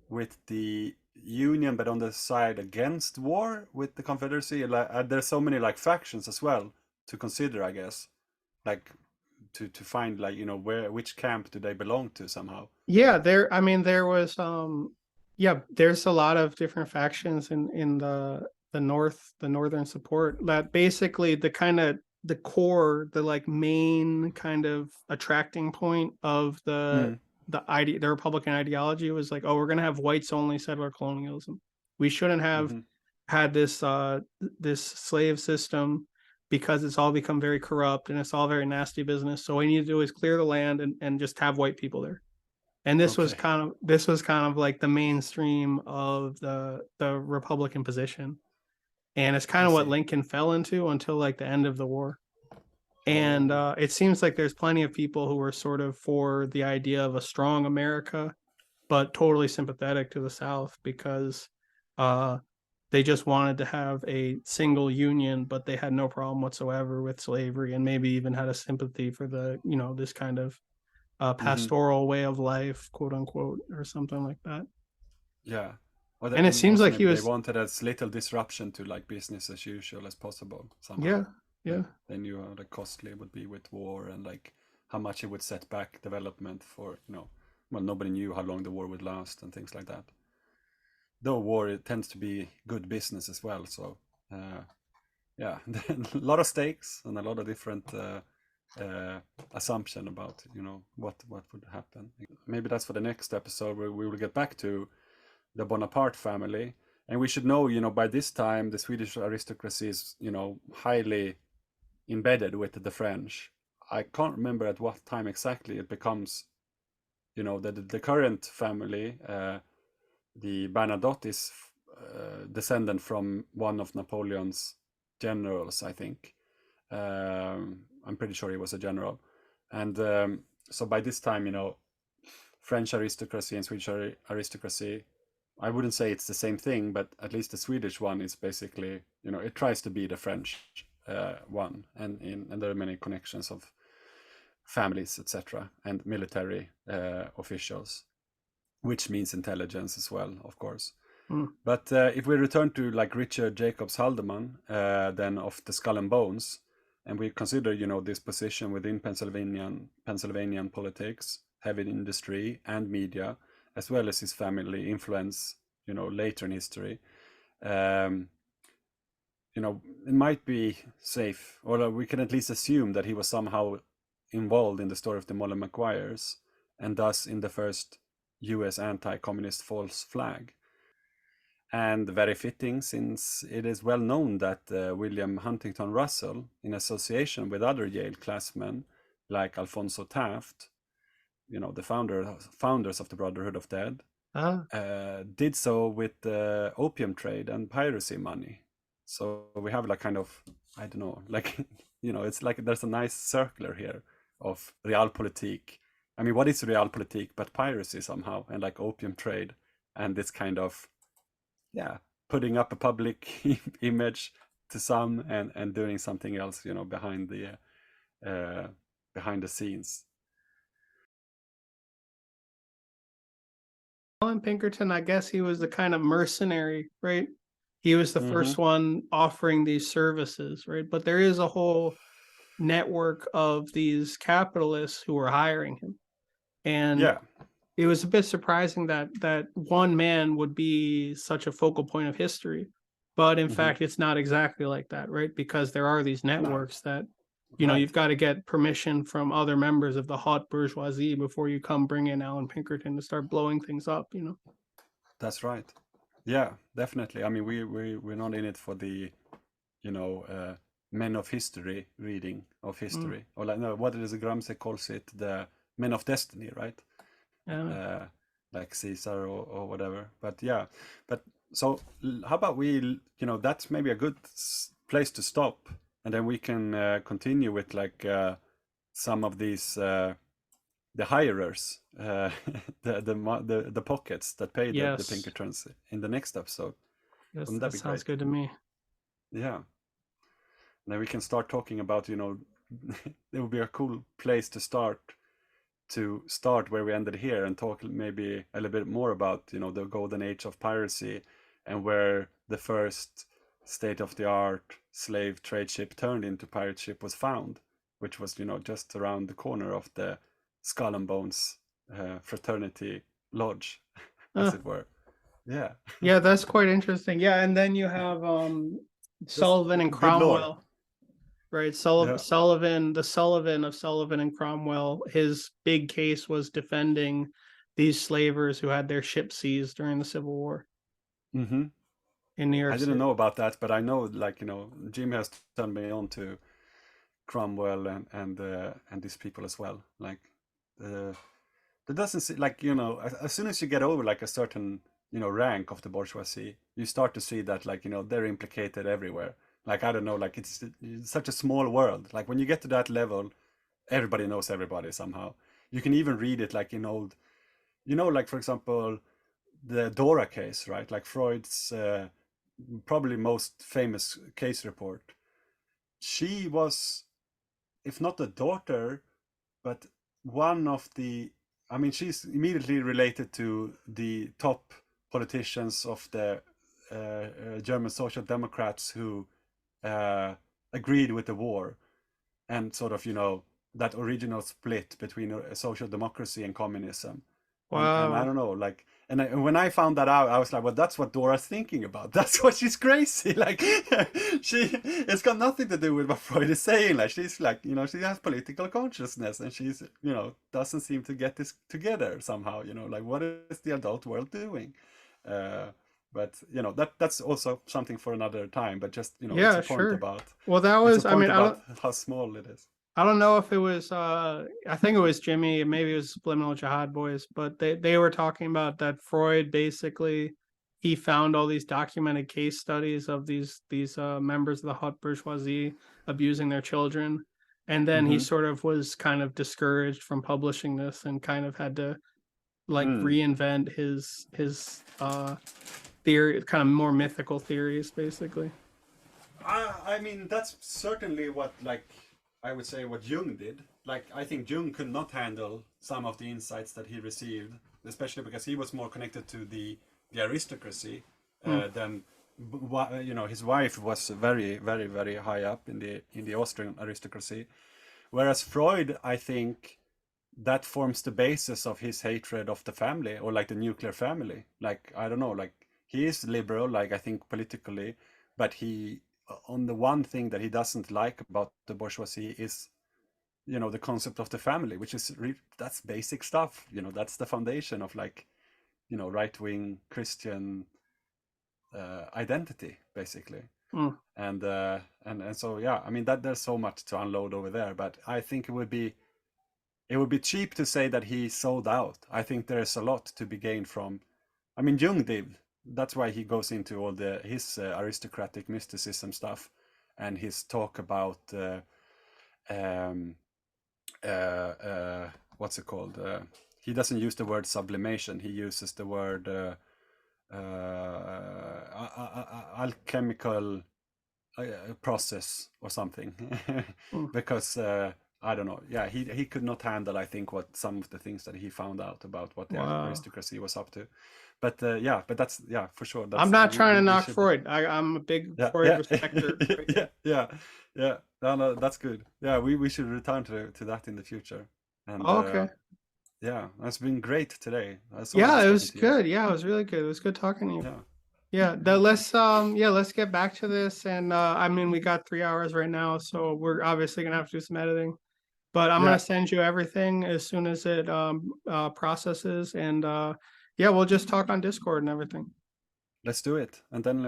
with the Union but on the side against war with the Confederacy? Like, there's so many like factions as well to consider, I guess. Like to find like, you know, which camp do they belong to somehow. Yeah, there was there's a lot of different factions in the northern support, that basically the core, the like main kind of attracting point of the Republican ideology was like, oh, we're going to have whites only settler colonialism. We shouldn't have had this slave system because it's all become very corrupt and it's all very nasty business. So what we need to do is clear the land and just have white people there. And this was kind of like the mainstream of the Republican position. And it's kind of what Lincoln fell into until like the end of the war. And it seems like there's plenty of people who were sort of for the idea of a strong America, but totally sympathetic to the South because they just wanted to have a single union, but they had no problem whatsoever with slavery, and maybe even had a sympathy for the, you know, this kind of pastoral way of life, quote unquote, or something like that. Yeah. And it seems like they wanted as little disruption to like business as usual as possible somehow. Yeah. They knew how like costly it would be with war and like how much it would set back development for, you know, well, nobody knew how long the war would last and things like that. Though war, it tends to be good business as well. So a lot of stakes and a lot of different assumption about, you know, what would happen. Maybe that's for the next episode where we will get back to the Bonaparte family. And we should know, you know, by this time the Swedish aristocracy is, you know, highly embedded with the French. I can't remember at what time exactly it becomes, you know, the current family, the Bernadotte is descendant from one of Napoleon's generals, I think. I'm pretty sure he was a general. And so by this time, you know, French aristocracy and Swedish aristocracy, I wouldn't say it's the same thing, but at least the Swedish one is basically, you know, it tries to be the French one. And there are many connections of families, etc., and military officials, which means intelligence as well, of course. But if we return to like Richard Jacobs Haldeman, then of the Skull and Bones, and we consider, you know, this position within Pennsylvanian politics, heavy industry and media, as well as his family influence, you know, later in history, you know, it might be safe, or we can at least assume that he was somehow involved in the story of the Maguires, and thus in the first US anti-communist false flag. And very fitting, since it is well known that William Huntington Russell, in association with other Yale classmen like Alphonso Taft, you know, the founders of the Brotherhood of Dead, did so with the opium trade and piracy money. So we have like kind of, I don't know, like, you know, it's like there's a nice circular here of realpolitik. I mean, what is realpolitik but piracy somehow, and like opium trade and this kind of, putting up a public image to some and doing something else, you know, behind the scenes. Allan Pinkerton, I guess he was the kind of mercenary, right? He was the first one offering these services, right? But there is a whole network of these capitalists who were hiring him. And it was a bit surprising that one man would be such a focal point of history. But in fact, it's not exactly like that, right? Because there are these networks that, you know, Right. you've got to get permission from other members of the hot bourgeoisie before you come bring in Allan Pinkerton to start blowing things up, you know? That's right. Yeah, definitely. I mean, we're not in it for the, you know, men of history reading of history, or like, no, what is it, Gramsci calls it, the men of destiny, right? Yeah. Like Caesar or whatever. But yeah, but so how about we, you know, that's maybe a good place to stop, and then we can continue with like some of these the hirers, the pockets that pay the Yes. Pinkertons in the next episode. Yes, Wouldn't that be sounds great? good to me. Yeah. And then we can start talking about, you know, it would be a cool place to start where we ended here, and talk maybe a little bit more about, you know, the golden age of piracy, and where the first state-of-the-art slave trade ship turned into pirate ship was found, which was, you know, just around the corner of the Skull and Bones fraternity lodge, as it were. Yeah. Yeah, that's quite interesting. Yeah, and then you have Sullivan and good lore. Cromwell, right? Yeah. Sullivan, the Sullivan of Sullivan and Cromwell, his big case was defending these slavers who had their ship seized during the Civil War Mm-hmm. in New York I City. didn't know about that, but I know, like, you know, Jim has turned me on to Cromwell and these people as well. Like, there doesn't see, like, you know, as soon as you get over like a certain, you know, rank of the bourgeoisie, you start to see that, like, you know, they're implicated everywhere. Like, I don't know, like it's such a small world. Like when you get to that level, everybody knows everybody somehow. You can even read it like in old, you know, like for example, the Dora case, right? Like Freud's probably most famous case report. She was, if not the daughter, but one of the, I mean, she's immediately related to the top politicians of the German Social Democrats who agreed with the war, and sort of, you know, that original split between social democracy and communism. And I Wow. don't know, like, and when I found that out, I was like, well, that's what Dora's thinking about. That's what she's crazy. Like, it's got nothing to do with what Freud is saying. Like, she's like, you know, she has political consciousness, and she's, you know, doesn't seem to get this together somehow. You know, like, what is the adult world doing? But you know, that's also something for another time. But just, you know, Yeah, it's a point sure. about. Well, that It's was, a I point mean, about how small it is. I don't know if it was I think it was Jimmy, maybe it was Subliminal Jihad Boys, but they were talking about that Freud basically, he found all these documented case studies of these members of the hot bourgeoisie abusing their children, and then he sort of was kind of discouraged from publishing this and kind of had to like reinvent his theory, kind of more mythical theories basically. I mean, that's certainly what, like, I would say what Jung did. Like, I think Jung could not handle some of the insights that he received, especially because he was more connected to the aristocracy than, you know, his wife was very, very, very high up in the Austrian aristocracy. Whereas Freud, I think, that forms the basis of his hatred of the family, or like the nuclear family. Like, I don't know, like, he is liberal, like, I think politically, but he, on the one thing that he doesn't like about the bourgeoisie is, you know, the concept of the family, which is that's basic stuff. You know, that's the foundation of, like, you know, right-wing Christian identity, basically. And so, yeah, I mean, that there's so much to unload over there, but I think it would be cheap to say that he sold out. I think there's a lot to be gained from. I mean, Jung did. That's why he goes into all his aristocratic mysticism stuff, and his talk about what's it called? He doesn't use the word sublimation. He uses the word alchemical process or something, because I don't know. Yeah, he could not handle, I think, what some of the things that he found out about what the aristocracy was up to. But yeah, but that's, yeah, for sure. That's, I'm not trying to knock Freud. I'm a big Freud respecter. Yeah. No, that's good. Yeah, we should return to that in the future. And okay. Yeah, that's been great today. Yeah, it was good. Yeah, it was really good. It was good talking to you. Yeah, let's get back to this. And I mean, we got 3 hours right now, so we're obviously gonna have to do some editing. But I'm Yeah. gonna send you everything as soon as it processes, and yeah, we'll just talk on Discord and everything. Let's do it. And then,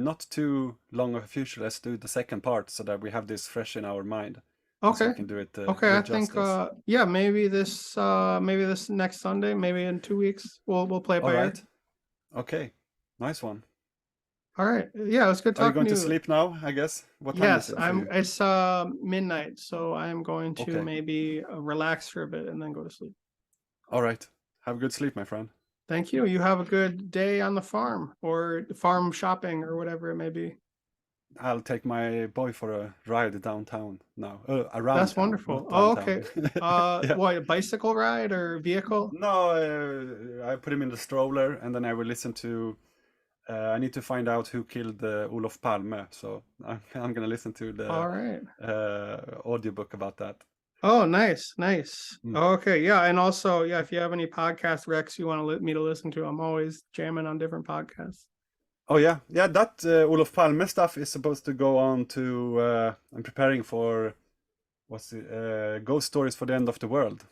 not too long of a future, let's do the second part so that we have this fresh in our mind. So Okay. we can do it Okay, I with think justice. yeah, maybe this next Sunday, maybe in 2 weeks, we'll play it All by ear. right. Okay. Nice one. All right. Yeah, it was good Are you talking going to to you. sleep now, I guess? What time is Yes, it for you? it's midnight, so I'm going to Okay. maybe relax for a bit and then go to sleep. All right. Have a good sleep, my friend. Thank you. You have a good day on the farm or farm shopping or whatever it may be. I'll take my boy for a ride downtown now. Around That's town, wonderful. not Oh, downtown. okay. Yeah. What, a bicycle ride or vehicle? No, I put him in the stroller, and then I will listen to. I need to find out who killed Olof Palme, so I'm gonna listen to All the right. audiobook about that. Oh, nice. Mm. Okay, yeah, and also, yeah, if you have any podcast recs you want me to listen to, I'm always jamming on different podcasts. Oh yeah, that Olof Palme stuff is supposed to go on to. I'm preparing for what's it? Ghost Stories for the End of the World.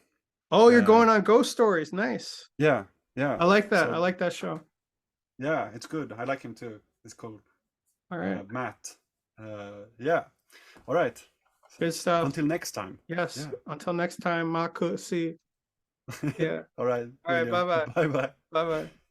Oh, you're going on Ghost Stories. Nice. Yeah. I like that. So, I like that show. yeah, it's good. I like him too. It's cool. All right. Matt. Yeah. All right. Good stuff. Until next time. Yes. Yeah. Until next time, Makusi. Yeah. All right. All right. Bye-bye. Bye bye. Bye-bye.